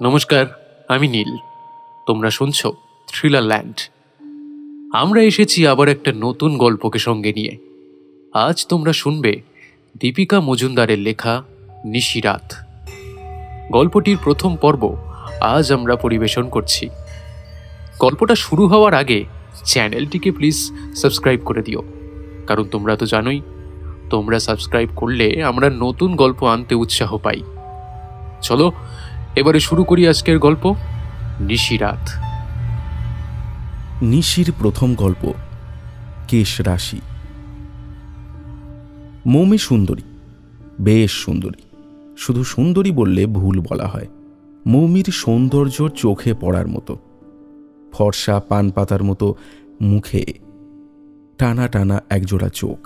নমস্কার, আমি নীল। তোমরা শুনছো থ্রিলার ল্যান্ড। আমরা এসেছি আবার একটা নতুন গল্পকে সঙ্গে নিয়ে। আজ তোমরা শুনবে দীপিকা মজুমদারের লেখা নিশিরাত। গল্পটির প্রথম পর্ব আজ আমরা পরিবেশন করছি। গল্পটা শুরু হওয়ার আগে চ্যানেলটিকে প্লিজ সাবস্ক্রাইব করে দিও, কারণ তোমরা তো জানোই, তোমরা সাবস্ক্রাইব করলে আমরা নতুন গল্প আনতে উৎসাহ পাই। চলো এবারে শুরু করি আজকের গল্প নিশিরাত। নিশির প্রথম গল্প কেশ রাশি। মৌমি সুন্দরী, বেশ সুন্দরী। শুধু সুন্দরী বললে ভুল বলা হয়। মৌমির সৌন্দর্য চোখে পড়ার মতো। ফর্সা পান পাতার মতো মুখে টানা টানা একজোড়া চোখ,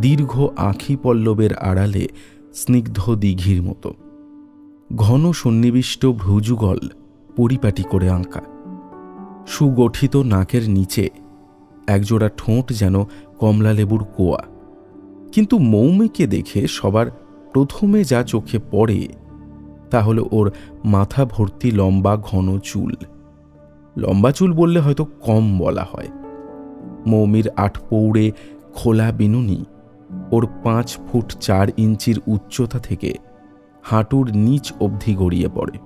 দীর্ঘ আঁখি পল্লবের আড়ালে স্নিগ্ধ দিঘির মতো, ঘন সন্নিবিষ্ট ভ্রুযুগল পরিপাটি করে আঁকা, সুগঠিত নাকের নিচে একজোড়া ঠোঁট যেন কমলা লেবুর কোয়া। কিন্তু মৌমিকে দেখে সবার প্রথমে যা চোখে পড়ে তা হলো ওর মাথা ভর্তি লম্বা ঘন চুল। লম্বা চুল বললে হয়তো কম বলা হয়। মৌমির 8 পৌড়ে খোলা বিনুনি ওর 5 ফুট 4 ইঞ্চির উচ্চতা থেকে হাঁটুর নিচ অবধি গড়িয়ে পড়ে।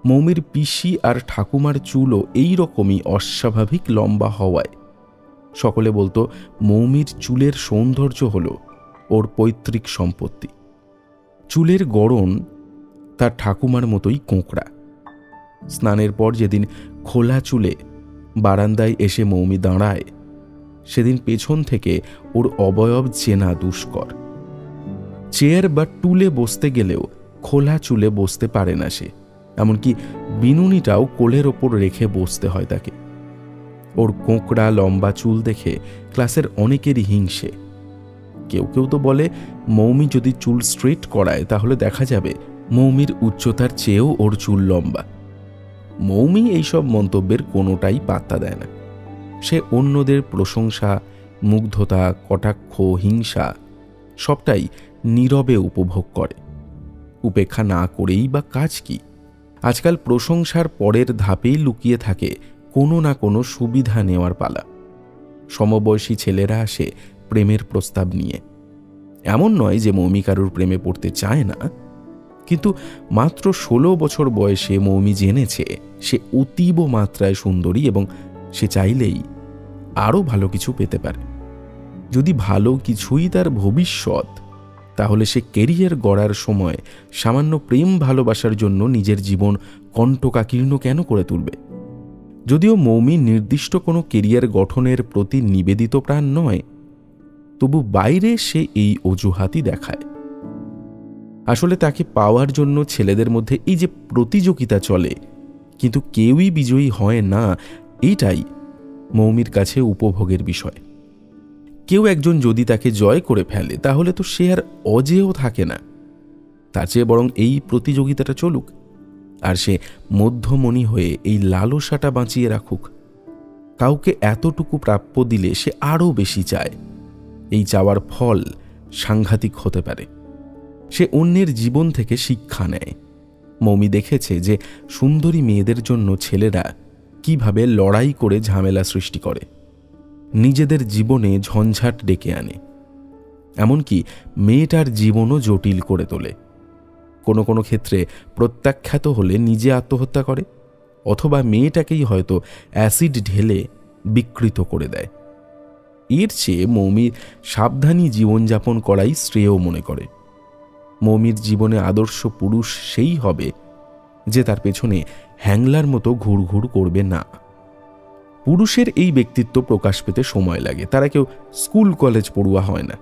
মৌমির পিসি আর ঠাকুমার চুলও এই রকমই অস্বাভাবিক লম্বা হওয়ায় সকলে বলতো মৌমির চুলের সৌন্দর্য হল ওর পৈতৃক সম্পত্তি। চুলের গড়ন তার ঠাকুমার মতোই কোঁকড়া। স্নানের পর যেদিন খোলা চুলে বারান্দায় এসে মৌমি দাঁড়ায়, সেদিন পেছন থেকে ওর অবয়ব চেনা দুষ্কর। চেয়ার বা টুলে বসতে গেলেও খোলা চুলে বসতে পারে না সে, এমনকি বিনুনিটাও কোলের ওপর রেখে বসতে হয় তাকে। ওর কোঁকড়া লম্বা চুল দেখে ক্লাসের অনেকেরই হিংসে। কেউ কেউ তো বলে মৌমি যদি চুল স্ট্রেট করায় তাহলে দেখা যাবে মৌমির উচ্চতার চেয়েও ওর চুল লম্বা। মৌমি এইসব মন্তব্যের কোনোটাই পাত্তা দেয় না। সে অন্যদের প্রশংসা, মুগ্ধতা, কটাক্ষ, হিংসা সবটাই নীরবে উপভোগ করে। উপেক্ষা না করেই বা কাজ কি? আজকাল প্রশংসার পরের ধাপেই লুকিয়ে থাকে কোনো না কোনো সুবিধা নেওয়ার পালা। সমবয়সী ছেলেরা আসে প্রেমের প্রস্তাব নিয়ে। এমন নয় যে মৌমি কারুর প্রেমে পড়তে চায় না, কিন্তু মাত্র 16 বছর বয়সে মৌমি জেনেছে সে অতীব মাত্রায় সুন্দরী এবং সে চাইলেই আরও ভালো কিছু পেতে পারে। যদি ভালো কিছুই তার ভবিষ্যৎ, তাহলে সে কেরিয়ার গড়ার সময় সামান্য প্রেম ভালোবাসার জন্য নিজের জীবন কণ্টকাকীর্ণ কেন করে তুলবে? যদিও মৌমি নির্দিষ্ট কোনো কেরিয়ার গঠনের প্রতি নিবেদিত প্রাণ নয়, তবু বাইরে সে এই অজুহাতই দেখায়। আসলে তাকে পাওয়ার জন্য ছেলেদের মধ্যে এই যে প্রতিযোগিতা চলে, কিন্তু কেউই বিজয়ী হয় না, এইটাই মৌমির কাছে উপভোগের বিষয়। কেউ একজন যদি তাকে জয় করে ফেলে তাহলে তো সে আর অজেয় থাকে না। তার চেয়ে বরং এই প্রতিযোগিতাটা চলুক, আর সে মধ্যমণি হয়ে এই লালসাটা বাঁচিয়ে রাখুক। কাউকে এতটুকু প্রাপ্য দিলে সে আরও বেশি চায়। এই চাওয়ার ফল সাংঘাতিক হতে পারে। সে অন্যের জীবন থেকে শিক্ষা নেয়। মৌমি দেখেছে যে সুন্দরী মেয়েদের জন্য ছেলেরা কিভাবে লড়াই করে ঝামেলা সৃষ্টি করে, নিজেদের জীবনে ঝঞ্ঝাট ডেকে আনে, এমনকি মেয়েটার জীবনও জটিল করে তোলে। কোনো কোনো ক্ষেত্রে প্রত্যাখ্যাত হলে নিজে আত্মহত্যা করে, অথবা মেয়েটাকেই হয়তো অ্যাসিড ঢেলে বিকৃত করে দেয়। এর চেয়ে মৌমির সাবধানী জীবনযাপন করাই শ্রেয় মনে করে। মৌমির জীবনে আদর্শ পুরুষ সেই হবে যে তার পেছনে হ্যাংলার মতো ঘুরঘুর করবে না। পুরুষের এই ব্যক্তিত্ব প্রকাশ পেতে সময় লাগে। তারা কেউ স্কুল কলেজ পড়ুয়া হয় না।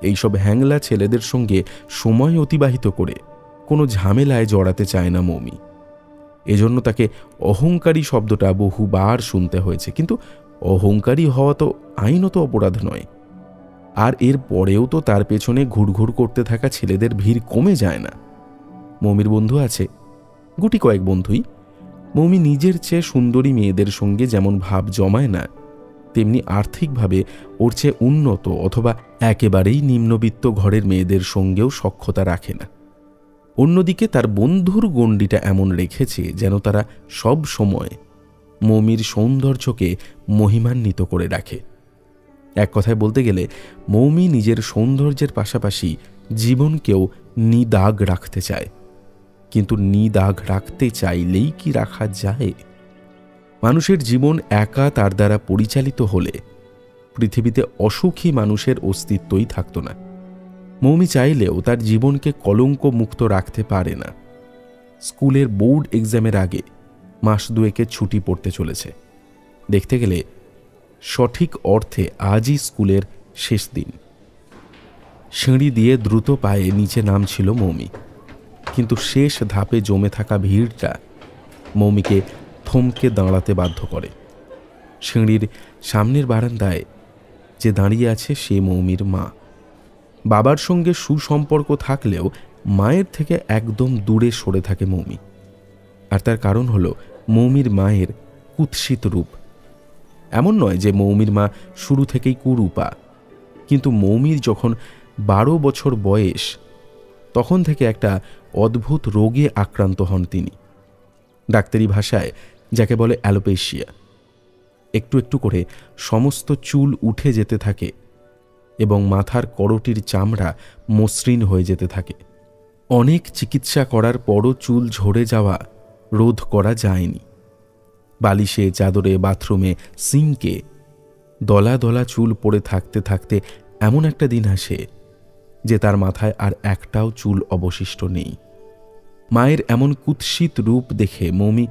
এইসব হ্যাংলা ছেলেদের সঙ্গে সময় অতিবাহিত করে কোনো ঝামেলায় জড়াতে চায় না মৌমি। এজন্য তাকে অহংকারী শব্দটা বহুবার শুনতে হয়েছে। কিন্তু অহংকারী হওয়া তো আইনত অপরাধ নয়। আর এর পরেও তো তার পেছনে ঘুরঘুর করতে থাকা ছেলেদের ভিড় কমে যায় না। মৌমির বন্ধু আছে, গুটি কয়েক বন্ধুই। মৌমি নিজের চেয়ে সুন্দরী মেয়েদের সঙ্গে যেমন ভাব জমায় না, তেমনি আর্থিকভাবে ওর চেয়ে উন্নত অথবা একেবারেই নিম্নবিত্ত ঘরের মেয়েদের সঙ্গেও সখ্যতা রাখে না। অন্যদিকে তার বন্ধুর গণ্ডিটা এমন রেখেছে যেন তারা সব সময় মৌমির সৌন্দর্যকে মহিমান্বিত করে রাখে। এক কথায় বলতে গেলে মৌমি নিজের সৌন্দর্যের পাশাপাশি জীবনকেও নিদাগ রাখতে চায়। কিন্তু নিদাগ রাখতে চাইলেই কি রাখা যায়? মানুষের জীবন একা তার দ্বারা পরিচালিত হলে পৃথিবীতে অসুখী মানুষের অস্তিত্বই থাকত না। মৌমি চাইলেও তার জীবনকে কলঙ্ক মুক্ত রাখতে পারে না। স্কুলের বোর্ড এক্সামের আগে মাস দুয়েকের ছুটি পড়তে চলেছে। দেখতে গেলে সঠিক অর্থে আজই স্কুলের শেষ দিন। সিঁড়ি দিয়ে দ্রুত পায়ে নিচে নামছিল মৌমি, কিন্তু শেষ ধাপে জমে থাকা ভিড়টা মৌমিকে থমকে দাঁড়াতে বাধ্য করে। সিঁড়ির সামনের বারান্দায় যে দাঁড়িয়ে আছে সে মৌমির মা। বাবার সঙ্গে সুসম্পর্ক থাকলেও মায়ের থেকে একদম দূরে সরে থাকে মৌমি। আর তার কারণ হলো মৌমির মায়ের কুৎসিত রূপ। এমন নয় যে মৌমির মা শুরু থেকেই কুরূপা, কিন্তু মৌমির যখন 12 বছর বয়স তখন থেকে একটা অদ্ভুত রোগে আক্রান্ত হন তিনি। ডাক্তারি ভাষায় যাকে বলে অ্যালোপেশিয়া। একটু একটু করে সমস্ত চুল উঠে যেতে থাকে এবং মাথার করটির চামড়া মসৃণ হয়ে যেতে থাকে। অনেক চিকিৎসা করার পরও চুল ঝরে যাওয়া রোধ করা যায়নি। বালিশে, চাদরে, বাথরুমে, সিঙ্কে দলা দলা চুল পড়ে থাকতে থাকতে এমন একটা দিন আসে যে তার মাথায় আর একটাও চুল অবশিষ্ট নেই। মায়ের এমন কুৎসিত রূপ দেখে মৌমি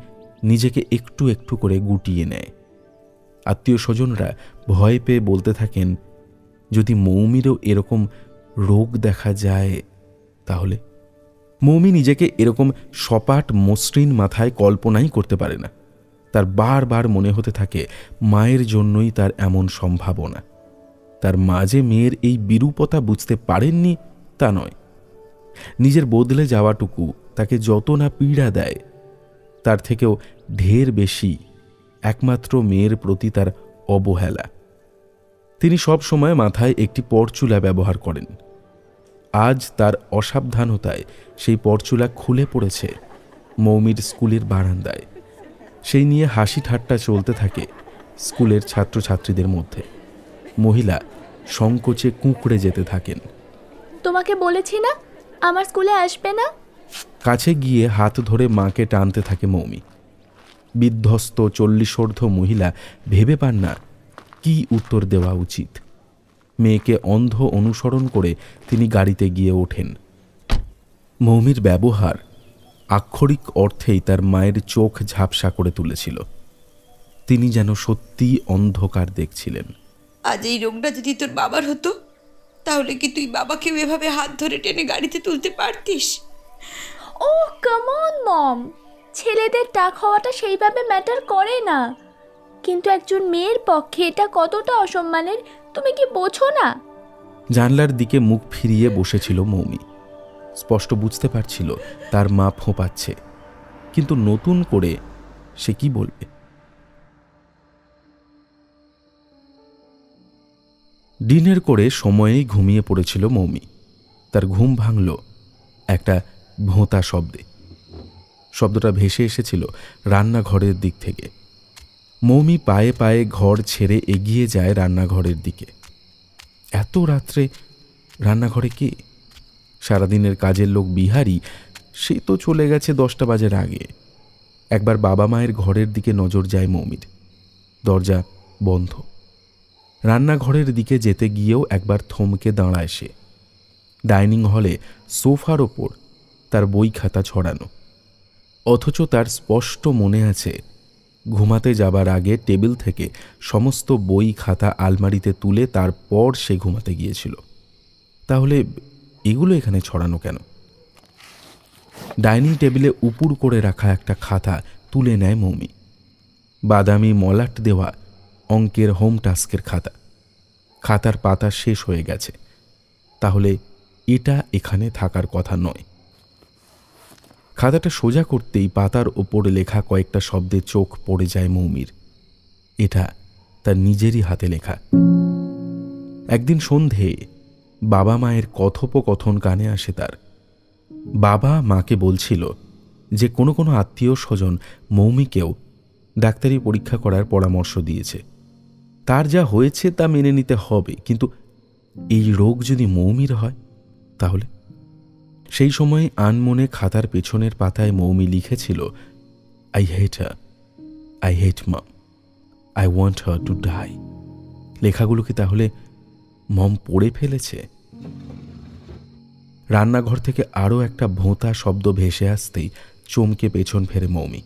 নিজেকে একটু একটু করে গুটিয়ে নেয়। আত্মীয় স্বজনরা ভয় পেয়ে বলতে থাকেন, যদি মৌমিরও এরকম রোগ দেখা যায় তাহলে। মৌমি নিজেকে এরকম সপাট মসৃণ মাথায় কল্পনাই করতে পারে না। তার বারবার মনে হতে থাকে মায়ের জন্যই তার এমন সম্ভাবনা। তার মা যে মেয়ের এই বিরূপতা বুঝতে পারেননি তা নয়, নিজের বদলে যাওয়াটুকু তাকে যত না পীড়া দেয় তার থেকেও ঢের বেশি একমাত্র মেয়ের প্রতি তার অবহেলা। তিনি সব সময় মাথায় একটি পরচুলা ব্যবহার করেন। আজ তার অসাবধানতায় সেই পরচুলা খুলে পড়েছে মৌমির স্কুলের বারান্দায়। সেই নিয়ে হাসি ঠাট্টা চলতে থাকে স্কুলের ছাত্রছাত্রীদের মধ্যে। মহিলা সংকোচে কুঁকড়ে যেতে থাকেন। তোমাকে বলেছি না আমার স্কুলে আসবে না। কাছে গিয়ে হাত ধরে মাকে টানতে থাকে মৌমি। বিধ্বস্ত 40 মহিলা ভেবে পান না কি উত্তর দেওয়া উচিত। মেয়েকে অন্ধ অনুসরণ করে তিনি গাড়িতে গিয়ে ওঠেন। মৌমির ব্যবহার আক্ষরিক অর্থেই তার মায়ের চোখ ঝাপসা করে তুলেছিল। তিনি যেন সত্যিই অন্ধকার দেখছিলেন। আজ এই রোগটা যদি তোর বাবার হতো তাহলে কি তুই বাবাকেও এভাবে হাত ধরে টেনে গাড়িতে তুলতে পারতিস? ও কাম অন মম, ছেলেদের টাক হওয়াটা সেইভাবে ম্যাটার করে না, কিন্তু একজন মেয়ের পক্ষে এটা কতটা অসম্মানের তুমি কি বোঝো না? জানলার দিকে মুখ ফিরিয়ে বসেছিল মৌমি। স্পষ্ট বুঝতে পারছিল তার মা ফোঁপাচ্ছে, কিন্তু নতুন করে সে কি বলবে? ডিনার করে সময়েই ঘুমিয়ে পড়েছিল মৌমি। তার ঘুম ভাঙল একটা ভোঁতা শব্দে। শব্দটা ভেসে এসেছিল রান্নাঘরের দিক থেকে। মৌমি পায়ে পায়ে ঘর ছেড়ে এগিয়ে যায় রান্নাঘরের দিকে। এত রাত্রে রান্নাঘরে কে? সারাদিনের কাজের লোক বিহারি, সে তো চলে গেছে 10টা বাজার আগে। একবার বাবা মায়ের ঘরের দিকে নজর যায় মৌমির। দরজা বন্ধ। রান্নাঘরের দিকে যেতে গিয়েও একবার থমকে দাঁড়ায় সে। ডাইনিং হলে সোফার ওপর তার বই খাতা ছড়ানো, অথচ তার স্পষ্ট মনে আছে ঘুমাতে যাবার আগে টেবিল থেকে সমস্ত বই খাতা আলমারিতে তুলে তারপর সে ঘুমাতে গিয়েছিল। তাহলে এগুলো এখানে ছড়ানো কেন? ডাইনিং টেবিলে উপুড় করে রাখা একটা খাতা তুলে নেয় মৌমি। বাদামি মলাট দেওয়া অঙ্কের হোম টাস্কের খাতা। খাতার পাতা শেষ হয়ে গেছে। তাহলে এটা এখানে থাকার কথা নয়। খাতাটা সোজা করতেই পাতার ওপর লেখা কয়েকটা শব্দে চোখ পড়ে যায় মৌমির। এটা তার নিজেরই হাতে লেখা। একদিন সন্ধে বাবা মায়ের কথোপকথন কানে আসে তার। বাবা মাকে বলছিল যে কোনো কোনো আত্মীয় স্বজন মৌমিকেও ডাক্তারি পরীক্ষা করার পরামর্শ দিয়েছে। তার যা হয়েছে তা মেনে নিতে হবে, কিন্তু এই রোগ যদি মৌমির হয় তাহলে? সেই সময় আনমনে খাতার পেছনের পাতায় মৌমি লিখেছিল, I hate her, I hate mom, I want her to die. লেখাগুলো কি তাহলে মম পড়ে ফেলেছে? রান্নাঘর থেকে আরও একটা ভোঁতা শব্দ ভেসে আসতেই চমকে পেছন ফেরে মৌমি।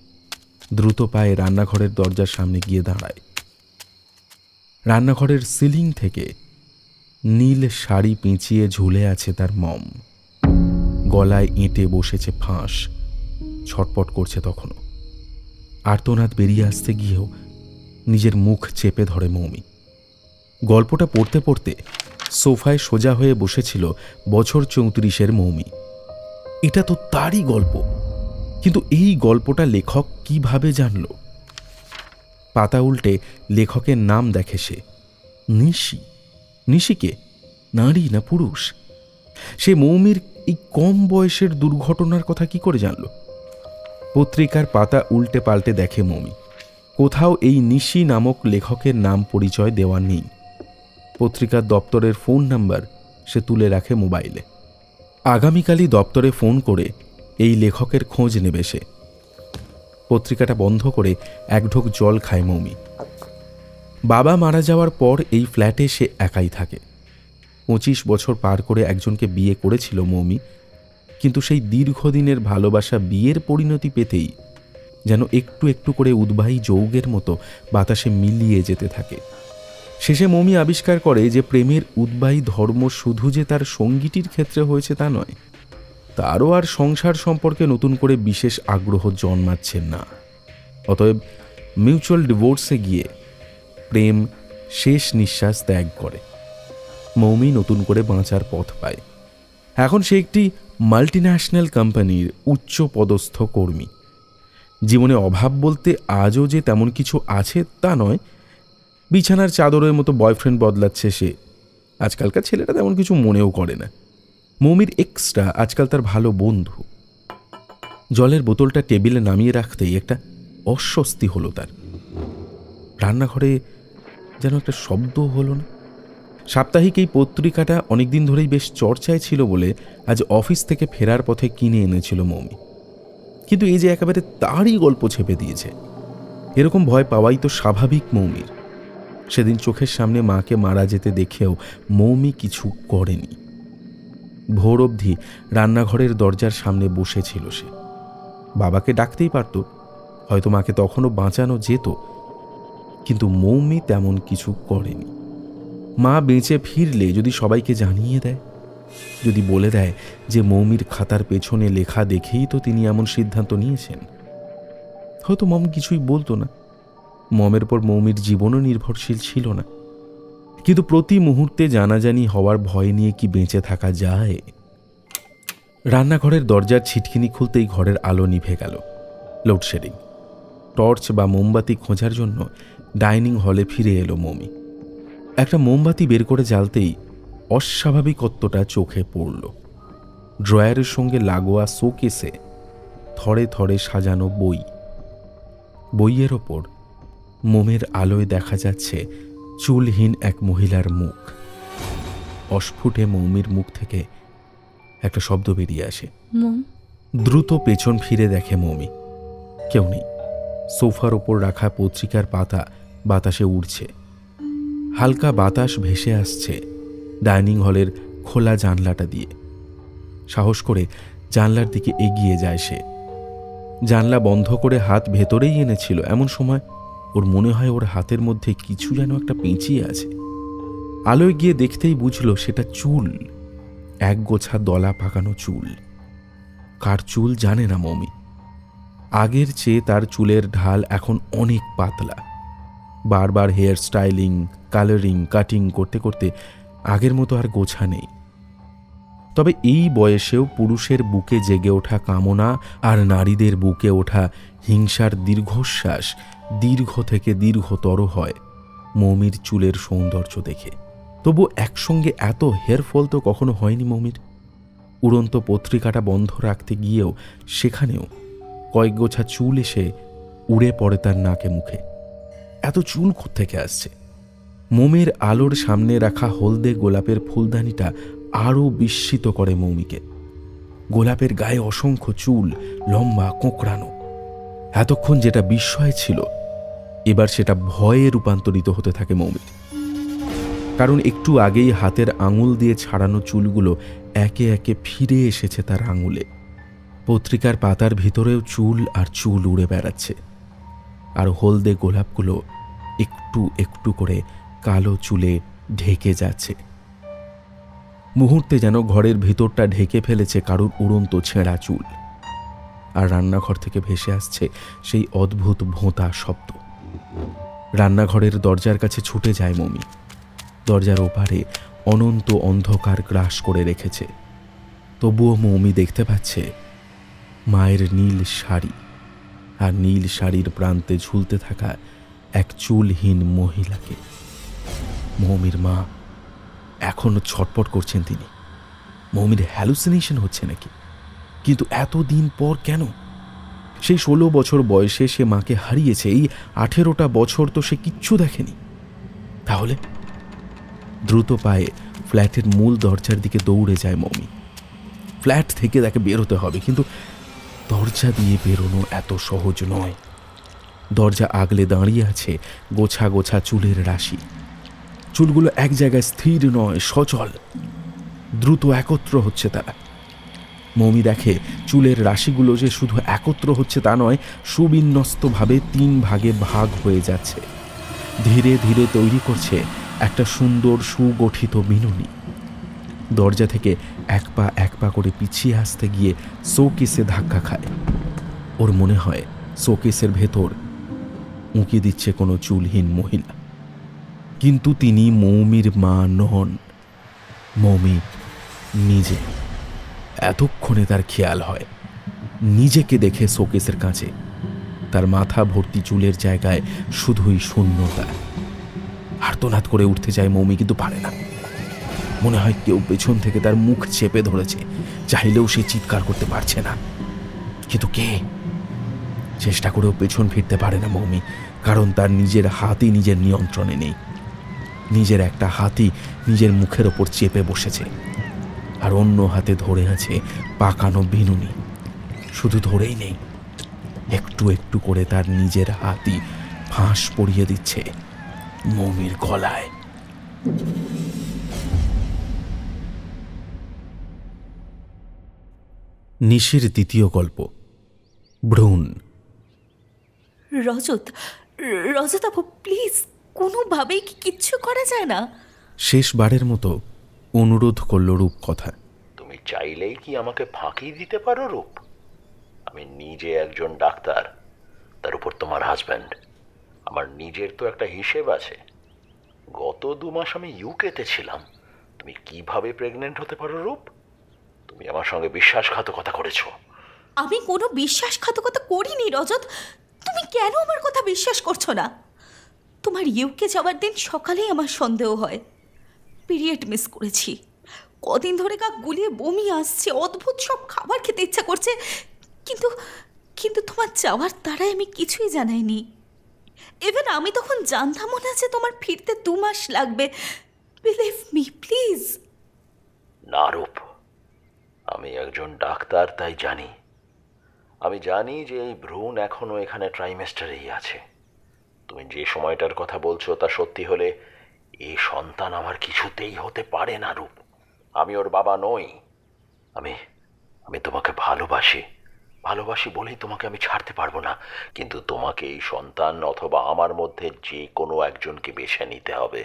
দ্রুত পায়ে রান্নাঘরের দরজার সামনে গিয়ে দাঁড়ায়। রান্নাঘরের সিলিং থেকে নীল শাড়ি পেঁচিয়ে ঝুলে আছে তার মম। গলায় এঁটে বসেছে ফাঁস, ছটপট করছে তখনও। আর্তনাদ বেরিয়ে আসতে গিয়েও নিজের মুখ চেপে ধরে মৌমি। গল্পটা পড়তে পড়তে সোফায় সোজা হয়ে বসেছিল বছর 34-এর মৌমি। এটা তো তারই গল্প, কিন্তু এই গল্পটা লেখক কিভাবে জানল? পাতা উল্টে লেখকের নাম দেখে সে, নিশি। নিশিকে? নারী না পুরুষ? সে মৌমির এই কম বয়সের দুর্ঘটনার কথা কি করে জানল? পত্রিকার পাতা উল্টে পাল্টে দেখে মৌমি, কোথাও এই নিশি নামক লেখকের নাম পরিচয় দেওয়া নেই। পত্রিকার দপ্তরের ফোন নাম্বার সে তুলে রাখে মোবাইলে। আগামীকালই দপ্তরে ফোন করে এই লেখকের খোঁজ নেবে সে। পত্রিকাটা বন্ধ করে এক ঢোক জল খায় মৌমি। বাবা মারা যাওয়ার পর এই ফ্ল্যাটে সে একাই থাকে। 25 বছর পার করে একজনকে বিয়ে করেছিল মৌমি, কিন্তু সেই দীর্ঘদিনের ভালোবাসা বিয়ের পরিণতি পেতেই যেন একটু একটু করে উদ্বাহী যৌগের মতো বাতাসে মিলিয়ে যেতে থাকে। শেষে মৌমি আবিষ্কার করে যে প্রেমের উদ্বাহী ধর্ম শুধু যে তার সঙ্গীটির ক্ষেত্রে হয়েছে তা নয়, তারও আর সংসার সম্পর্কে নতুন করে বিশেষ আগ্রহ জন্মাচ্ছে না। অতএব মিউচুয়াল ডিভোর্সে গিয়ে প্রেম শেষ নিঃশ্বাস ত্যাগ করে। মৌমি নতুন করে বাঁচার পথ পায়। এখন সে একটি মাল্টিন্যাশনাল কোম্পানির উচ্চ পদস্থ কর্মী। জীবনে অভাব বলতে আজও যে তেমন কিছু আছে তা নয়। বিছানার চাদরের মতো বয়ফ্রেন্ড বদলাচ্ছে সে। আজকালকার ছেলেটা তেমন কিছু মনেও করে না। মৌমির এক্সট্রা আজকাল তার ভালো বন্ধু। জলের বোতলটা টেবিলে নামিয়ে রাখতেই একটা অস্বস্তি হলো তার। রান্নাঘরে যেন একটা শব্দ হলো না। সাপ্তাহিক এই পত্রিকাটা অনেকদিন ধরেই বেশ চর্চায় ছিল বলে আজ অফিস থেকে ফেরার পথে কিনে এনেছিল মৌমি। কিন্তু এই যে একেবারে তারই গল্প ছেপে দিয়েছে, এরকম ভয় পাওয়াই তো স্বাভাবিক মৌমির। সেদিন চোখের সামনে মাকে মারা যেতে দেখেও মৌমি কিছু করেনি। ভোর অবধি রান্নাঘরের দরজার সামনে বসেছিল সে। বাবাকে ডাকতেই পারত, হয়তো মাকে তখনও বাঁচানো যেত, কিন্তু মৌমি তেমন কিছু করেনি। মা বেঁচে ফিরলে যদি সবাইকে জানিয়ে দেয়, যদি বলে দেয় যে মৌমির খাতার পেছনে লেখা দেখেই তো তিনি এমন সিদ্ধান্ত নিয়েছেন, হয়তো মম কিছুই বলতো না। মমের পর মৌমির জীবনও নির্ভরশীল ছিল না। কিন্তু প্রতি মুহূর্তে জানাজানি হওয়ার ভয় নিয়ে কি বেঁচে থাকা যায়? রান্নাঘরের দরজার ছিটকিনি খুলতেই ঘরের আলো নিভে গেল। লোডশেডিং। টর্চ বা মোমবাতি খোঁজার জন্য ডাইনিং হলে ফিরে এলো মৌমি। একটা মোমবাতি বের করে জ্বালতেই অস্বাভাবিকত্বটা চোখে পড়ল। ড্রয়ারের সঙ্গে লাগোয়া শোকেসে থরে থরে সাজানো বই। বইয়ের ওপর মোমের আলোয় দেখা যাচ্ছে চুলহীন এক মহিলার মুখ। অস্ফুটে মৌমির মুখ থেকে একটা শব্দ বেরিয়ে আসে, মম। দ্রুত পেছন ফিরে দেখে মৌমি। কেউ নেই। সোফার ওপর রাখা পত্রিকার পাতা বাতাসে উড়ছে। হালকা বাতাস ভেসে আসছে ডাইনিং হলের খোলা জানলাটা দিয়ে। সাহস করে জানলার দিকে এগিয়ে যায় সে। জানলা বন্ধ করে হাত ভেতরেই এনেছিল, এমন সময় ওর মনে হয় ওর হাতের মধ্যে কিছু যেন একটা পেঁচিয়ে আছে। আলোয় গিয়ে দেখতেই বুঝল সেটা চুল, এক গোছা দলা পাকানো চুল। কার চুল জানে না মৌমি। আগের চেয়ে তার চুলের ঢাল এখন অনেক পাতলা। বারবার হেয়ার স্টাইলিং, কালারিং, কাটিং করতে করতে আগের মতো আর গোছা নেই। তবে এই বয়সেও পুরুষের বুকে জেগে ওঠা কামনা আর নারীদের বুকে ওঠা হিংসার দীর্ঘশ্বাস দীর্ঘ থেকে দীর্ঘতর হয় মৌমির চুলের সৌন্দর্য দেখে। তবু একসঙ্গে এত হেয়ারফল তো কখনো হয়নি মৌমির। উড়ন্ত পত্রিকাটা বন্ধ রাখতে গিয়েও সেখানেও কয়েক গোছা চুল এসে উড়ে পড়ে তার নাকে মুখে। এত চুল কোত্থেকে আসছে? মোমের আলোর সামনে রাখা হলদে গোলাপের ফুলদানিটা আরও বিস্মিত করে মৌমিকে। গোলাপের গায়ে অসংখ্য চুল, লম্বা, কোঁকড়ানো। এতক্ষণ যেটা বিস্ময় ছিল, এবার সেটা ভয়ে রূপান্তরিত হতে থাকে মৌমির। কারণ একটু আগেই হাতের আঙুল দিয়ে ছাড়ানো চুলগুলো একে একে ফিরে এসেছে তার আঙুলে। পত্রিকার পাতার ভিতরেও চুল আর চুল উড়ে বেড়াচ্ছে, আর হলদে গোলাপগুলো একটু একটু করে কালো চুলে ঢেকে যাচ্ছে। মুহূর্তে যেন ঘরের ভিতরটা ঢেকে ফেলেছে কারুর উড়ন্ত ছেঁড়া চুল। আর রান্নাঘর থেকে ভেসে আসছে সেই অদ্ভুত ভোঁতা শব্দ। রান্নাঘরের দরজার কাছে ছুটে যায় মমি। দরজার ওপারে অনন্ত অন্ধকার গ্রাস করে রেখেছে, তবুও মৌমি দেখতে পাচ্ছে মায়ের নীল শাড়ি, আর নীল শাড়ির প্রান্তে ঝুলতে থাকা এক চুলহীন মহিলাকে। মৌমির মা এখনো ছটপট করছেন তিনি। মৌমির হ্যালুসিনেশন হচ্ছে নাকি? কিন্তু এতদিন পর কেন? সেই 16 বছর বয়সে সে মাকে হারিয়েছে, এই 18টা বছর তো সে কিচ্ছু দেখেনি। তাহলে দ্রুত পায়ে ফ্ল্যাটের মূল দরজার দিকে দৌড়ে যায় মৌমি। ফ্ল্যাট থেকে তাকে বেরোতে হবে, কিন্তু দরজা দিয়ে বেরোনো এত সহজ নয়। দরজা আগলে দাঁড়িয়ে আছে গোছা গোছা চুলের রাশি। চুলগুলো এক জায়গায় স্থির নয়, সচল, দ্রুত একত্র হচ্ছে তারা। মৌমি দেখে চুলের রাশিগুলো যে শুধু একত্র হচ্ছে তা নয়, সুবিন্যস্তভাবে 3 ভাগে ভাগ হয়ে যাচ্ছে। ধীরে ধীরে তৈরি করছে একটা সুন্দর সুগঠিত বিনুনি। দরজা থেকে এক পা করে পিছিয়ে আসতে গিয়ে শোকেসে ধাক্কা খায়। ওর মনে হয় শোকেসের ভেতর উঁকি দিচ্ছে কোনো চুলহীন মহিলা। কিন্তু তিনি মৌমির মা নন, মৌমি নিজে। এতক্ষণে তার খেয়াল হয় নিজেকে দেখে শোকেসের কাছে তার মাথা ভর্তি চুলের জায়গায় শুধুই শূন্যতা। আর্তনাদ করে উঠতে চায় মৌমি, কিন্তু পারে না। মনে হয় কেউ পেছন থেকে তার মুখ চেপে ধরেছে। চাইলেও সে চিৎকার করতে পারছে না। কিন্তু কে? চেষ্টা করেও পেছন ফিরতে পারে না মৌমি, কারণ তার নিজের হাতই নিজের নিয়ন্ত্রণে নেই। নিজের একটা হাতই নিজের মুখের ওপর চেপে বসেছে, আর অন্য হাতে ধরে আছে পাকানো বিনুনি। শুধু ধরেই নেই, একটু একটু করে তার নিজের হাতই ফাঁস পড়িয়ে দিচ্ছে মৌমির গলায়। নিশির দ্বিতীয় গল্প, ভ্রূণ। রজত, রজত আপু, প্লিজ, কোনোভাবেই কি কিচ্ছু করা যায় না? শেষবারের মতো অনুরোধ করল রূপ কথা। তুমি চাইলেই কি আমাকে ফাঁকি দিতে পারো রূপ? আমি নিজে একজন ডাক্তার, তার উপর তোমার হাজব্যান্ড। আমার নিজের তো একটা হিসেব আছে। গত 2 মাস আমি ইউকেতে ছিলাম। তুমি কিভাবে প্রেগনেন্ট হতে পারো রূপ? তুমি আমার সঙ্গে বিশ্বাসঘাতকতা করেছো। আমি কোনো বিশ্বাসঘাতকতা করিনি রজত। তুমি কেন আমার কথা বিশ্বাস করছো না? তোমার ইউকে যাওয়ার দিন সকালেই আমার সন্দেহ হয়। পিরিয়ড মিস করেছি। কদিন ধরে গা গুলিয়ে বমি আসছে, অদ্ভুত সব খাবার খেতে ইচ্ছা করছে। কিন্তু কিন্তু তোমার যাওয়ার তারাই আমি কিছুই জানাইনি। ইভেন আমি তখন জানতামও না যে তোমার ফিরতে 2 মাস লাগবে। Believe me please. না রূপ, আমি একজন ডাক্তার, তাই জানি। আমি জানি যে এই ভ্রূণ এখনো এখানে ট্রাইমেস্টারেই আছে। তুমি যে সময়টার কথা বলছো তা সত্যি হলে এই সন্তান আমার কিছুতেই হতে পারে না রূপ। আমি ওর বাবা নই। আমি তোমাকে ভালোবাসি বলেই তোমাকে আমি ছাড়তে পারবো না। কিন্তু তোমাকে এই সন্তান অথবা আমার মধ্যে যে কোনো একজনকে বেছে নিতে হবে।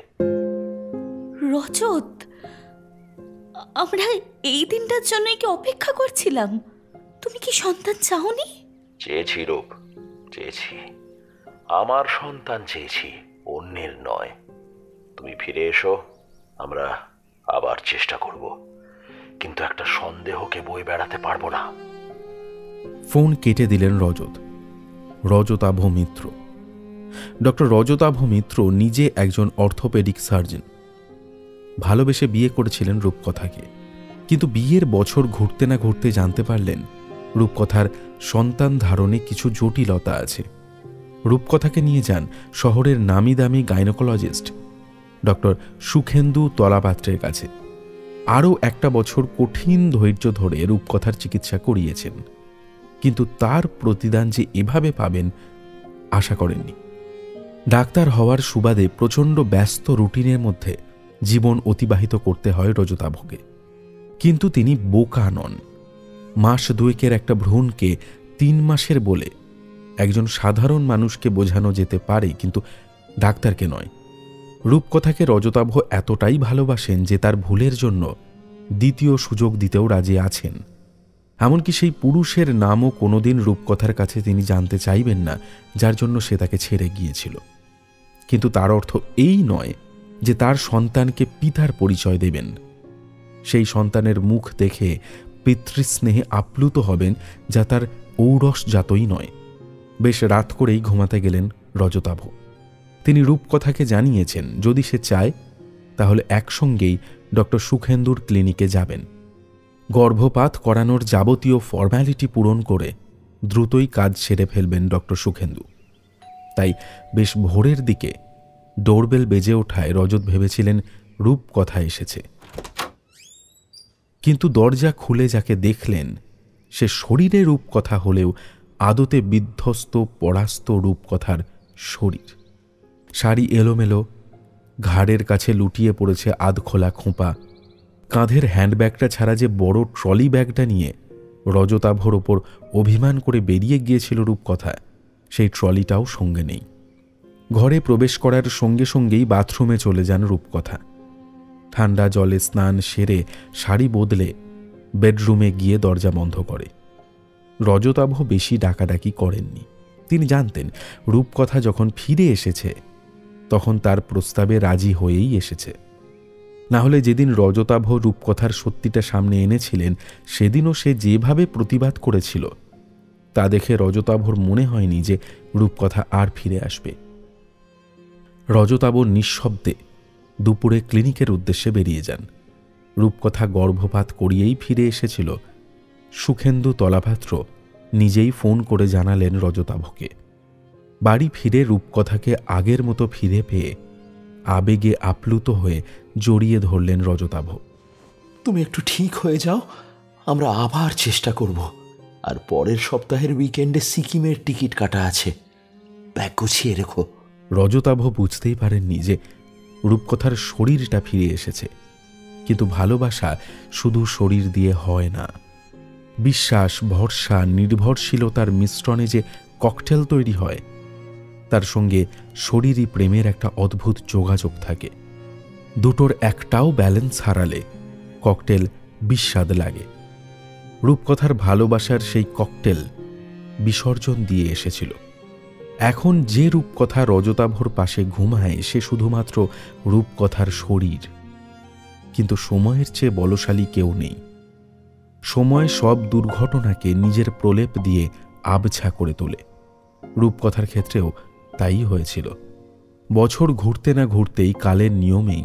রজত, আমরা এই দিনটার জন্যই কি অপেক্ষা করছিলাম? তুমি কি সন্তান চাওনি? চেয়েছি রূপ, চেয়েছি। আমার সন্তান চেয়েছি, অন্যের নয়। তুমি ফিরে এসো, আমরা আবার চেষ্টা করব। কিন্তু একটা সন্দেহকে বয়ে বেড়াতে পারবো না। ফোন কেটে দিলেন রজত। রজতাভ মিত্র। ডক্টর রজতাভ মিত্র নিজে একজন অর্থোপেডিক সার্জন। ভালোবেসে বিয়ে করেছিলেন রূপকথাকে। কিন্তু বিয়ের বছর ঘুরতে না ঘুরতে জানতে পারলেন রূপকথার সন্তান ধারণে কিছু জটিলতা আছে। রূপকথাকে নিয়ে যান শহরের নামি দামি গাইনোকোলজিস্ট ডক্টর সুখেন্দু তলাপাত্রের কাছে। আরও একটা বছর কঠিন ধৈর্য ধরে রূপকথার চিকিৎসা করিয়েছেন, কিন্তু তার প্রতিদান যে এভাবে পাবেন আশা করেননি। ডাক্তার হওয়ার সুবাদে প্রচণ্ড ব্যস্ত রুটিনের মধ্যে জীবন অতিবাহিত করতে হয় রজতাভকে। কিন্তু তিনি বোকা নন। মাস দুয়েকের একটা ভ্রূণকে 3 মাসের বলে একজন সাধারণ মানুষকে বোঝানো যেতে পারে, কিন্তু ডাক্তারকে নয়। রূপকথাকে রজতাভ এতটাই ভালোবাসেন যে তার ভুলের জন্য দ্বিতীয় সুযোগ দিতেও রাজি আছেন। এমনকি সেই পুরুষের নামও কোনোদিন রূপকথার কাছে তিনি জানতে চাইবেন না যার জন্য সে তাকে ছেড়ে গিয়েছিল। কিন্তু তার অর্থ এই নয় যে তার সন্তানকে পিতার পরিচয় দেবেন। সেই সন্তানের মুখ দেখে পিতৃস্নেহে আপ্লুত হবেন, যা তার ঔরসজাতই নয়। বেশ রাত করেই ঘুমাতে গেলেন রজতাভ। তিনি রূপকথাকে জানিয়েছেন যদি সে চায় তাহলে একসঙ্গেই ডক্টর সুখেন্দুর ক্লিনিকে যাবেন। গর্ভপাত করানোর যাবতীয় ফর্ম্যালিটি পূরণ করে দ্রুতই কাজ সেরে ফেলবেন ডক্টর সুখেন্দু। তাই বেশ ভোরের দিকে ডোরবেল বেজে ওঠায় রজত ভেবেছিলেন রূপকথা এসেছে। কিন্তু দরজা খুলে যাকে দেখলেন সে শরীরে রূপকথা হলেও আদতে বিধ্বস্ত পরাস্ত রূপকথার শরীর। শাড়ি এলোমেলো, ঘাড়ের কাছে লুটিয়ে পড়েছে আধখোলা খোঁপা। কাঁধের হ্যান্ডব্যাগটা ছাড়া যে বড় ট্রলি ব্যাগটা নিয়ে রজতাভর ওপর অভিমান করে বেরিয়ে গিয়েছিল রূপকথা, সেই ট্রলিটাও সঙ্গে নেই। ঘরে প্রবেশ করার সঙ্গে সঙ্গেই বাথরুমে চলে যান রূপকথা। ঠান্ডা জলে স্নান সেরে শাড়ি বদলে বেডরুমে গিয়ে দরজা বন্ধ করে। রজতাভ বেশি ডাকাডাকি করেননি। তিনি জানতেন রূপকথা যখন ফিরে এসেছে তখন তার প্রস্তাবে রাজি হয়েই এসেছে। না হলে যেদিন রজতাভ রূপকথার সত্যিটা সামনে এনেছিলেন সেদিনও সে যেভাবে প্রতিবাদ করেছিল তা দেখে রজতাভর মনে হয়নি যে রূপকথা আর ফিরে আসবে। রজতাভ নিঃশব্দে দুপুরে ক্লিনিকের উদ্দেশ্যে বেরিয়ে যান। রূপকথা গর্ভপাত করিয়েই ফিরে এসেছিল। সুখেন্দু তলাপাত্র নিজেই ফোন করে জানালেন রজতাভকে। বাড়ি ফিরে রূপকথাকে আগের মতো ফিরে পেয়ে আবেগে আপ্লুত হয়ে জড়িয়ে ধরলেন রজতাভ। তুমি একটু ঠিক হয়ে যাও, আমরা আবার চেষ্টা করব। আর পরের সপ্তাহের উইকেন্ডে সিকিমের টিকিট কাটা আছে, ব্যাগ গুছিয়ে রেখো। রজতাভ বুঝতেই পারেননি যে রূপকথার শরীরটা ফিরে এসেছে, কিন্তু ভালোবাসা শুধু শরীর দিয়ে হয় না। বিশ্বাস, ভরসা, নির্ভরশীলতার মিশ্রণে যে ককটেল তৈরি হয় তার সঙ্গে শরীরই প্রেমের একটা অদ্ভুত যোগাযোগ থাকে। দুটোর একটাও ব্যালেন্স হারালে ককটেল বিস্বাদ লাগে। রূপকথার ভালোবাসার সেই ককটেল বিসর্জন দিয়ে এসেছিল। এখন যে রূপকথা রজতাভর পাশে ঘুমায় সে শুধুমাত্র রূপকথার শরীর। কিন্তু সময়ের চেয়ে বলশালী কেউ নেই। সময় সব দুর্ঘটনাকে নিজের প্রলেপ দিয়ে আবছা করে তোলে। রূপকথার ক্ষেত্রেও তাই হয়েছিল। বছর ঘুরতে না ঘুরতেই কালের নিয়মেই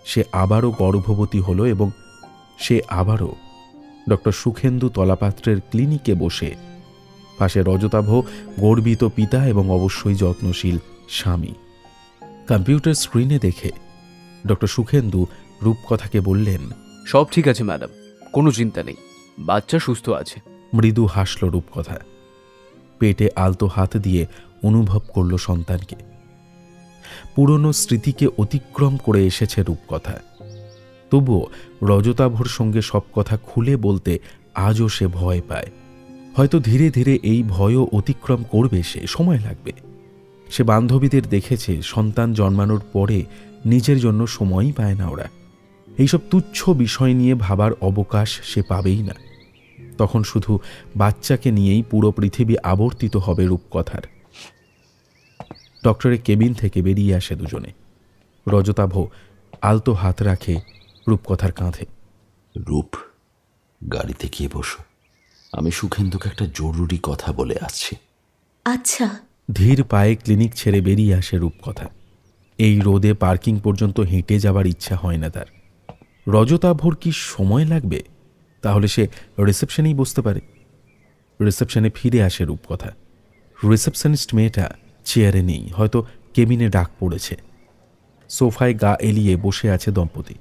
সে আবারও গর্ভবতী হল এবং সে আবারও ডক্টর সুখেন্দু তলাপাত্রের ক্লিনিকে বসে, পাশে রজতাভ গর্বিত পিতা এবং অবশ্যই যত্নশীল স্বামী। কম্পিউটার স্ক্রিনে দেখে ডক্টর সুখেন্দু রূপকথাকে বললেন, সব ঠিক আছে ম্যাডাম, কোনো চিন্তা নেই, বাচ্চা সুস্থ আছে। মৃদু হাসল রূপকথা। পেটে আলতো হাত দিয়ে অনুভব করল সন্তানকে। পুরনো স্মৃতিকে অতিক্রম করে এসেছে রূপকথা। তবুও রজতাভর সঙ্গে সব কথা খুলে বলতে আজও সে ভয় পায়। হয়তো ধীরে ধীরে এই ভয়ও অতিক্রম করবে, সে সময় লাগবে। সে বান্ধবীদের দেখেছে সন্তান জন্মানোর পরে নিজের জন্য সময়ই পায় না ওরা। এইসব তুচ্ছ বিষয় নিয়ে ভাবার অবকাশ সে পাবেই না। তখন শুধু বাচ্চাকে নিয়েই পুরো পৃথিবী আবর্তিত হবে রূপকথার। ডক্টরের কেবিন থেকে বেরিয়ে আসে দুজনে। রজতাভ আলতো হাত রাখে রূপকথার কাঁধে। রূপ, গাড়িতে গিয়ে বসো, আমি সুখেন্দুকে একটা জরুরি কথা বলে আসছি। আচ্ছা। ধীর পায়ে ক্লিনিক ছেড়ে বেরিয়ে আসে রূপকথা। এই রোদে পার্কিং পর্যন্ত হেঁটে যাবার ইচ্ছা হয় না তার। রজতাভর কি সময় লাগবে? তাহলে সে রিসেপশনেই বসতে পারে। রিসেপশনে ফিরে আসে রূপকথা। রিসেপশনিস্ট মেয়েটা চেয়ারে নেই, হয়তো কেবিনে ডাক পড়েছে। সোফায় গা এলিয়ে বসে আছে দম্পতি।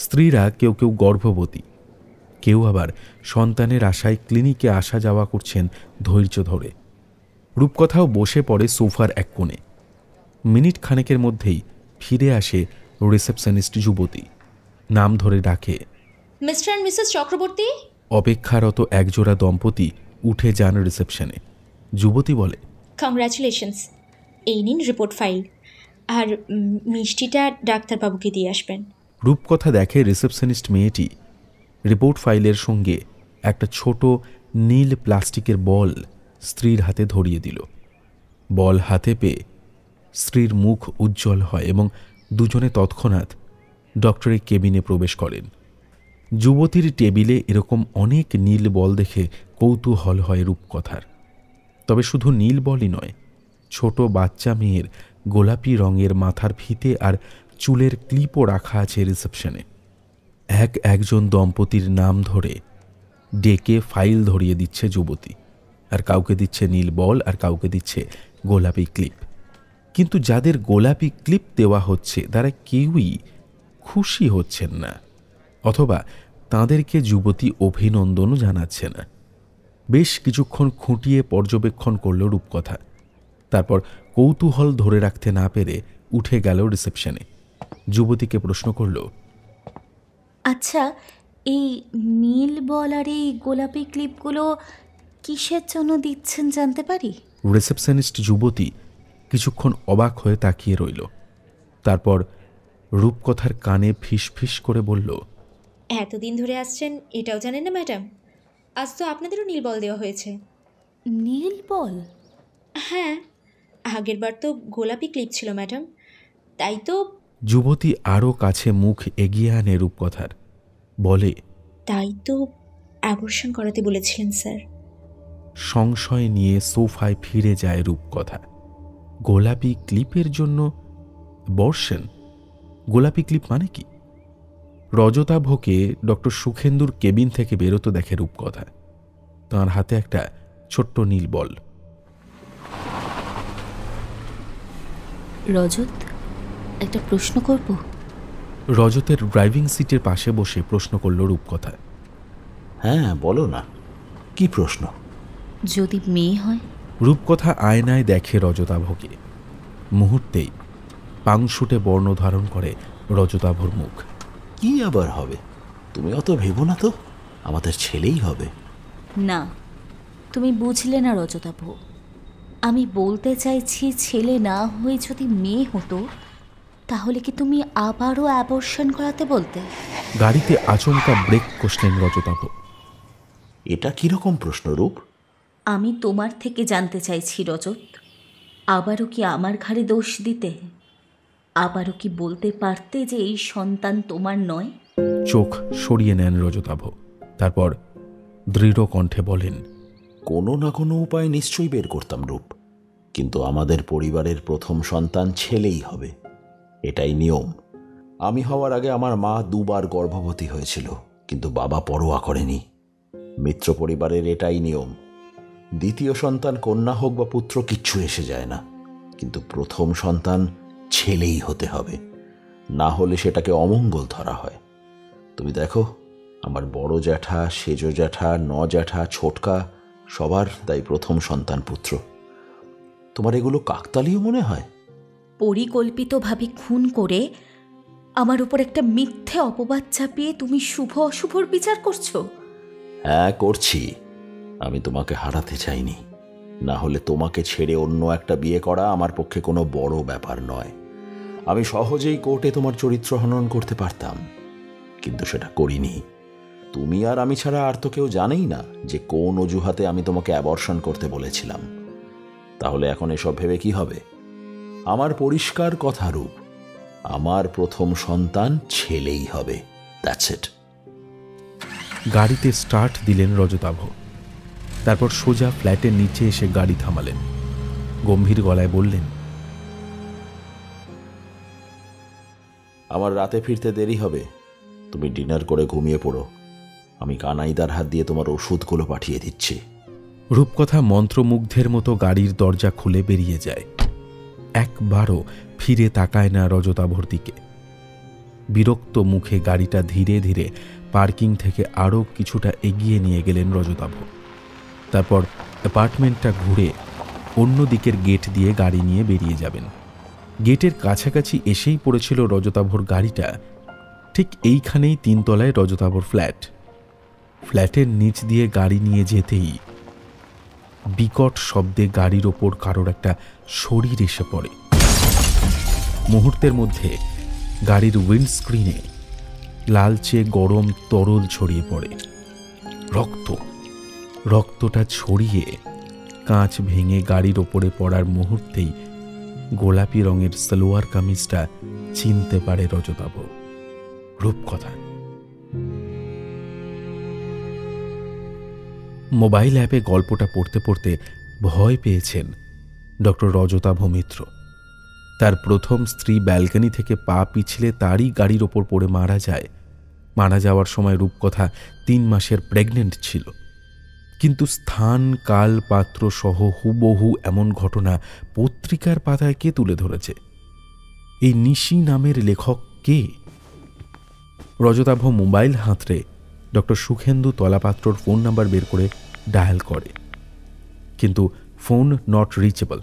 স্ত্রীরা কেউ কেউ গর্ভবতী, কেউ আবার সন্তানের আশায় ক্লিনিকে আসা যাওয়া করছেন ধৈর্য ধরে। রূপকথাও বসে পড়ে সোফার এক কোণে। মিনিট খানেকের মধ্যেই ফিরে আসে রিসেপশনিস্ট যুবতী। নাম ধরে ডাকে, মিস্টার অ্যান্ড মিসেস চক্রবর্তী। অপেক্ষারত একজোড়া দম্পতি উঠে যান রিসেপশনে। যুবতী বলে, কংগ্রাচুলেশনস, এই নিন রিপোর্ট ফাইল, আর মিষ্টিটা ডাক্তারবাবুকে দিয়ে আসবেন। রূপকথা দেখে রিসেপশনিস্ট মেয়েটি রিপোর্ট ফাইলের সঙ্গে একটা ছোট নীল প্লাস্টিকের বল স্ত্রীর হাতে ধরিয়ে দিল। বল হাতে পেয়ে স্ত্রীর মুখ উজ্জ্বল হয় এবং দুজনে তৎক্ষণাৎ ডক্টরের কেবিনে প্রবেশ করেন। যুবতীর টেবিলে এরকম অনেক নীল বল দেখে কৌতূহল হয় রূপকথার। তবে শুধু নীল বলই নয়, ছোট বাচ্চা মেয়ের গোলাপি রঙের মাথার ফিতে আর চুলের ক্লিপও রাখা আছে রিসেপশনে। একজন দম্পতির নাম ধরে ডেকে ফাইল ধরিয়ে দিচ্ছে যুবতী, আর কাউকে দিচ্ছে নীল বল আর কাউকে দিচ্ছে গোলাপি ক্লিপ। কিন্তু যাদের গোলাপি ক্লিপ দেওয়া হচ্ছে তারা কেউই খুশি হচ্ছেন না, অথবা তাঁদেরকে যুবতী অভিনন্দনও জানাচ্ছে না। বেশ কিছুক্ষণ খুঁটিয়ে পর্যবেক্ষণ করল রূপকথা। তারপর কৌতূহল ধরে রাখতে না পেরে উঠে গেল রিসেপশনে। যুবতীকে প্রশ্ন করল, আচ্ছা, এই নীল বল আর এই গোলাপি ক্লিপগুলো কিসের জন্য দিচ্ছেন জানতে পারি? রিসেপশনিস্ট যুবতী কিছুক্ষণ অবাক হয়ে তাকিয়ে রইল। তারপর রূপকথার কানে ফিসফিস করে বলল, এতদিন ধরে আসছেন এটাও জানেন না ম্যাডাম? আজ তো আপনাদেরও নীল বল দেওয়া হয়েছে। নীল বল? হ্যাঁ, আগের বার তো গোলাপি ক্লিপ ছিল ম্যাডাম, তাই তো। যুবতী আরও কাছে মুখ এগিয়ে আনে রূপকথার, বলে, তাই তো অ্যাবর্শন করাতে বলেছিলেন স্যার। সংশয় নিয়ে সোফায় ফিরে যায় রূপকথা। গোলাপি ক্লিপের জন্য বর্ষণ? গোলাপি ক্লিপ মানে কি? রজতাভকে ডক্টর সুখেন্দুর কেবিন থেকে বেরোতে দেখে রূপকথা। তাঁর হাতে একটা ছোট্ট নীল বল। রজত, একটা প্রশ্ন করব? রজতের ড্রাইভিং সিটের পাশে বসে প্রশ্ন করল রূপকথা। হ্যাঁ, বলো না, কি প্রশ্ন? যদি মেয়ে হয়? রূপকথা আয়নায় দেখে রজতাভকে। মুহূর্তেই পাংশুটে বর্ণ ধারণ করে রজতাভর মুখ। কি আবার হবে? তুমি অত ভেবো না তো, আমাদের ছেলেই হবে। না, তুমি বুঝলে না রজতাভ। আমি বলতে চাইছি, ছেলে না হয়ে যদি মেয়ে হতো তাহলে কি তুমি আবারও অ্যাবর্শন করাতে বলতে? গাড়িতে আচমকা ব্রেক কষলেন রজতাভ। এটা কিরকম প্রশ্ন রূপ? আমি তোমার থেকে জানতে চাইছি রজত, আবারও কি আমার ঘাড়ে দোষ দিতে? আবারও কি বলতে পারতে যে এই সন্তান তোমার নয়? চোখ সরিয়ে নেন রজতাভ। তারপর দৃঢ় কণ্ঠে বলেন, কোনো না কোনো উপায় নিশ্চয়ই বের করতাম রূপ, কিন্তু আমাদের পরিবারের প্রথম সন্তান ছেলেই হবে, এটাই নিয়ম। আমি হওয়ার আগে আমার মা 2 বার গর্ভবতী হয়েছিল, কিন্তু বাবা পরোয়া করেনি। মিত্র পরিবারের এটাই নিয়ম। দ্বিতীয় সন্তান কন্যা হোক বা পুত্র কিচ্ছু এসে যায় না, কিন্তু প্রথম সন্তান ছেলেই হতে হবে, না হলে সেটাকে অমঙ্গল ধরা হয়। তুমি দেখো, আমার বড় জ্যাঠা, সেজ জ্যাঠা, জ্যাঠা, ছোটকা সবার তাই প্রথম সন্তান পুত্র। তোমার এগুলো কাকতালীয় মনে হয়? পরিকল্পিতভাবে খুন করে আমার উপর একটা মিথ্যে অপবাদ চাপিয়ে তুমি শুভ অশুভর বিচার করছো? হ্যাঁ, করছি। আমি তোমাকে হারাতে চাইনি, না হলে তোমাকে ছেড়ে অন্য একটা বিয়ে করা আমার পক্ষে কোনো বড় ব্যাপার নয়। আমি সহজেই কোর্টে তোমার চরিত্র হনন করতে পারতাম, কিন্তু সেটা করিনি। তুমি আর আমি ছাড়া আর তো কেউ জানেই না যে কোন অজুহাতে আমি তোমাকে অ্যাবর্শন করতে বলেছিলাম। তাহলে এখন এসব ভেবে কি হবে? আমার পরিষ্কার কথা রূপ, আমার প্রথম সন্তান ছেলেই হবে, দ্যাটস ইট। গাড়িতে স্টার্ট দিলেন রজতাভ। তারপর সোজা ফ্ল্যাটের নিচে এসে গাড়ি থামালেন। গম্ভীর গলায় বললেন, আমার রাতে ফিরতে দেরি হবে, তুমি ডিনার করে ঘুমিয়ে পড়ো। আমি কানাইদার হাত দিয়ে তোমার ওষুধগুলো পাঠিয়ে দিচ্ছি। রূপকথা মন্ত্রমুগ্ধের মতো গাড়ির দরজা খুলে বেরিয়ে যায়। একবারও ফিরে তাকায় না রজতাভর দিকে। বিরক্ত মুখে গাড়িটা ধীরে ধীরে পার্কিং থেকে আরও কিছুটা এগিয়ে নিয়ে গেলেন রজতাভ। তারপর অ্যাপার্টমেন্টটা ঘুরে অন্য দিকের গেট দিয়ে গাড়ি নিয়ে বেরিয়ে যাবেন। গেটের কাছাকাছি এসেই পড়েছিল রজতাভর গাড়িটা। ঠিক এইখানেই 3 তলায় রজতাভর ফ্ল্যাট। ফ্ল্যাটের নিচ দিয়ে গাড়ি নিয়ে যেতেই বিকট শব্দে গাড়ির ওপর কারোর একটা শরীর এসে পড়ে। মুহূর্তের মধ্যে গাড়ির উইন্ডস্ক্রিনে লালচে গরম তরল ছড়িয়ে পড়ে। রক্তটা ছড়িয়ে কাঁচ ভেঙে গাড়ির ওপরে পড়ার মুহূর্তেই গোলাপি রঙের সালোয়ার কামিজটা চিনতে পারে রজতাভ। রূপকথা। মোবাইল অ্যাপে গল্পটা পড়তে পড়তে ভয় পেয়েছেন ডক্টর রজতাভ মিত্র। তার প্রথম স্ত্রী ব্যালকনি থেকে পা পিছলে তারই গাড়ির ওপর পড়ে মারা যায়। মারা যাওয়ার সময় রূপকথা 3 মাসের প্রেগনেন্ট ছিল। কিন্তু স্থান, কাল, পাত্র সহ হুবহু এমন ঘটনা পত্রিকার পাতায় কে তুলে ধরেছে? এই নিশি নামের লেখক কে? রজতাভ মোবাইল হাতড়ে ডক্টর সুখেন্দু তলাপাত্রর ফোন নাম্বার বের করে ডায়াল করে, কিন্তু ফোন নট রিচেবল।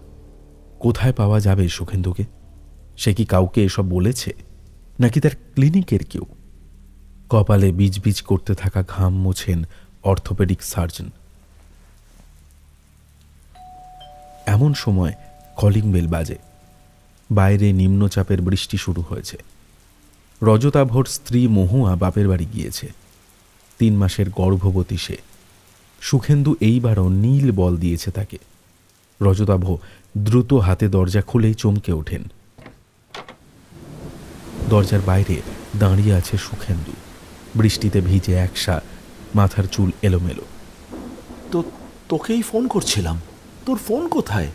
কোথায় পাওয়া যাবে সুখেন্দুকে? সে কি কাউকে এসব বলেছে, নাকি তার ক্লিনিকের কেউ? কপালে বিজবিজ করতে থাকা ঘাম মোছেন অর্থোপেডিক সার্জন। এমন সময় কলিং বেল বাজে। বাইরে নিম্নচাপের বৃষ্টি শুরু হয়েছে। রজতাভর স্ত্রী মহুয়া বাপের বাড়ি গিয়েছে। 3 মাসের গর্ভবতী সে। সুখেন্দু এইবারও নীল বল দিয়েছে তাকে। রজতাভ দ্রুত হাতে দরজা খুলেই চমকে ওঠেন। দরজার বাইরে দাঁড়িয়ে আছে সুখেন্দু, বৃষ্টিতে ভিজে একসা, মাথার চুল এলোমেলো। তো তোকেই ফোন করছিলাম, তোর ফোন কোথায়?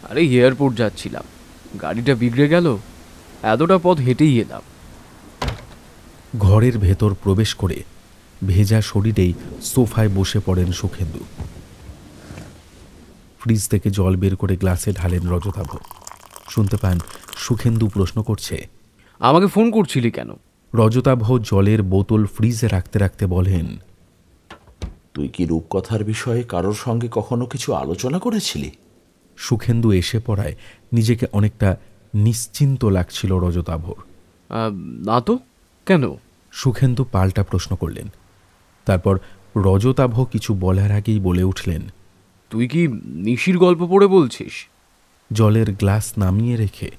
আরে এয়ারপোর্ট যাচ্ছিলাম, গাড়িটা বিগড়ে গেল, এতটা পথ হেঁটেই এলাম। ঘরের ভেতর প্রবেশ করে ভেজা শরীরেই সোফায় বসে পড়েন সুখেন্দু। ফ্রিজ থেকে জল বের করে গ্লাসে ঢালেন রজতাভ। শুনতে পান সুখেন্দু প্রশ্ন করছে, আমাকে ফোন করছিলি কেন? রজতাভ জলের বোতল ফ্রিজে রাখতে রাখতে বলেন, তুই কি রূপকথার বিষয়ে কারোর সঙ্গে কখনো কিছু আলোচনা করেছিলি? সুখেন্দু এসে পড়ায় নিজেকে অনেকটা নিশ্চিন্ত লাগছিল রজতাভর। না তো, কেন? সুখেন্দু পাল্টা প্রশ্ন করলেন। তারপর রজতাভ কিছু বলার আগেই বলে উঠলেন, তুই কি নিশির গল্প পড়ে বলছিস? জলের গ্লাস নামিয়ে রেখে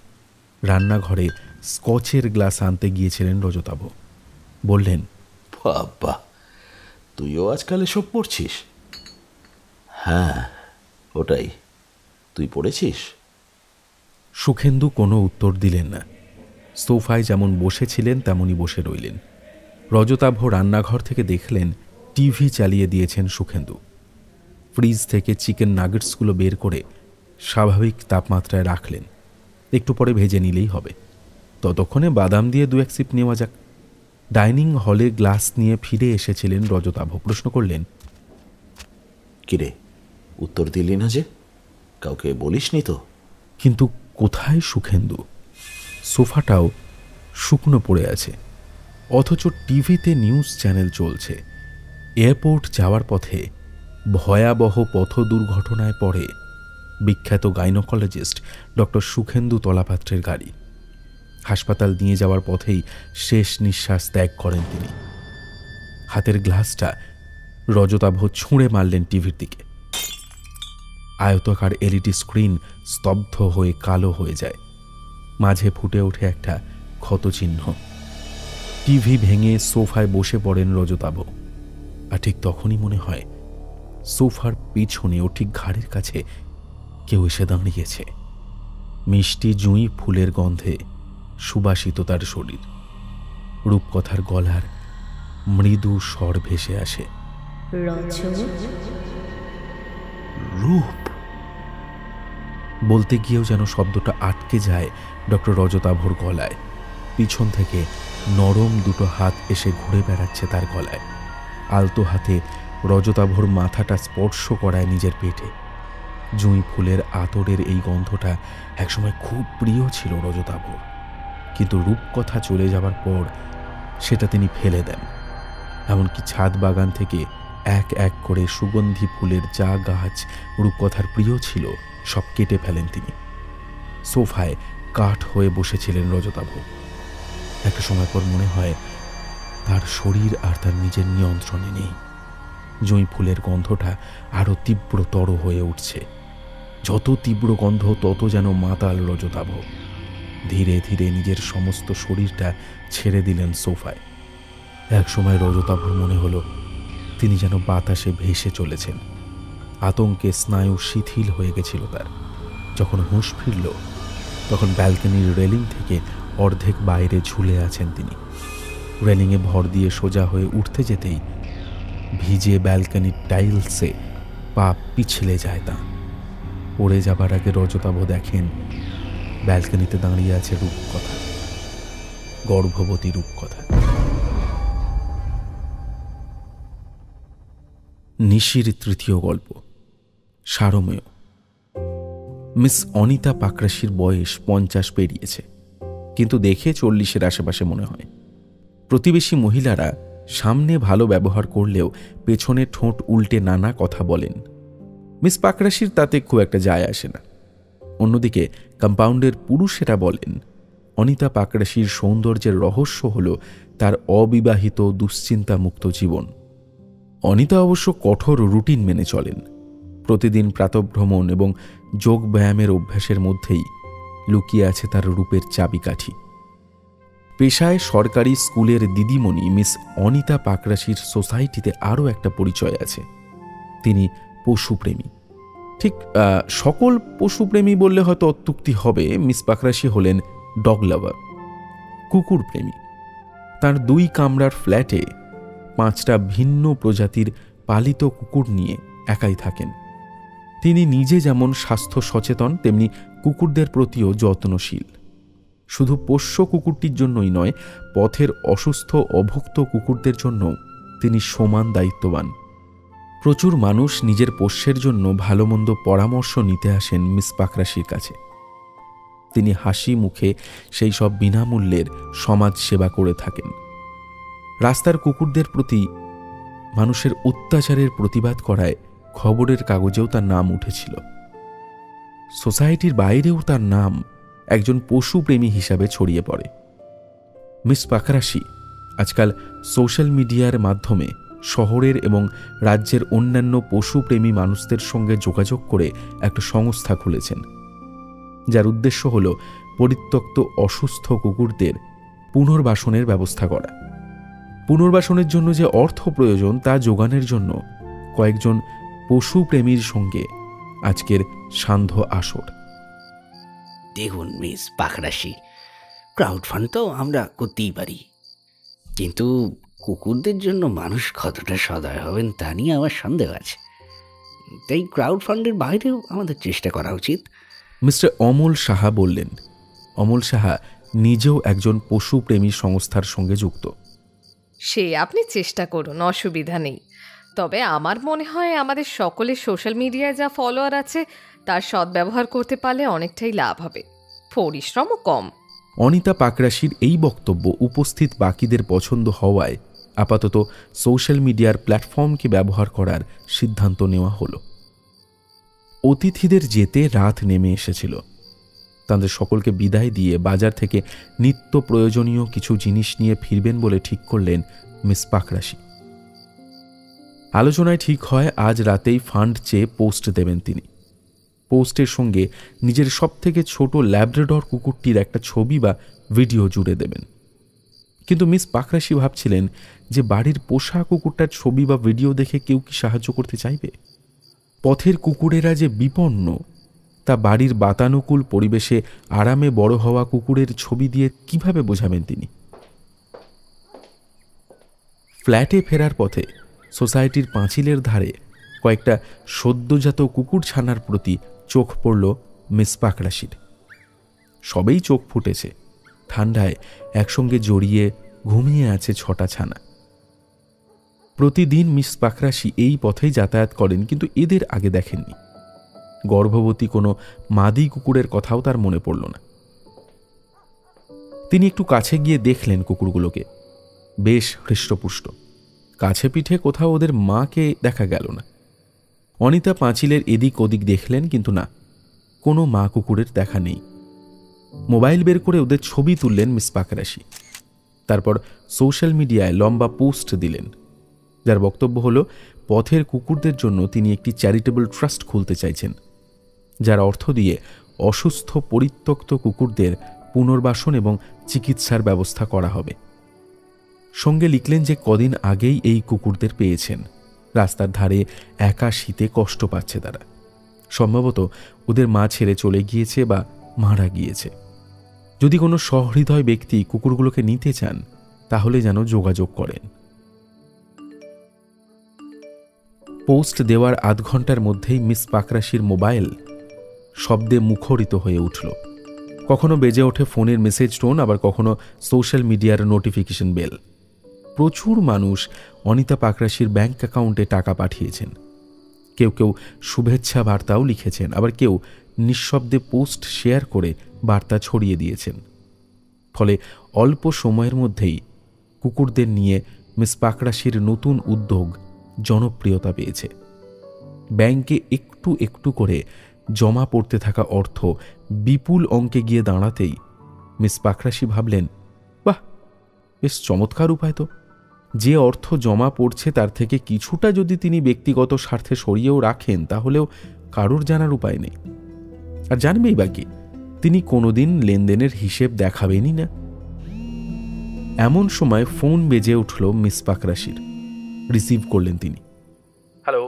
রান্নাঘরে স্কচের গ্লাস আনতে গিয়েছিলেন রজতাভ। বললেন, বাবা, তুইও আজকাল এসব পড়ছিস? হ্যাঁ, ওটাই। তুই পড়েছিস? সুখেন্দু কোনো উত্তর দিলেন না। সোফায় যেমন বসেছিলেন তেমনই বসে রইলেন। রজতাভ রান্নাঘর থেকে দেখলেন টিভি চালিয়ে দিয়েছেন সুখেন্দু। ফ্রিজ থেকে চিকেন নাগেটসগুলো বের করে স্বাভাবিক তাপমাত্রায় রাখলেন। একটু পরে ভেজে নিলেই হবে। ততক্ষণে বাদাম দিয়ে 2-1 সিপ নেওয়া যাক। ডাইনিং হলে গ্লাস নিয়ে ফিরে এসেছিলেন রজতাভ। প্রশ্ন করলেন, কিরে, উত্তর দিলি না যে? কাউকে বলিসনি তো? কিন্তু কোথায় সুখেন্দু? সোফাটাও শুকনো পড়ে আছে, অথচ টিভিতে নিউজ চ্যানেল চলছে। এয়ারপোর্ট যাওয়ার পথে ভয়াবহ পথ দুর্ঘটনায় পড়ে বিখ্যাত গাইনোকোলজিস্ট ডক্টর সুখেন্দু তলাপাত্রের গাড়ি। হাসপাতাল নিয়ে যাওয়ার পথেই শেষ নিঃশ্বাস ত্যাগ করেন তিনি। হাতের গ্লাসটা রজতাভ ছুঁড়ে মারলেন টিভির দিকে। আয়তাকার এলইডি স্ক্রিন স্তব্ধ হয়ে কালো হয়ে যায়। মাঝে ফুটে ওঠে একটা ক্ষতচিহ্ন। টিভি ভেঙে সোফায় বসে পড়েন রজতাভ। আর ঠিক তখনই মনে হয় সোফার পিছনে ও ঠিক ঘাড়ের কাছে কেউ এসে দাঁড়িয়েছে। মিষ্টি জুঁই ফুলের গন্ধে সুবাসিত তার শরীর। রূপকথার গলার মৃদু স্বর ভেসে আসে, রূপ। বলতে গিয়েও যেন শব্দটা আটকে যায় ডক্টর রজতাভর গলায়। পিছন থেকে নরম দুটো হাত এসে ঘুরে বেড়াচ্ছে তার গলায়। আলতো হাতে রজতাভর মাথাটা স্পর্শ করায় নিজের পেটে। জুঁই ফুলের আতরের এই গন্ধটা একসময় খুব প্রিয় ছিল রজতাভর, কিন্তু রূপকথা চলে যাবার পর সেটা তিনি ফেলে দেন। এমনকি ছাদ বাগান থেকে এক এক করে সুগন্ধি ফুলের যা গাছ রূপকথার প্রিয় ছিল সব কেটে ফেলেন তিনি। সোফায় কাঠ হয়ে বসেছিলেন রজতাভ। একটা সময় পর মনে হয় তার শরীর আর তার নিজের নিয়ন্ত্রণে নেই। জুঁই ফুলের গন্ধটা আরো তীব্রতর হয়ে উঠছে। যত তীব্র গন্ধ তত যেন মাতাল রজতাভ। ধীরে ধীরে নিজের সমস্ত শরীরটা ছেড়ে দিলেন সোফায়। এক সময় রজতাভর মনে হলো তিনি যেন বাতাসে ভেসে চলেছেন। আতঙ্কে স্নায়ু শিথিল হয়ে গেছিল তার। যখন হুঁশ ফিরল তখন ব্যালকনির রেলিং থেকে অর্ধেক বাইরে ঝুলে আছেন তিনি। রেলিংয়ে ভর দিয়ে সোজা হয়ে উঠতে যেতেই ভিজে ব্যালকনির টাইলসে পা পিছলে যায় তা। পড়ে যাবার আগে রজতাভ দেখেন ব্যালকনিতে দাঁড়িয়ে আছে রূপকথা, গর্ভবতী রূপকথা। নিশির তৃতীয় গল্প, সারমেয়। মিস অনিতা পাকরাশির বয়স 50 পেরিয়েছে, কিন্তু দেখে 40-এর আশেপাশে মনে হয়। প্রতিবেশী মহিলারা সামনে ভালো ব্যবহার করলেও পেছনে ঠোঁট উল্টে নানা কথা বলেন। মিস পাকরাশির তাতে খুব একটা যায় আসে না। অন্যদিকে কম্পাউন্ডের পুরুষেরা বলেন অনিতা পাকরাশির সৌন্দর্যের রহস্য হল তার অবিবাহিত দুশ্চিন্তামুক্ত জীবন। অনিতা অবশ্য কঠোর রুটিন মেনে চলেন। প্রতিদিন প্রাতঃভ্রমণ এবং যোগ ব্যায়ামের অভ্যাসের মধ্যেই লুকিয়ে আছে তার রূপের চাবিকাঠি। পেশায় সরকারি স্কুলের দিদিমণি মিস অনিতা পাকরাশির সোসাইটিতে আরও একটা পরিচয় আছে, তিনি পশুপ্রেমী। ঠিক সকল পশুপ্রেমী বললে হয়তো অত্যুক্তি হবে। মিস পাকরাশি হলেন ডগ লাভার, কুকুর প্রেমী। তার 2 কামরার ফ্ল্যাটে 5টা ভিন্ন প্রজাতির পালিত কুকুর নিয়ে একাই থাকেন। তিনি নিজে যেমন স্বাস্থ্য সচেতন তেমনি কুকুরদের প্রতিও যত্নশীল। শুধু পোষ্য কুকুরটির জন্যই নয়, পথের অসুস্থ অভুক্ত কুকুরদের জন্য তিনি সমান দায়িত্ববান। প্রচুর মানুষ নিজের পোষ্যের জন্য ভালো মন্দ পরামর্শ নিতে আসেন মিস পাকরাশির কাছে। তিনি হাসি মুখে সেই সব বিনামূল্যের সমাজ সেবা করে থাকেন। রাস্তার কুকুরদের প্রতি মানুষের অত্যাচারের প্রতিবাদ করায় খবরের কাগজেও তার নাম উঠেছিল। সোসাইটির বাইরেও তার নাম একজন পশুপ্রেমী হিসাবে ছড়িয়ে পড়ে। মিস পাকরাশি আজকাল সোশ্যাল মিডিয়ার মাধ্যমে শহরের এবং রাজ্যের অন্যান্য পশুপ্রেমী মানুষদের সঙ্গে যোগাযোগ করে একটা সংস্থা খুলেছেন, যার উদ্দেশ্য হল পরিত্যক্ত অসুস্থ কুকুরদের পুনর্বাসনের ব্যবস্থা করা। পুনর্বাসনের জন্য যে অর্থ প্রয়োজন তা যোগানের জন্য কয়েকজন পশুপ্রেমীর সঙ্গে আজকের সান্ধ্য আসর। দেখুন মিস পাকরাশি, ক্রাউড ফান্ড তো আমরা করতেই পারি, কিন্তু কুকুরদের জন্য মানুষ কতটা সদয় হবেন তা নিয়ে আমার সন্দেহ আছে। তাই ক্রাউড ফান্ডের বাইরেও আমাদের চেষ্টা করা উচিত। মিস্টার অমল সাহা বললেন। অমল সাহা নিজেও একজন পশুপ্রেমী সংস্থার সঙ্গে যুক্ত। সে আপনি চেষ্টা করুন, অসুবিধা নেই। তবে আমার মনে হয় আমাদের সকলের সোশ্যাল মিডিয়ায় যা ফলোয়ার আছে তার সদ্ব্যবহার করতে পারলে অনেকটাই লাভ হবে, পরিশ্রমও কম। অনিতা পাকরাশির এই বক্তব্য উপস্থিত বাকিদের পছন্দ হওয়ায় আপাতত সোশ্যাল মিডিয়ার প্ল্যাটফর্মকে ব্যবহার করার সিদ্ধান্ত নেওয়া হলো। অতিথিদের যেতে রাত নেমে এসেছিল। তাদের সকলকে বিদায় দিয়ে বাজার থেকে নিত্য প্রয়োজনীয় কিছু জিনিস নিয়ে ফিরবেন বলে ঠিক করলেন মিস পাকরাশি। আলোচনায় ঠিক হয় আজ রাতেই ফান্ড চেয়ে পোস্ট দেবেন তিনি। পোস্টের সঙ্গে নিজের সবথেকে ছোট ল্যাব্রাডর কুকুরটির একটা ছবি বা ভিডিও জুড়ে দেবেন। কিন্তু মিস পাকরাশি ভাবছিলেন যে বাড়ির পোষা কুকুরটার ছবি বা ভিডিও দেখে কেউ কি সাহায্য করতে চাইবে? পথের কুকুরেরা যে বিপন্ন তা বাড়ির বাতানুকূল পরিবেশে আরামে বড় হওয়া কুকুরের ছবি দিয়ে কিভাবে বোঝাবেন তিনি? ফ্ল্যাটে ফেরার পথে সোসাইটির পাঁচিলের ধারে কয়েকটা সদ্যজাত কুকুর ছানার প্রতি চোখ পড়ল মিস পাকরাশির। সবেই চোখ ফুটেছে, ঠান্ডায় একসঙ্গে জড়িয়ে ঘুমিয়ে আছে 6টা ছানা। প্রতিদিন মিস পাকরাশি এই পথেই যাতায়াত করেন, কিন্তু এদের আগে দেখেননি। গর্ভবতী কোনো মাদি কুকুরের কথাও তার মনে পড়ল না। তিনি একটু কাছে গিয়ে দেখলেন কুকুরগুলোকে, বেশ হৃষ্টপুষ্ট। কাছে পিঠে কোথাও ওদের মাকে দেখা গেল না। অনিতা পাঁচিলের এদিক ওদিক দেখলেন, কিন্তু না, কোনো মা কুকুরের দেখা নেই। মোবাইল বের করে ওদের ছবি তুললেন মিস পাকরাশি। তারপর সোশ্যাল মিডিয়ায় লম্বা পোস্ট দিলেন, যার বক্তব্য হল পথের কুকুরদের জন্য তিনি একটি চ্যারিটেবল ট্রাস্ট খুলতে চাইছেন, যার অর্থ দিয়ে অসুস্থ পরিত্যক্ত কুকুরদের পুনর্বাসন এবং চিকিৎসার ব্যবস্থা করা হবে। সঙ্গে লিখলেন যে কদিন আগেই এই কুকুরদের পেয়েছেন। রাস্তার ধারে একা শীতে কষ্ট পাচ্ছে তারা। সম্ভবত ওদের মা ছেড়ে চলে গিয়েছে বা মারা গিয়েছে। যদি কোনো সহৃদয় ব্যক্তি কুকুরগুলোকে নিতে চান তাহলে যেন যোগাযোগ করেন। পোস্ট দেওয়ার আধ ঘন্টার মধ্যেই মিস পাকরাশির মোবাইল শব্দে মুখরিত হয়ে উঠল। কখনো বেজে ওঠে ফোনের মেসেজ টোন, আবার কখনো সোশ্যাল মিডিয়ার নোটিফিকেশন বেল। প্রচুর মানুষ অনিতা পাকরাশির ব্যাংক অ্যাকাউন্টে টাকা পাঠিয়েছেন। কেউ কেউ শুভেচ্ছা বার্তাও লিখেছেন, আবার কেউ নিঃশব্দে পোস্ট শেয়ার করে বার্তা ছড়িয়ে দিয়েছেন। ফলে অল্প সময়ের মধ্যেই কুকুরদের নিয়ে মিস পাকরাশির নতুন উদ্যোগ জনপ্রিয়তা পেয়েছে। ব্যাংকে একটু একটু করে জমা পড়তে থাকা অর্থ বিপুল অঙ্কে গিয়ে দাঁড়াতেই মিস পাকরাশি ভাবলেন, বাহ, বেশ চমৎকার উপায় তো। যে অর্থ জমা পড়ছে তার থেকে কিছুটা যদি তিনি ব্যক্তিগত স্বার্থে সরিয়েও রাখেন তাহলেও কারোর জানার উপায় নেই। আর জানবেই বা কি, তিনি কোনোদিন লেনদেনের হিসেব দেখাবেনই না। এমন সময় ফোন বেজে উঠল মিস পাকরাশির। রিসিভ করলেন তিনি। হ্যালো,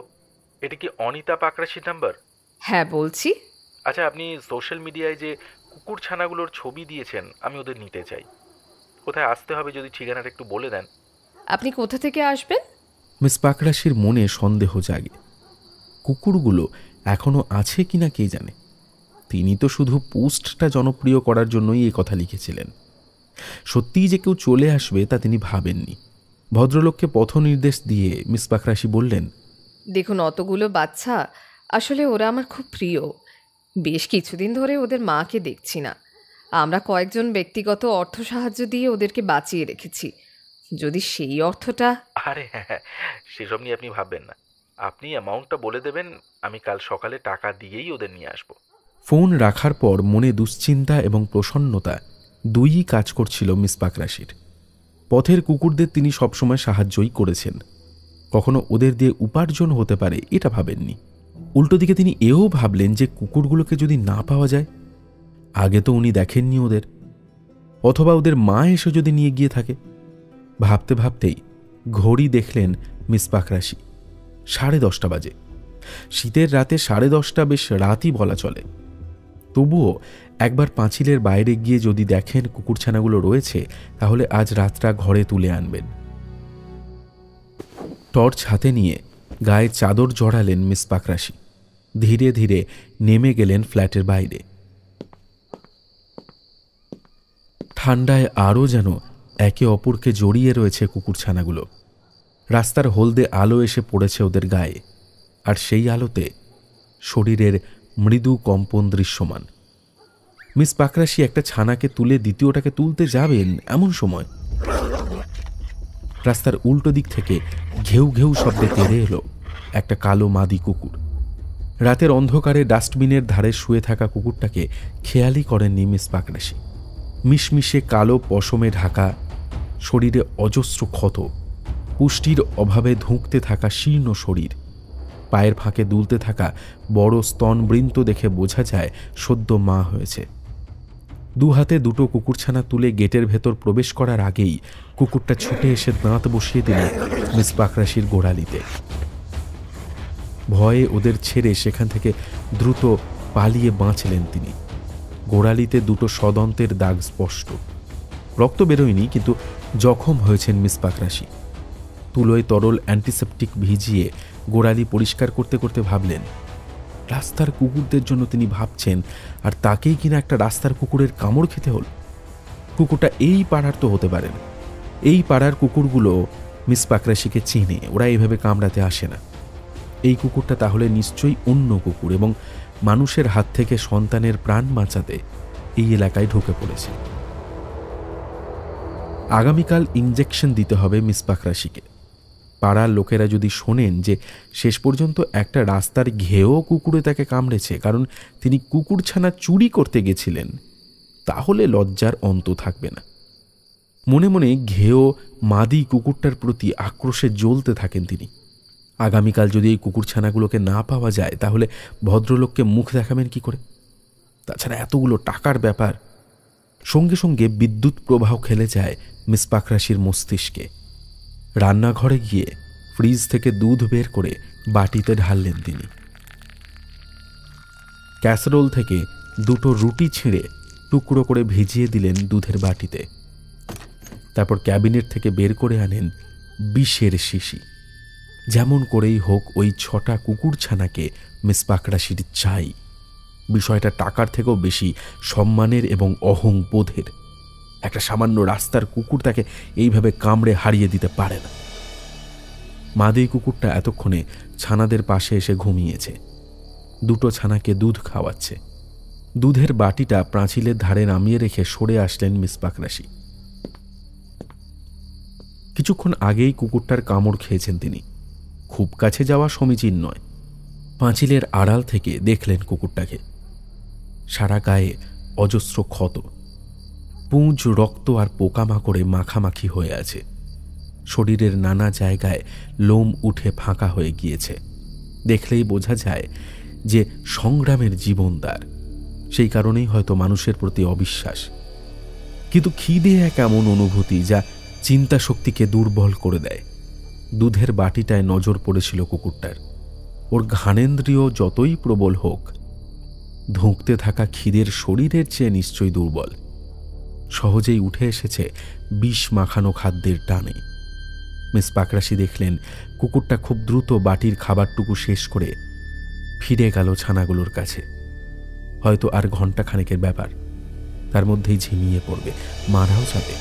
এটা কি অনিতা পাকরাশির নাম্বার? হ্যাঁ বলছি। আচ্ছা, আপনি সোশ্যাল মিডিয়ায় যে কুকুর ছানাগুলোর ছবি দিয়েছেন, আমি ওদের নিতে চাই। কোথায় আসতে হবে যদি ঠিকানাটা একটু বলে দেন। আপনি কোথা থেকে আসবেন? মিস পাকরাশির মনে সন্দেহ জাগে। কুকুরগুলো এখনো আছে কিনা কে জানে। তিনি তো শুধু পোস্টটা জনপ্রিয় করার জন্যই এই কথা লিখেছিলেন। সত্যিই যে কেউ চলে আসবে তা তিনি ভাবেননি। ভদ্রলোককে পথ নির্দেশ দিয়ে মিস পাকরাশি বললেন, দেখুন, অতগুলো বাচ্চা, আসলে ওরা আমার খুব প্রিয়। বেশ কিছুদিন ধরে ওদের মাকে দেখছি না। আমরা কয়েকজন ব্যক্তিগত অর্থ সাহায্য দিয়ে ওদেরকে বাঁচিয়ে রেখেছি। যদি সেই অর্থটা... আরে হ্যাঁ, সেসব নিয়ে আপনি ভাববেন না। আপনি অ্যামাউন্টটা বলে দেবেন, আমি কাল সকালে টাকা দিয়েই ওদের নিয়ে আসবো। ফোন রাখার পর মনে দুশ্চিন্তা এবং প্রসন্নতা দুইই কাজ করছিল মিস পাকরাশির। পথের কুকুরদের তিনি সবসময় সাহায্যই করেছেন, কখনো ওদের দিয়ে উপার্জন হতে পারে এটা ভাবেননি। উল্টো দিকে তিনি এও ভাবলেন যে কুকুরগুলোকে যদি না পাওয়া যায়, আগে তো উনি দেখেননি ওদের, অথবা ওদের মা এসে যদি নিয়ে গিয়ে থাকে। ভাবতে ভাবতেই ঘড়ি দেখলেন মিস পাকরাশি, 10:30 বাজে। শীতের রাতে 10:30 বেশ রাতই বলা চলে। তবুও একবার পাঁচিলের বাইরে গিয়ে যদি দেখেন কুকুরছানাগুলো রয়েছে, তাহলে আজ রাতটা ঘরে তুলে আনবেন। টর্চ হাতে নিয়ে গায়ে চাদর জড়ালেন মিস পাকরাশি। ধীরে ধীরে নেমে গেলেন ফ্ল্যাটের বাইরে। ঠান্ডায় আরও যেন একে অপরকে জড়িয়ে রয়েছে কুকুরছানাগুলো। রাস্তার হলদে আলো এসে পড়েছে ওদের গায়ে, আর সেই আলোতে শরীরের মৃদু কম্পন দৃশ্যমান। মিস পাকরাশি একটা ছানাকে তুলে দ্বিতীয়টাকে তুলতে যাবেন, এমন সময় রাস্তার উল্টো দিক থেকে ঘেউ ঘেউ শব্দে তেড়ে এলো একটা কালো মাদি কুকুর। রাতের অন্ধকারে ডাস্টবিনের ধারে শুয়ে থাকা কুকুরটাকে খেয়ালই করেননি মিস পাকরাশি। মিশমিশে কালো পশমে ঢাকা, শরীরে অজস্র ক্ষত, পুষ্টির অভাবে ধুঁকতে থাকা শীর্ণ শরীর, পায়ের ফাঁকে দুলতে থাকা বড় স্তনবৃন্ত দেখে বোঝা যায় সদ্য মা হয়েছে। দু হাতে দুটো কুকুরছানা তুলে গেটের ভেতর প্রবেশ করার আগেই কুকুরটা ছুটে এসে দাঁত বসিয়ে দিল মিস পাকরাশির গোড়ালিতে। ভয়ে ওদের ছেড়ে সেখান থেকে দ্রুত পালিয়ে বাঁচলেন তিনি। গোড়ালিতে দুটো সদন্তের দাগ স্পষ্ট। রক্ত বেরোয়নি, কিন্তু জখম হয়েছেন মিস পাকরাশি। তুলোয় তরল অ্যান্টিসেপটিক ভিজিয়ে গোড়ালি পরিষ্কার করতে করতে ভাবলেন, রাস্তার কুকুরদের জন্য তিনি ভাবছেন, আর তাকেই কিনা একটা রাস্তার কুকুরের কামড় খেতে হল। কুকুরটা এই পাড়ার তো হতে পারে না। এই পাড়ার কুকুরগুলো মিস পাকরাশিকে চেনে, ওরা এইভাবে কামড়াতে আসে না। এই কুকুরটা তাহলে নিশ্চয়ই অন্য কুকুর এবং মানুষের হাত থেকে সন্তানের প্রাণ বাঁচাতে এই এলাকায় ঢুকে পড়েছে। আগামীকাল ইঞ্জেকশন দিতে হবে মিস পাকরাশিকে। পাড়ার লোকেরা যদি শোনেন যে শেষ পর্যন্ত একটা রাস্তার ঘেয়েও কুকুরে তাকে কামড়েছে কারণ তিনি কুকুরছানা চুরি করতে গেছিলেন, তাহলে লজ্জার অন্ত থাকবে না। মনে মনে ঘেয়েও মাদি কুকুরটার প্রতি আক্রোশে জ্বলতে থাকেন তিনি। আগামীকাল যদি এই কুকুরছানাগুলোকে না পাওয়া যায় তাহলে ভদ্রলোককে মুখ দেখাবেন কি করে? তাছাড়া এতগুলো টাকার ব্যাপার। সঙ্গে সঙ্গে বিদ্যুৎ প্রবাহ খেলে যায় মিস পাকরাশির মস্তিষ্কে। রান্নাঘরে গিয়ে ফ্রিজ থেকে দুধ বের করে বাটিতে ঢাললেন তিনি। ক্যাসারোল থেকে 2টো রুটি ছিঁড়ে টুকরো করে ভিজিয়ে দিলেন দুধের বাটিতে। তারপর ক্যাবিনেট থেকে বের করে আনেন বিষের শিশি। যেমন করেই হোক ওই 6টা কুকুরছানাকে মিস পাকরাশির চাই। বিষয়টা টাকার থেকেও বেশি সম্মানের এবং অহংবোধের। একটা সামান্য রাস্তার কুকুর তাকে এইভাবে কামড়ে হারিয়ে দিতে পারে না। মাদি কুকুরটা এতক্ষণে ছানাদের পাশে এসে ঘুমিয়েছে। 2টো ছানাকে দুধ খাওয়াচ্ছে। দুধের বাটিটা প্রাচীলের ধারে নামিয়ে রেখে সরে আসলেন মিস পাকরাশি। কিছুক্ষণ আগেই কুকুরটার কামড় খেয়েছেন তিনি। খুব কাছে যাওয়া সমীচীন নয়। পাঁচিলের আড়াল থেকে দেখলেন কুকুরটাকে। সারা গায়ে অজস্র ক্ষত, পুঁজ, রক্ত আর পোকামাকড়ে মাখামাখি হয়ে আছে। শরীরের নানা জায়গায় লোম উঠে ফাঁকা হয়ে গিয়েছে। দেখলেই বোঝা যায় যে সংগ্রামের জীবনদার। সেই কারণেই হয়তো মানুষের প্রতি অবিশ্বাস। কিন্তু খিদে এক এমন অনুভূতি যা চিন্তা শক্তিকে দুর্বল করে দেয়। দুধের বাটিটায় নজর পড়েছিল কুকুরটার। ওর ঘানেন্দ্রিয় যতই প্রবল হোক, ধুঁকতে থাকা খিদের শরীরের চেয়ে নিশ্চয়ই দুর্বল। সহজেই উঠে এসেছে বিষ মাখানো খাদ্যের টানে। মিস পাকরাশি দেখলেন কুকুরটা খুব দ্রুত বাটির খাবারটুকু শেষ করে ফিরে গেল ছানাগুলোর কাছে। হয়তো আর ঘণ্টাখানেকের ব্যাপার, তার মধ্যেই ঝিমিয়ে পড়বে, মারাও যাবে।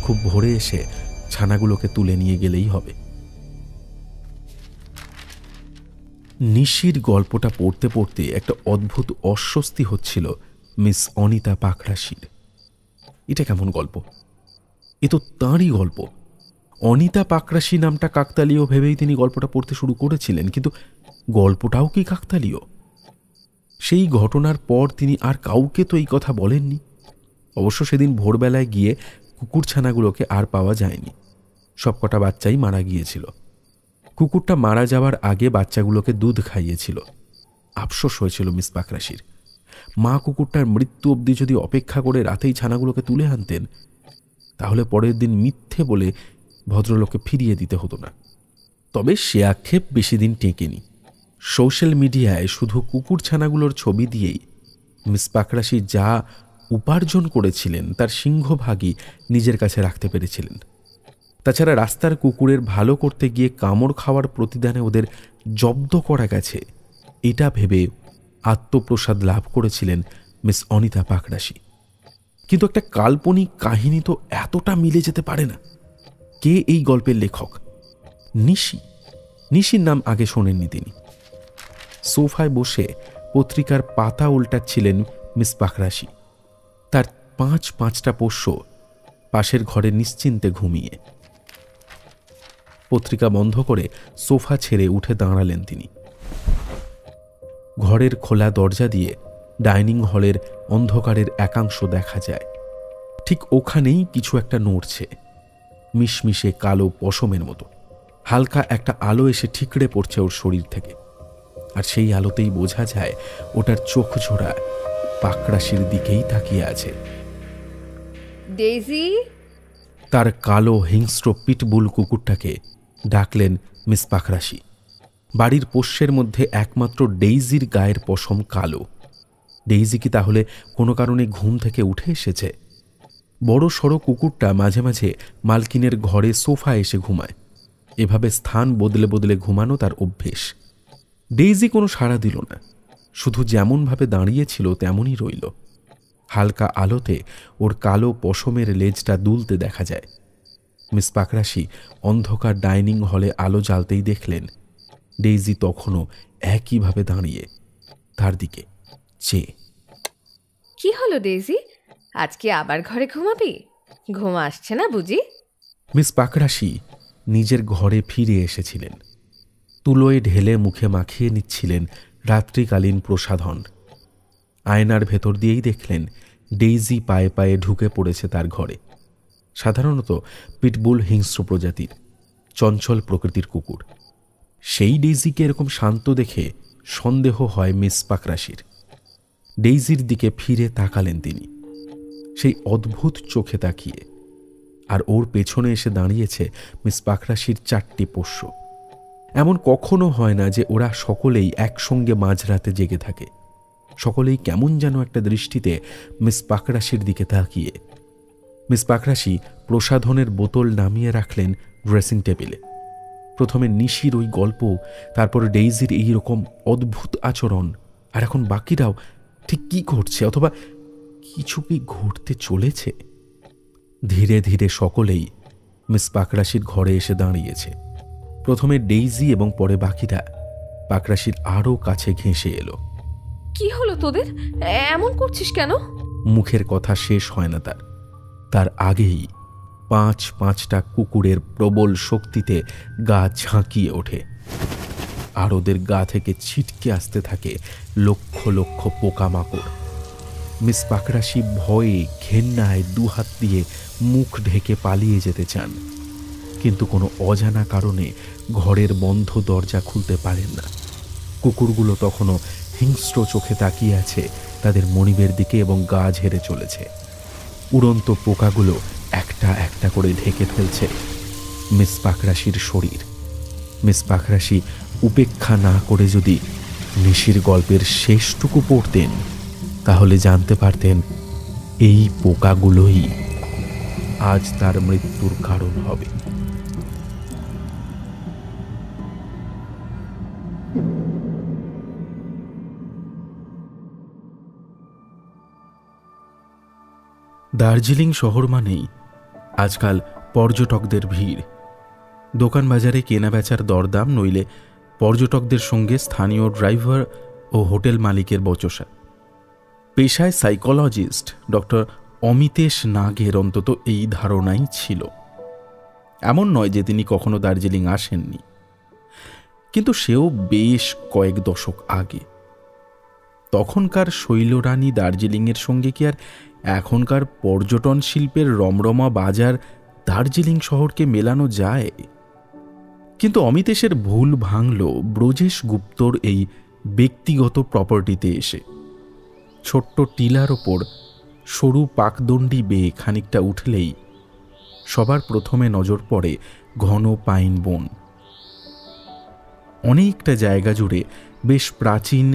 খুব ভোরে এসে ছানাগুলোকে তুলে নিয়ে গেলেই হবে। নিশির গল্পটা পড়তে পড়তে একটা অদ্ভুত অস্বস্তি হচ্ছিল মিস অনিতা পাকরাশির। এটা কেমন গল্প? এ তো তাঁরই গল্প। অনিতা পাকরাশি নামটা কাকতালীয় ভেবেই তিনি গল্পটা পড়তে শুরু করেছিলেন, কিন্তু গল্পটাও কি কাকতালীয়? সেই ঘটনার পর তিনি আর কাউকে তো এই কথা বলেননি। অবশ্য সেদিন ভোরবেলায় গিয়ে কুকুরছানাগুলোকে আর পাওয়া যায়নি। সবকটা বাচ্চাই মারা গিয়েছিল। কুকুরটা মারা যাওয়ার আগে বাচ্চাগুলোকে দুধ খাইয়েছিল। আফসোস হয়েছিল মিস পাকরাশির। মা কুকুরটার মৃত্যু অবধি যদি অপেক্ষা করে রাতেই ছানাগুলোকে তুলে আনতেন, তাহলে পরের দিন মিথ্যে বলে ভদ্রলোককে ফিরিয়ে দিতে হতো না। তবে সে আক্ষেপ বেশি দিন টেকেনি। সোশ্যাল মিডিয়ায় শুধু কুকুরছানাগুলোর ছবি দিয়েই মিস পাকরাশি যা উপার্জন করেছিলেন তার সিংহভাগই নিজের কাছে রাখতে পেরেছিলেন। তাছাড়া রাস্তার কুকুরের ভালো করতে গিয়ে কামড় খাওয়ার প্রতিদানে ওদের জব্দ করা গেছে, এটা ভেবে আত্মপ্রসাদ লাভ করেছিলেন মিস অনিতা পাকরাশি। কিন্তু একটা কাল্পনিক কাহিনী তো এতটা মিলে যেতে পারে না। কে এই গল্পের লেখক? নিশি। নিশির নাম আগে শোনেননি তিনি। সোফায় বসে পত্রিকার পাতা উল্টাচ্ছিলেন মিস পাকরাশি। তার 5-5টা পোষ্য পাশের ঘরে নিশ্চিন্তে ঘুমিয়ে। পত্রিকা বন্ধ করে সোফা ছেড়ে উঠে দাঁড়ালেন তিনি। ঘরের খোলা দরজা দিয়ে ডাইনিং হলের অন্ধকারের একাংশ দেখা যায়। ঠিক ওখানেই কিছু একটা নড়ছে, মিশমিশে কালো পশমের মতো। হালকা একটা আলো এসে ঠিকরে পড়ছে ওর শরীর থেকে, আর সেই আলোতেই বোঝা যায় ওটার চোখ ঝোড়া পাকরাশির দিকেই তাকিয়ে আছে। ডেইজি। তার কালো হিংস্র পিটবুল কুকুরটাকে ডাকলেন মিস পাকরাশি। বাড়ির পোষ্যের মধ্যে একমাত্র ডেইজির গায়ের পশম কালো। ডেইজি কি তাহলে কোনো কারণে ঘুম থেকে উঠে এসেছে? বড় সড়ো কুকুরটা মাঝে মাঝে মালকিনের ঘরে সোফা এসে ঘুমায়। এভাবে স্থান বদলে বদলে ঘুমানো তার অভ্যেস। ডেইজি কোনো সাড়া দিল না, শুধু যেমনভাবে দাঁড়িয়েছিল তেমনই রইল। হালকা আলোতে ওর কালো পশমের লেজটা দুলতে দেখা যায়। মিস পাকরাশি অন্ধকার ডাইনিং হলে আলো জ্বালতেই দেখলেন ডেইজি তখনও একইভাবে দাঁড়িয়ে তার দিকে চেয়ে। কি হলো ডেইজি, আজকে আবার ঘরে ঘুমাবি? ঘুম আসছে না বুঝি? মিস পাকরাশি নিজের ঘরে ফিরে এসেছিলেন। তুলোয় ঢেলে মুখে মাখিয়ে নিচ্ছিলেন রাত্রিকালীন প্রসাধন। আয়নার ভেতর দিয়েই দেখলেন ডেইজি পায়ে পায়ে ঢুকে পড়েছে তার ঘরে। সাধারণত পিটবুল হিংস্র প্রজাতির চঞ্চল প্রকৃতির কুকুর। সেই ডেইজিকে এরকম শান্ত দেখে সন্দেহ হয় মিস পাকরাশির। ডেইজির দিকে ফিরে তাকালেন তিনি, সেই অদ্ভুত চোখে তাকিয়ে। আর ওর পেছনে এসে দাঁড়িয়েছে মিস পাকরাশির 4টি পোষ্য। এমন কখনো হয় না যে ওরা সকলেই একসঙ্গে মাঝরাতে জেগে থাকে। সকলেই কেমন যেন একটা দৃষ্টিতে মিস পাকরাশির দিকে তাকিয়ে। মিস পাকরাশি প্রসাধনের বোতল নামিয়ে রাখলেন ড্রেসিং টেবিলে। প্রথমে নিশির ওই গল্প, তারপর ডেইজির এই রকম অদ্ভুত আচরণ, আর এখন বাকিরাও ঠিক কি ঘটছে, অথবা কিছু কি ঘটতে চলেছে। ধীরে ধীরে সকলেই মিস পাকরাশির ঘরে এসে দাঁড়িয়েছে। প্রথমে ডেইজি এবং পরে বাকিরা পাকরাশির আরও কাছে ঘেঁষে এলো। কি হলো তোদের, এমন করছিস কেন? মুখের কথা শেষ হয় না তার আগেই 5-5টা কুকুরের প্রবল শক্তিতে গা ঝাঁকিয়ে ওঠে। আর ওদের গা থেকে ছিটকে আসতে থাকে লক্ষ লক্ষ পোকামাকড়। মিস পাকরাশি ভয়ে ঘেন্নায় দুহাত দিয়ে মুখ ঢেকে পালিয়ে যেতে চান, কিন্তু কোনো অজানা কারণে ঘরের বন্ধ দরজা খুলতে পারেন না। কুকুরগুলো তখনও হিংস্র চোখে তাকিয়ে আছে তাদের মনিবের দিকে এবং গা ঝেড়ে চলেছে। উড়ন্ত পোকাগুলো একটা একটা করে ঢেকে ফেলছে মিস পাকরাশির শরীর। মিস পাকরাশি উপেক্ষা না করে যদি নিশির গল্পের শেষটুকু পড়তেন, তাহলে জানতে পারতেন এই পোকাগুলোই আজ তার মৃত্যুর কারণ হবে। দার্জিলিং শহর মানেই আজকাল পর্যটকদের ভিড়। দোকান বাজারে কেনাবেচার দরদাম, নইলে পর্যটকদের সঙ্গে স্থানীয় ড্রাইভার ও হোটেল মালিকের বচসা। পেশায় সাইকোলজিস্ট ডক্টর অমিতেশ নাগের অন্তত এই ধারণাই ছিল। এমন নয় যে তিনি কখনো দার্জিলিং আসেননি, কিন্তু সেও বেশ কয়েক দশক আগে। তখনকার শৈলরানী দার্জিলিংয়ের সঙ্গে কি আর এখনকার পর্যটন শিল্পের রমরমা বাজার দার্জিলিং শহরকে মেলানো যায়? কিন্তু অমিতেশের ভুল ভাঙল ব্রজেশ গুপ্তর এই ব্যক্তিগত প্রপার্টিতে এসে। ছোট্ট টিলার ওপর সরু পাকদণ্ডি বেয়ে খানিকটা উঠলেই সবার প্রথমে নজর পড়ে ঘন পাইন বন। অনেকটা জায়গা জুড়ে বেশ প্রাচীন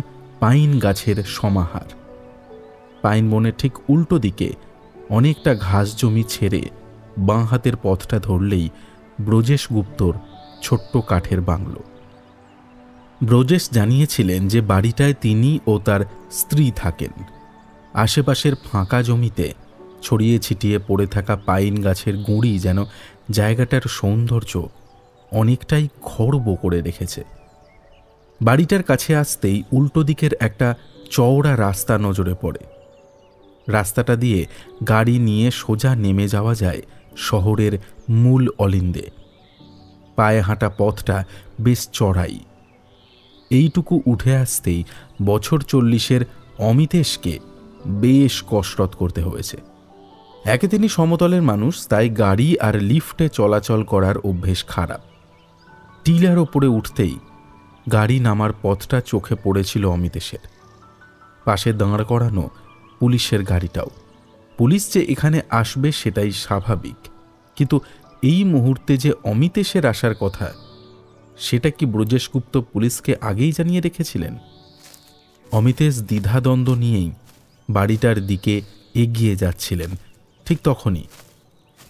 পাইন গাছের সমাহার। পাইন বনের ঠিক উল্টো দিকে অনেকটা ঘাস জমি ছেড়ে বাঁ হাতের পথটা ধরলেই ব্রজেশ গুপ্তর ছোট্ট কাঠের বাংলো। ব্রজেশ জানিয়েছিলেন যে বাড়িটায় তিনি ও তার স্ত্রী থাকেন। আশেপাশের ফাঁকা জমিতে ছড়িয়ে ছিটিয়ে পড়ে থাকা পাইন গাছের গুঁড়ি যেন জায়গাটার সৌন্দর্য অনেকটাই খর্ব করে রেখেছে। বাড়িটার কাছে আসতেই উল্টো দিকের একটা চওড়া রাস্তা নজরে পড়ে। রাস্তাটা দিয়ে গাড়ি নিয়ে সোজা নেমে যাওয়া যায় শহরের মূল অলিন্দে। পায়ে হাঁটা পথটা বেশ চড়াই। এইটুকু উঠে আসতেই বছর 40-এর অমিতেশকে বেশ কসরত করতে হয়েছে। একে তিনি সমতলের মানুষ, তাই গাড়ি আর লিফটে চলাচল করার অভ্যেস খারাপ। টিলার ওপরে উঠতেই গাড়ি নামার পথটা চোখে পড়েছিল অমিতেশের। পাশে দাঁড় করানো পুলিশের গাড়িটাও। পুলিশ যে এখানে আসবে সেটাই স্বাভাবিক, কিন্তু এই মুহূর্তে যে অমিতেশের আসার কথা, সেটা কি ব্রজেশ গুপ্ত পুলিশকে আগেই জানিয়ে রেখেছিলেন? অমিতেশ দ্বিধাদ্বন্দ্ব নিয়েই বাড়িটার দিকে এগিয়ে যাচ্ছিলেন। ঠিক তখনই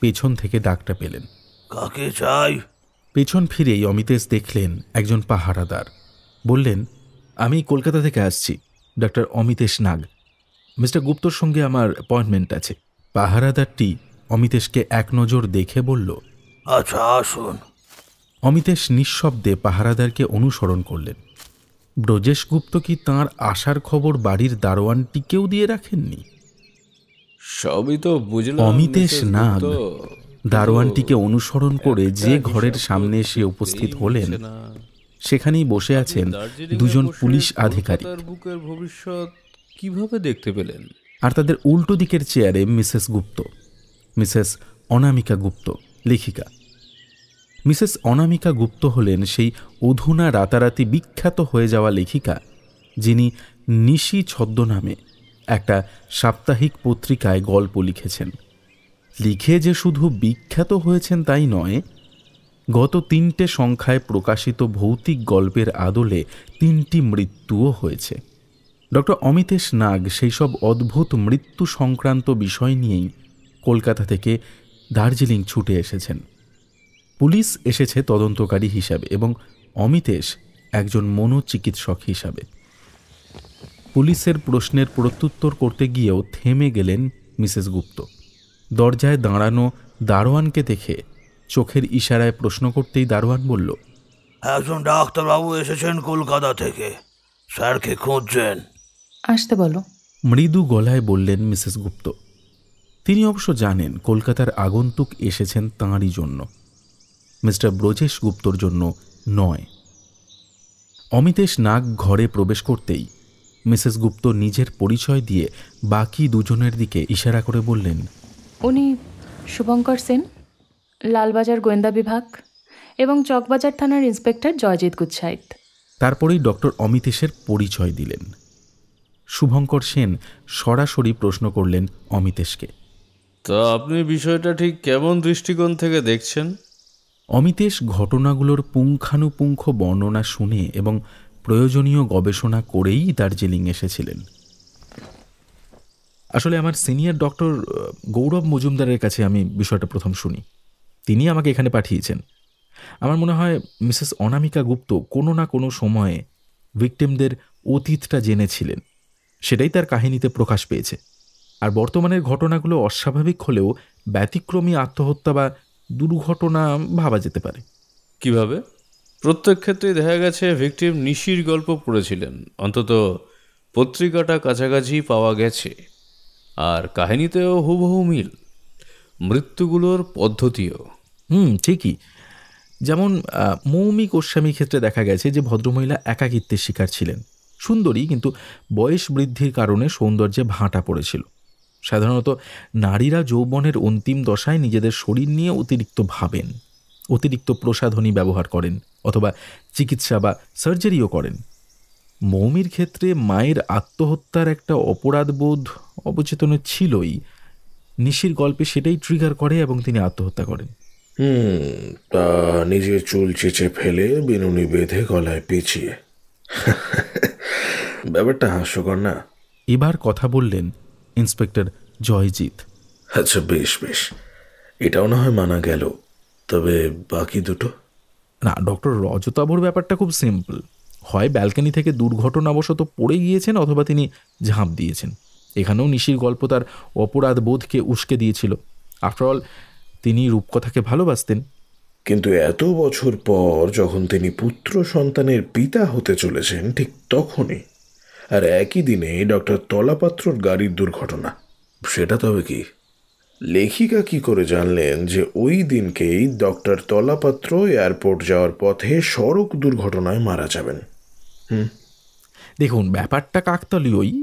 পেছন থেকে ডাকটা পেলেন, কাকে চাই? পেছন ফিরেই অমিতেশ দেখলেন একজন পাহারাদার। বললেন, আমি কলকাতা থেকে আসছি, ডক্টর অমিতেশ নাগ। মিস্টার গুপ্তর সঙ্গে আমার অ্যাপয়েন্টমেন্ট আছে। পাহারাদারটি অমিতেশকে এক নজর দেখে বলল, আচ্ছা, আসুন। অমিতেশ নিঃশব্দে পাহারাদারকে অনুসরণ করলেন। ব্রজেশ গুপ্ত কি তাঁর আসার খবর বাড়ির দারোয়ানটিকেও দিয়ে রাখেননি? সবই তো বুঝলাম। অমিতেশ নাগ দারোয়ানটিকে অনুসরণ করে যে ঘরের সামনে এসে উপস্থিত হলেন, সেখানেই বসে আছেন দুজন পুলিশ আধিকারিক। বুকের ভবিষ্যৎ কিভাবে দেখতে পেলেন? আর তাদের উল্টো দিকের চেয়ারে মিসেস গুপ্ত, মিসেস অনামিকা গুপ্ত, লেখিকা। মিসেস অনামিকা গুপ্ত হলেন সেই অধুনা রাতারাতি বিখ্যাত হয়ে যাওয়া লেখিকা, যিনি নিশি ছদ্মনামে একটা সাপ্তাহিক পত্রিকায় গল্প লিখেছেন। লিখে যে শুধু বিখ্যাত হয়েছেন তাই নয়, গত 3টে সংখ্যায় প্রকাশিত ভৌতিক গল্পের আদলে 3টি মৃত্যুও হয়েছে। ডক্টর অমিতেশ নাগ সেই সব অদ্ভুত মৃত্যু সংক্রান্ত বিষয় নিয়েই কলকাতা থেকে দার্জিলিং ছুটে এসেছেন। পুলিশ এসেছে তদন্তকারী হিসাবে এবং অমিতেশ একজন মনোচিকিৎসক হিসাবে। পুলিশের প্রশ্নের প্রত্যুত্তর করতে গিয়েও থেমে গেলেন মিসেস গুপ্ত। দরজায় দাঁড়ানো দারোয়ানকে দেখে চোখের ইশারায় প্রশ্ন করতেই দারোয়ান বলল, একজন ডাক্তারবাবু এসেছেন কলকাতা থেকে, স্যারকে খুঁজছেন। আসতে বলো। মৃদু গলায় বললেন মিসেস গুপ্ত। তিনি অবশ্য জানেন কলকাতার আগন্তুক এসেছেন তাঁরই জন্য, মিস্টার ব্রজেশ গুপ্তর জন্য নয়। অমিতেশ নাগ ঘরে প্রবেশ করতেই মিসেস গুপ্ত নিজের পরিচয় দিয়ে বাকি দুজনের দিকে ইশারা করে বললেন, উনি শুভঙ্কর সেন, লালবাজার গোয়েন্দা বিভাগ এবং চকবাজার থানার ইন্সপেক্টর জয়জিৎ গুচ্ছাইত। তারপরেই ডক্টর অমিতেশের পরিচয় দিলেন। শুভঙ্কর সেন সরাসরি প্রশ্ন করলেন অমিতেশকে, তা আপনি বিষয়টা ঠিক কেমন দৃষ্টিকোণ থেকে দেখছেন? অমিতেশ ঘটনাগুলোর পুঙ্খানুপুঙ্খ বর্ণনা শুনে এবং প্রয়োজনীয় গবেষণা করেই দার্জিলিং এসেছিলেন। আসলে আমার সিনিয়র ডক্টর গৌরব মজুমদারের কাছে আমি বিষয়টা প্রথম শুনি। তিনি আমাকে এখানে পাঠিয়েছেন। আমার মনে হয় মিসেস অনামিকা গুপ্ত কোনো না কোনো সময়ে ভিকটিমদের অতীতটা জেনেছিলেন, সেটাই তার কাহিনীতে প্রকাশ পেয়েছে। আর বর্তমানের ঘটনাগুলো অস্বাভাবিক হলেও ব্যতিক্রমী আত্মহত্যা বা দুর্ঘটনা ভাবা যেতে পারে। কিভাবে? প্রত্যেক ক্ষেত্রেই দেখা গেছে ভিকটিম নিশির গল্প পড়েছিলেন, অন্তত পত্রিকাটা কাছাকাছি পাওয়া গেছে। আর কাহিনীতেও হুবহু মিল, মৃত্যুগুলোর পদ্ধতিও। ঠিকই। যেমন মৌমি গোস্বামীর ক্ষেত্রে দেখা গেছে যে ভদ্রমহিলা একাকিত্বের শিকার ছিলেন, সুন্দরী, কিন্তু বয়স বৃদ্ধির কারণে সৌন্দর্যে ভাঁটা পড়েছিল। সাধারণত নারীরা যৌবনের অন্তিম দশায় নিজেদের শরীর নিয়ে অতিরিক্ত ভাবেন, অতিরিক্ত প্রসাধনী ব্যবহার করেন অথবা চিকিৎসা বা সার্জারিও করেন। মৌমির ক্ষেত্রে মায়ের আত্মহত্যার একটা অপরাধবোধ অবচেতনে ছিলই। নিশির গল্পে সেটাই ট্রিগার করে এবং তিনি আত্মহত্যা করেন। তা নিজের চুল চেঁচে ফেলে বিনুনি বেঁধে গলায় পেঁচিয়ে। ব্যাপারটা হাস্যকর না? এবার কথা বললেন ইন্সপেক্টর জয়জিৎ। আচ্ছা, বেশ বেশ, এটাও না হয় মানা গেল, তবে বাকি দুটো? না, ডক্টর রজতাভর ব্যাপারটা খুব সিম্পল। হয় ব্যালকনি থেকে দুর্ঘটনাবশত পড়ে গিয়েছেন অথবা তিনি ঝাঁপ দিয়েছেন। এখানেও নিশির গল্প তার অপরাধ বোধকে উস্কে দিয়েছিল। আফটারঅল তিনি রূপকথাকে ভালোবাসতেন। কিন্তু এত বছর পর যখন তিনি পুত্র সন্তানের পিতা হতে চলেছেন, ঠিক তখনই আর একই দিনে ডক্টর তলাপাত্রর গাড়ির দুর্ঘটনা, সেটা তবে কি? লেখিকা কি করে জানলেন যে ওই দিনকেই ডক্টর তলাপাত্র এয়ারপোর্ট যাওয়ার পথে সড়ক দুর্ঘটনায় মারা যাবেন? দেখুন, ব্যাপারটা কাকতালীয়ই।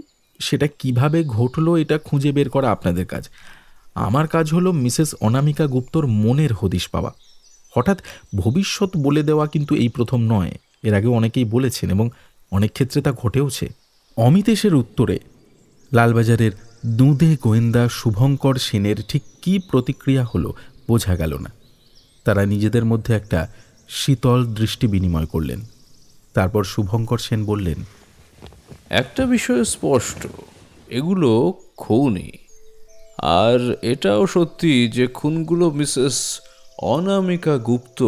সেটা কিভাবে ঘটলো এটা খুঁজে বের করা আপনাদের কাজ। আমার কাজ হলো মিসেস অনামিকা গুপ্তর মনের হদিশ পাওয়া। হঠাৎ ভবিষ্যৎ বলে দেওয়া কিন্তু এই প্রথম নয়, এর আগে অনেকেই বলেছেন এবং অনেক ক্ষেত্রে তা ঘটেওছে। অমিতেশের উত্তরে লালবাজারের দুঁদে গোয়েন্দা শুভঙ্কর সেনের ঠিক কী প্রতিক্রিয়া হলো বোঝা গেল না। তারা নিজেদের মধ্যে একটা শীতল দৃষ্টি বিনিময় করলেন। তারপর শুভঙ্কর সেন বললেন, একটা বিষয় স্পষ্ট, এগুলো খুনই। আর এটাও সত্যি যে খুনগুলো মিসেস অনামিকা গুপ্ত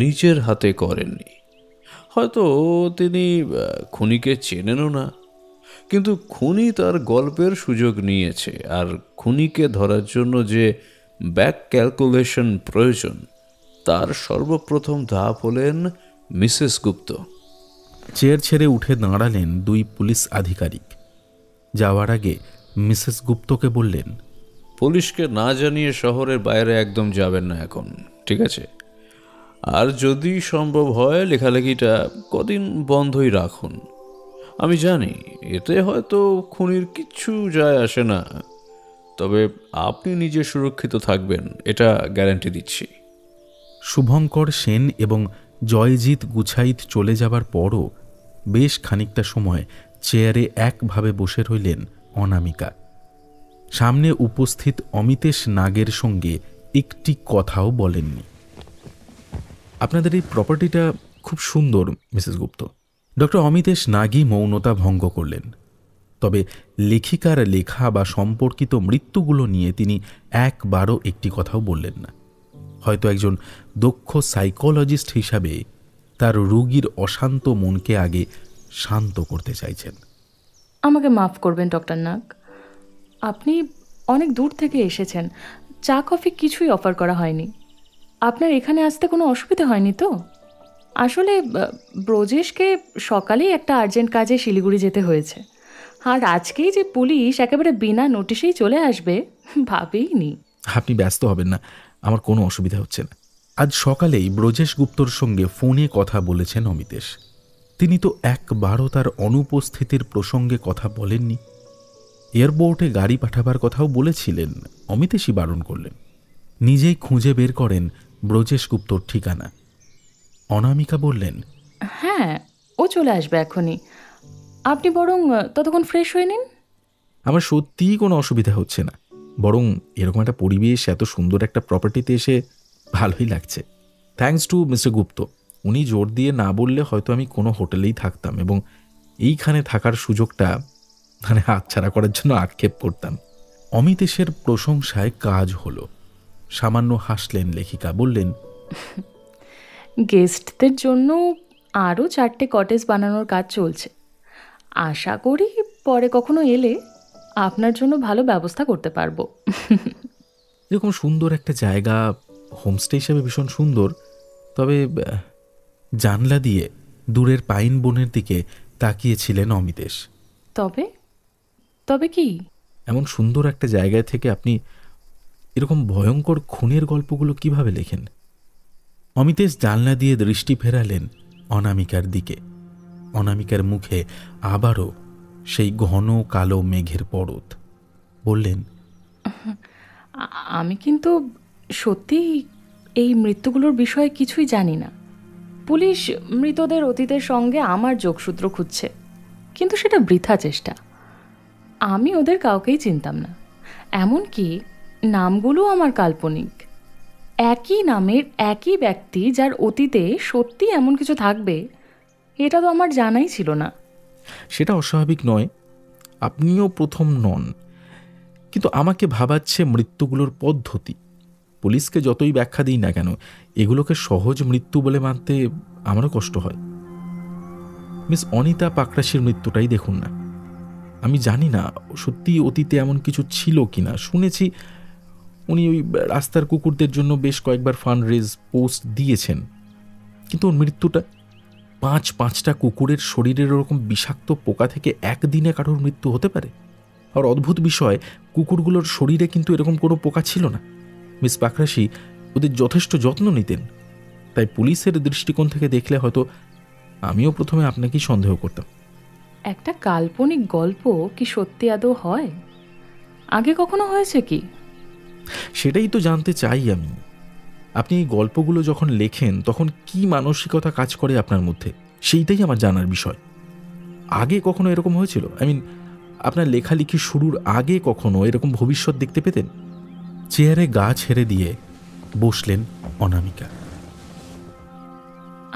নিজের হাতে করেননি। হয়তো তিনি খুনিকে চেনেনও না, কিন্তু খুনি তার গল্পের সুযোগ নিয়েছে। আর খুনিকে ধরার জন্য যে ব্যাক ক্যালকুলেশন প্রয়োজন, তার সর্বপ্রথম ধাপ হলেন মিসেস গুপ্ত। চেয়ার ছেড়ে উঠে দাঁড়ালেন দুই পুলিশ আধিকারিক। যাওয়ার আগে মিসেস গুপ্তকে বললেন, পুলিশকে না জানিয়ে শহরের বাইরে একদম যাবেন না এখন, ঠিক আছে? আর যদি সম্ভব হয় লেখালেখিটা কদিন বন্ধই রাখুন। আমি জানি এতে হয়তো খুনির কিচ্ছু যায় আসে না, তবে আপনি নিজে সুরক্ষিত থাকবেন, এটা গ্যারান্টি দিচ্ছি। শুভঙ্কর সেন এবং জয়জিৎ গুছাইত চলে যাবার পরও বেশ খানিকটা সময় চেয়ারে একভাবে বসে রইলেন অনামিকা। সামনে উপস্থিত অমিতেশ নাগের সঙ্গে একটি কথাও বলেননি। আপনাদের এই প্রপার্টিটা খুব সুন্দর মিসেস গুপ্ত। ডক্টর অমিতেশ নাগই মৌনতা ভঙ্গ করলেন। তবে লেখিকার লেখা বা সম্পর্কিত মৃত্যুগুলো নিয়ে তিনি একবারও একটি কথাও বললেন না। হয়তো একজন দক্ষ সাইকোলজিস্ট হিসাবে তার রোগীর অশান্ত মনকে আগে শান্ত করতে চাইছেন। আমাকে মাফ করবেন ডক্টর নাগ, আপনি অনেক দূর থেকে এসেছেন, চা কফি কিছুই অফার করা হয়নি। আপনার এখানে আসতে কোনো অসুবিধা হয়নি তো? আসলে ব্রজেশকে সকালেই একটা আর্জেন্ট কাজে শিলিগুড়ি যেতে হয়েছে, আর আজকেই যে পুলিশ একেবারে বিনা নোটিশেই চলে আসবে ভাবেইনি। আপনি ব্যস্ত হবেন না, আমার কোনো অসুবিধা হচ্ছে না। আজ সকালেই ব্রজেশ গুপ্তর সঙ্গে ফোনে কথা বলেছেন অমিতেশ। তিনি তো একবারও তার অনুপস্থিতির প্রসঙ্গে কথা বলেননি। এয়ারপোর্টে গাড়ি পাঠাবার কথাও বলেছিলেন, অমিতেশই বারণ করলেন। নিজেই খুঁজে বের করেন ব্রজেশ গুপ্তর ঠিকানা। অনামিকা বললেন, হ্যাঁ, ও চলে আসবে এখনই, আপনি বরং ততক্ষণ ফ্রেশ হয়ে নিন। আমার সত্যিই কোনো অসুবিধা হচ্ছে না, বরং এরকম একটা পরিবেশ, এত সুন্দর একটা প্রপার্টিতে এসে ভালোই লাগছে। থ্যাঙ্কস টু মিস্টার গুপ্ত, উনি জোর দিয়ে না বললে হয়তো আমি কোনো হোটেলেই থাকতাম এবং এইখানে থাকার সুযোগটা হাতছাড়া করার জন্য আক্ষেপ করতাম। অমিতেশের প্রশংসায় কাজ হলো। সামান্য হাসলেন লেখিকা, বললেন, গেস্টদের জন্য আরও 4টে কটেজ বানানোর কাজ চলছে। আশা করি পরে কখনো এলে আপনার জন্য ভালো ব্যবস্থা করতে পারবো। এরকম সুন্দর একটা জায়গা, হোমস্টে হিসেবে ভীষণ সুন্দর, তবে জানলা দিয়ে দূরের পাইন বনের দিকে তাকিয়েছিলেন অমিতেশ। তবে তবে কি? এমন সুন্দর একটা জায়গায় থেকে আপনি এরকম ভয়ঙ্কর খুনের গল্পগুলো কিভাবে লেখেন? অমিতেশ জানলা দিয়ে দৃষ্টি ফেরালেন অনামিকার দিকে। অনামিকার মুখে আবারও সেই ঘন কালো মেঘের পরত। বললেন, আমি কিন্তু সত্যি এই মৃত্যুগুলোর বিষয়ে কিছুই জানি না। পুলিশ মৃতদের অতীতের সঙ্গে আমার যোগসূত্র খুঁজছে, কিন্তু সেটা বৃথা চেষ্টা। আমি ওদের কাউকেই চিনতাম না, এমনকি নামগুলো আমার কাল্পনিক। একই নামের একই ব্যক্তি যার অতীতে সত্যি এমন কিছু থাকবে, এটা তো আমার জানাই ছিল না। সেটা অস্বাভাবিক নয়, আপনিও প্রথম নন, কিন্তু আমাকে ভাবাচ্ছে মৃত্যুগুলোর পদ্ধতি। পুলিশকে যতই ব্যাখ্যা দিই না কেন, এগুলোকে সহজ মৃত্যু বলে মানতে আমারও কষ্ট হয়। মিস অনিতা পাকরাশির মৃত্যুটাই দেখুন না। আমি জানি না সত্যি অতীতে এমন কিছু ছিল কিনা। শুনেছি উনি ওই রাস্তার কুকুরদের জন্য বেশ কয়েকবার ফান্ড রেজ পোস্ট দিয়েছেন, কিন্তু ওর মৃত্যুটা 5টা কুকুরের শরীরের ওরকম বিষাক্ত পোকা থেকে একদিনে কারোর মৃত্যু হতে পারে? আর অদ্ভুত বিষয়, কুকুরগুলোর শরীরে কিন্তু এরকম কোনো পোকা ছিল না। মিস পাকরাশি ওদের যথেষ্ট যত্ন নিতেন, তাই পুলিশের দৃষ্টিকোণ থেকে দেখলে হয়তো আমিও প্রথমে আপনাকেই সন্দেহ করতাম। একটা কাল্পনিক গল্প কি সত্যি আদৌ হয়? আগে কখনো হয়েছে কি? সেটাই তো জানতে চাই আমি। আপনি এই গল্পগুলো যখন লেখেন তখন কি মানসিকতা কাজ করে আপনার মধ্যে, সেইটাই আমার জানার বিষয়। আগে কখনো এরকম হয়েছিল? আপনার লেখালেখি শুরুর আগে কখনো এরকম ভবিষ্যৎ দেখতে পেতেন? চেয়ারে গা ছেড়ে দিয়ে বসলেন অনামিকা।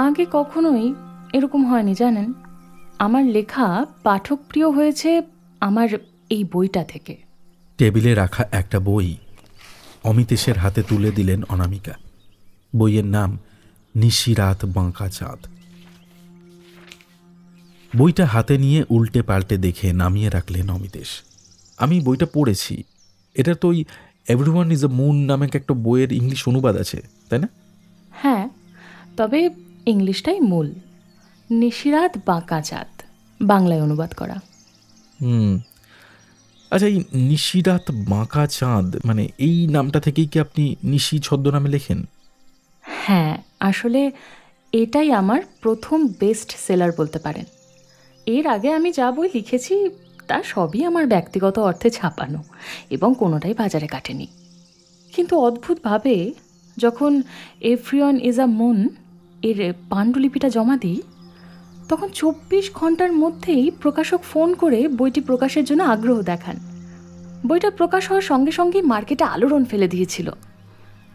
আগে কখনোই এরকম হয়নি জানেন। আমার লেখা পাঠকপ্রিয় হয়েছে আমার এই বইটা থেকে। টেবিলে রাখা একটা বই অমিতেশের হাতে তুলে দিলেন অনামিকা। বইয়ের নাম নিশিরাত বাঁকা চাঁদ। বইটা হাতে নিয়ে উল্টে পাল্টে দেখে নামিয়ে রাখলেন অমিতেশ। আমি বইটা পড়েছি। এটা তো ওই এভরিওয়ান ইজ এ মুন নামক একটা বইয়ের ইংলিশ অনুবাদ আছে, তাই না? হ্যাঁ, তবে ইংলিশটাই মূল। নিশিরাত বাঁকা চাঁদ, বাংলায় অনুবাদ করা। আচ্ছা, এই নিশিরাত বাঁকা চাঁদ মানে এই নামটা থেকেই কি আপনি নিশি ছদ্মনামে লেখেন? হ্যাঁ, আসলে এটাই আমার প্রথম বেস্ট সেলার বলতে পারেন। এর আগে আমি যা বই লিখেছি তা সবই আমার ব্যক্তিগত অর্থে ছাপানো এবং কোনোটাই বাজারে কাটেনি। কিন্তু অদ্ভুতভাবে যখন এভরিওয়ান ইজ আ মুন এর পাণ্ডুলিপিটা জমা দিই, তখন 24 ঘন্টার মধ্যেই প্রকাশক ফোন করে বইটি প্রকাশের জন্য আগ্রহ দেখান। বইটা প্রকাশ হওয়ার সঙ্গে সঙ্গেই মার্কেটে আলোড়ন ফেলে দিয়েছিল।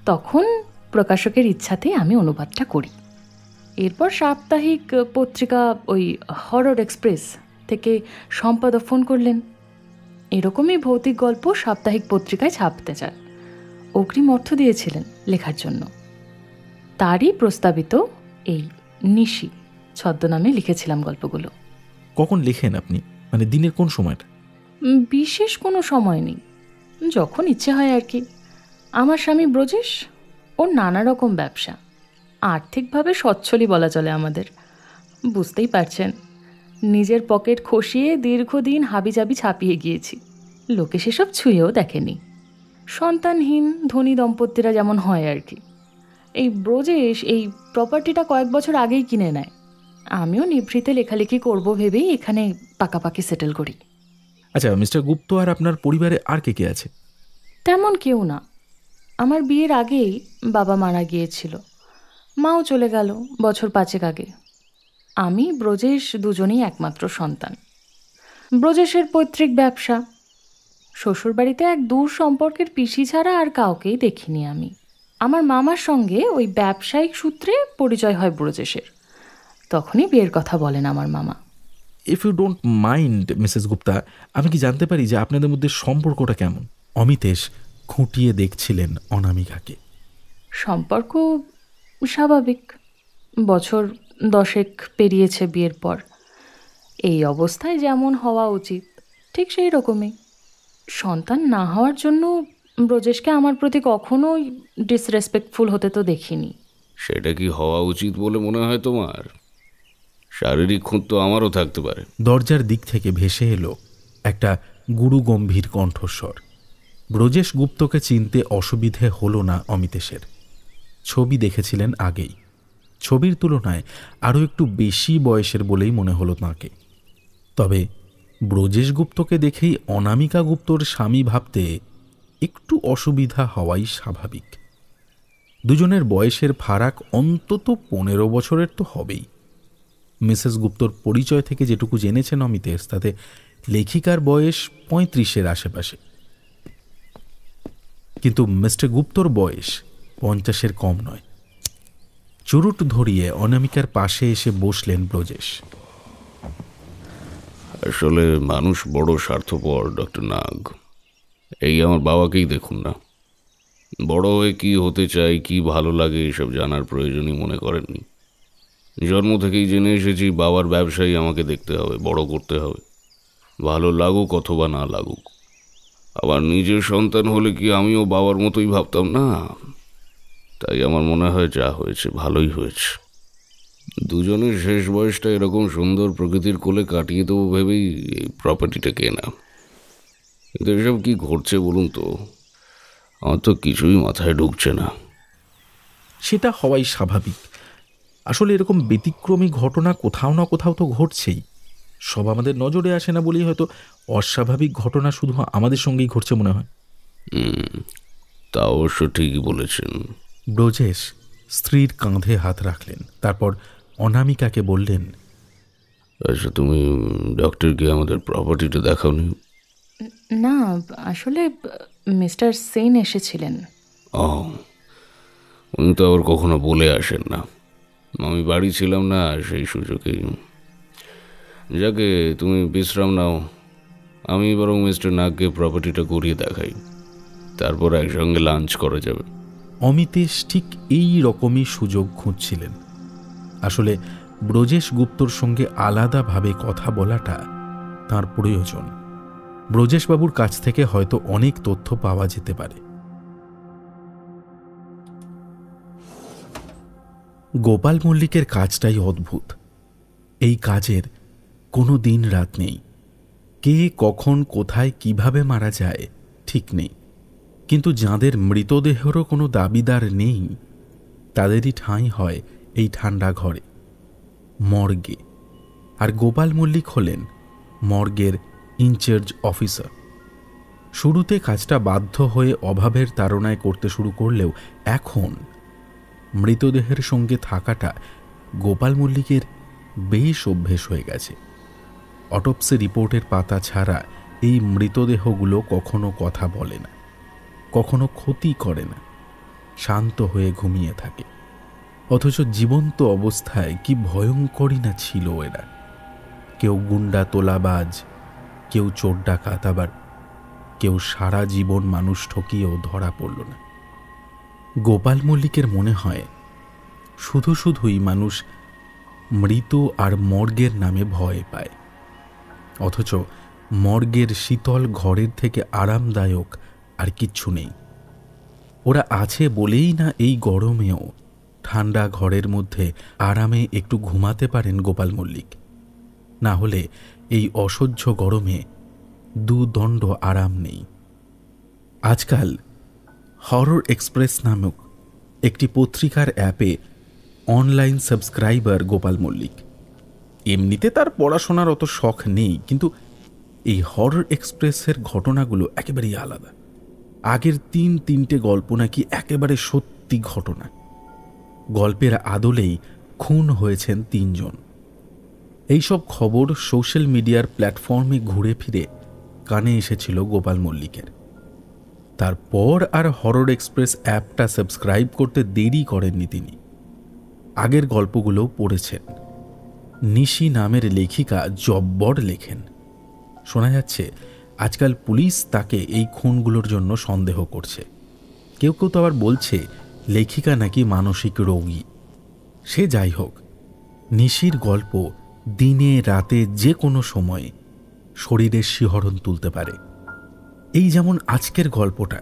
তখন প্রকাশকের ইচ্ছাতে আমি অনুবাদটা করি। এরপর সাপ্তাহিক পত্রিকা ওই হরর এক্সপ্রেস থেকে সম্পাদক ফোন করলেন, এরকমই ভৌতিক গল্প সাপ্তাহিক পত্রিকায় ছাপতে চান। অগ্রিম অর্থ দিয়েছিলেন লেখার জন্য। তারই প্রস্তাবিত এই নিশি ছদ্মনামে লিখেছিলাম গল্পগুলো। কখন লেখেন আপনি, মানে দিনের কোন সময়টা? বিশেষ কোনো সময় নেই, যখন ইচ্ছে হয় আর কি। আমার স্বামী ব্রজেশ, ওর নানা রকম ব্যবসা, আর্থিকভাবে সচ্ছলই বলা চলে আমাদের। বুঝতেই পারছেন, নিজের পকেট খসিয়ে দীর্ঘদিন হাবিজাবি ছাপিয়ে গিয়েছি। লোকে সেসব ছুঁয়েও দেখেনি। সন্তানহীন ধনী দম্পতিরা যেমন হয় আর কি। এই ব্রজেশ এই প্রপার্টিটা কয়েক বছর আগেই কিনে নেয়। আমিও নিভৃতে লেখালেখি করব ভেবেই এখানে পাকাপাকি সেটেল করি। আচ্ছা মিস্টার গুপ্ত, আর আপনার পরিবারে আর কে কে আছে? তেমন কেউ না। আমার বিয়ের আগেই বাবা মারা গিয়েছিল, মাও চলে গেল বছর 5 আগে। আমি ব্রজেশ দুজনেই একমাত্র সন্তান। ব্রজেশের পৈতৃক ব্যবসা। শ্বশুরবাড়িতে এক দূর সম্পর্কের পিসি ছাড়া আর কাউকেই দেখিনি আমি। আমার মামার সঙ্গে ওই ব্যবসায়িক সূত্রে পরিচয় হয় ব্রজেশের। তখনই বিয়ের কথা বলেন আমার মামা। If you don't mind Mrs Gupta, আমি কি জানতে পারি যে আপনাদের মধ্যে সম্পর্কটা কেমন? অমিতেশ খুঁটিয়ে দেখছিলেন অনামিকাকে। সম্পর্ক স্বাভাবিক। বছর 10 পেরিয়েছে বিয়ের পর। এই অবস্থায় যেমন হওয়া উচিত ঠিক সেই রকমই। সন্তান না হওয়ার জন্য ব্রজেশকে আমার প্রতি কখনোই ডিসরেসপেক্টফুল হতে তো দেখিনি। সেটা কি হওয়া উচিত বলে মনে হয় তোমার? শারীরিক খুঁত তো আমারও থাকতে পারে। দরজার দিক থেকে ভেসে এলো একটা গুরুগম্ভীর কণ্ঠস্বর। ব্রজেশ গুপ্তকে চিনতে অসুবিধে হলো না অমিতেশের। ছবি দেখেছিলেন আগেই। ছবির তুলনায় আরও একটু বেশি বয়সের বলেই মনে হলো তাঁকে। তবে ব্রজেশ গুপ্তকে দেখেই অনামিকা গুপ্তর স্বামী ভাবতে একটু অসুবিধা হওয়াই স্বাভাবিক। দুজনের বয়সের ফারাক অন্তত 15 বছরের তো হবেই। মিসেস গুপ্তর পরিচয় থেকে যেটুকু জেনেছেন অমিতেশ, তাতে লেখিকার বয়স 35-এর আশেপাশে। কিন্তু মিস্টার গুপ্তর বয়স 50-এর কম নয়। চুরুট ধরিয়ে অনামিকার পাশে এসে বসলেন ব্রজেশ। আসলে মানুষ বড় স্বার্থপর ডক্টর নাগ। এই আমার বাবাকেই দেখুন না, বড় হয়ে কি হতে চাই, কি ভালো লাগে এসব জানার প্রয়োজনই মনে করেননি। জন্ম থেকেই জেনে এসেছি বাবার ব্যবসায়ী আমাকে দেখতে হবে, বড় করতে হবে, ভালো লাগুক অথবা না লাগুক। আবার নিজের সন্তান হলে কি আমিও বাবার মতোই ভাবতাম না? তাই আমার মনে হয় যা হয়েছে ভালোই হয়েছে। দুজনের শেষ বয়সটা এরকম সুন্দর প্রকৃতির কোলে কাটিয়ে দেবো ভেবেই এই প্রপার্টিটা কেনা। কিন্তু এসব কি ঘটছে বলুন তো? আমার তো কিছুই মাথায় ঢুকছে না। সেটা হওয়াই স্বাভাবিক। আসলে এরকম ব্যতিক্রমী ঘটনা কোথাও না কোথাও তো ঘটছেই। সব আমাদের নজরে আসে না বলেই হয়তো অস্বাভাবিক ঘটনা শুধু আমাদের সঙ্গেই ঘটছে মনে হয়। তা অবশ্য ঠিকই বলেছেন। ব্রজেশ স্ত্রীর কাঁধে হাত রাখলেন, তারপর অনামিকাকে বললেন, আচ্ছা তুমি ডক্টরকে আমাদের প্রপার্টিটা দেখাওনি? না, আসলে মিস্টার সেন এসেছিলেন। ও, উনি তো আবার কখনো বলে আসেন না। আমি বাড়ি ছিলাম না, সেই সুযোগেই। যাকে তুমি বিশ্রাম নাও, আমি বরং মিস্টার নাগকে প্রপার্টিটা করিয়ে দেখাই, তারপর একসঙ্গে লাঞ্চ করা যাবে। অমিতেশ ঠিক এই রকমই সুযোগ খুঁজছিলেন। আসলে ব্রজেশ গুপ্তর সঙ্গে আলাদাভাবে কথা বলাটা তাঁর প্রয়োজন। ব্রজেশবাবুর কাছ থেকে হয়তো অনেক তথ্য পাওয়া যেতে পারে। গোপাল মল্লিকের কাজটাই অদ্ভুত। এই কাজের কোনো দিন রাত নেই। কে কখন কোথায় কিভাবে মারা যায় ঠিক নেই, কিন্তু যাদের মৃতদেহেরও কোনো দাবিদার নেই তাদেরই ঠাঁই হয় এই ঠান্ডা ঘরে, মর্গে। আর গোপাল মল্লিক হলেন মর্গের ইনচার্জ অফিসার। শুরুতে কাজটা বাধ্য হয়ে অভাবের তাড়নায় করতে শুরু করলেও এখন মৃতদেহের সঙ্গে থাকাটা গোপাল মল্লিকের বেশ অভ্যেস হয়ে গেছে। অটোপসি রিপোর্টের পাতা ছাড়া এই মৃতদেহগুলো কখনো কথা বলে না, কখনো ক্ষতি করে না, শান্ত হয়ে ঘুমিয়ে থাকে। অথচ জীবন্ত অবস্থায় কি ভয়ঙ্করই না ছিল এরা। কেউ গুন্ডা তোলাবাজ, কেউ চোর ডাকাত, আবার কেউ সারা জীবন মানুষ ঠকিয়েও ধরা পড়ল না। গোপাল মল্লিকের মনে হয় শুধু শুধুই মানুষ মৃত আর মর্গের নামে ভয় পায়, অথচ মর্গের শীতল ঘরের থেকে আরামদায়ক আর কিচ্ছু নেই। ওরা আছে বলেই না এই গরমেও ঠান্ডা ঘরের মধ্যে আরামে একটু ঘুমাতে পারেন গোপাল মল্লিক। না হলে এই অসহ্য গরমে দুদণ্ড আরাম নেই। আজকাল হরর এক্সপ্রেস নামক একটি পত্রিকার অ্যাপে অনলাইন সাবস্ক্রাইবার গোপাল মল্লিক। এমনিতে তার পড়াশোনার অত শখ নেই, কিন্তু এই হরর এক্সপ্রেসের ঘটনাগুলো একেবারেই আলাদা। আগের তিনটে গল্প নাকি একেবারে সত্যি ঘটনা। গল্পের আদলেই খুন হয়েছেন 3 জন। এইসব খবর সোশ্যাল মিডিয়ার প্ল্যাটফর্মে ঘুরে ফিরে কানে এসেছিল গোপাল মল্লিকের। তারপর আর হরর এক্সপ্রেস অ্যাপটা সাবস্ক্রাইব করতে দেরি করেননি তিনি। আগের গল্পগুলো পড়েছেন। নিশি নামের লেখিকা জব্বর লেখেন। শোনা যাচ্ছে আজকাল পুলিশ তাকে এই খুনগুলোর জন্য সন্দেহ করছে। কেউ কেউ তো আবার বলছে লেখিকা নাকি মানসিক রোগী। সে যাই হোক, নিশির গল্প দিনে রাতে যে কোনো সময়ে শরীরের শিহরণ তুলতে পারে। এই যেমন আজকের গল্পটা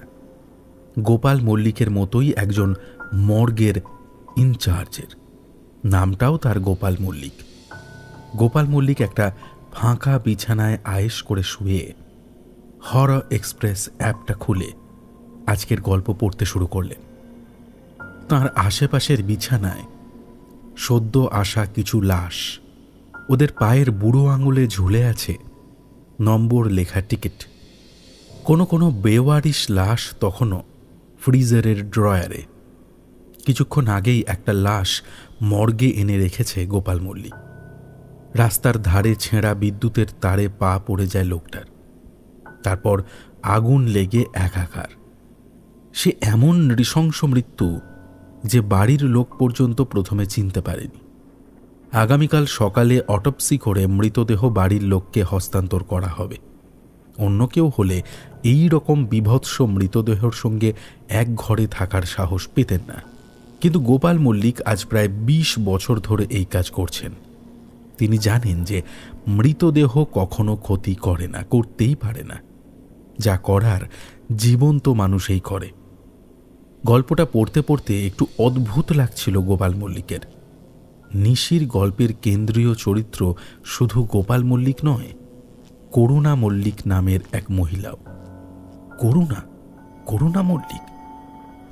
গোপাল মল্লিকের মতোই একজন মর্গের ইনচার্জের। নামটাও তার গোপাল মল্লিক। গোপাল মল্লিক একটা ফাঁকা বিছানায় আয়েশ করে শুয়ে হরর এক্সপ্রেস অ্যাপটা খুলে আজকের গল্প পড়তে শুরু করলেন। তার আশেপাশের বিছানায় সদ্য আসা কিছু লাশ, ওদের পায়ের বুড়ো আঙুলে ঝুলে আছে নম্বর লেখা টিকিট। কোনো কোনো বেওয়ারিশ লাশ তখনও ফ্রিজারের ড্রয়ারে। কিছুক্ষণ আগেই একটা লাশ মর্গে এনে রেখেছে গোপাল মল্লিক। রাস্তার ধারে ছেঁড়া বিদ্যুতের তারে পা পড়ে যায় লোকটার। তারপর আগুন লেগে একাকার। সে এমন নৃশংস মৃত্যু যে বাড়ির লোক পর্যন্ত প্রথমে চিনতে পারেনি। আগামীকাল সকালে অটোপসি করে মৃতদেহ বাড়ির লোককে হস্তান্তর করা হবে। অন্য কেউ হলে এই রকম বিভৎস মৃতদেহের সঙ্গে এক ঘরে থাকার সাহস পেতেন না। কিন্তু গোপাল মল্লিক আজ প্রায় 20 বছর ধরে এই কাজ করছেন। তিনি জানেন যে মৃতদেহ কখনো ক্ষতি করে না, করতেই পারে না। যা করার জীবন্ত মানুষই করে। গল্পটা পড়তে পড়তে একটু অদ্ভুত লাগছিল গোপাল মল্লিকের। নিশির গল্পের কেন্দ্রীয় চরিত্র শুধু গোপাল মল্লিক নয়, করুণা মল্লিক নামের এক মহিলাও। করুণা মল্লিক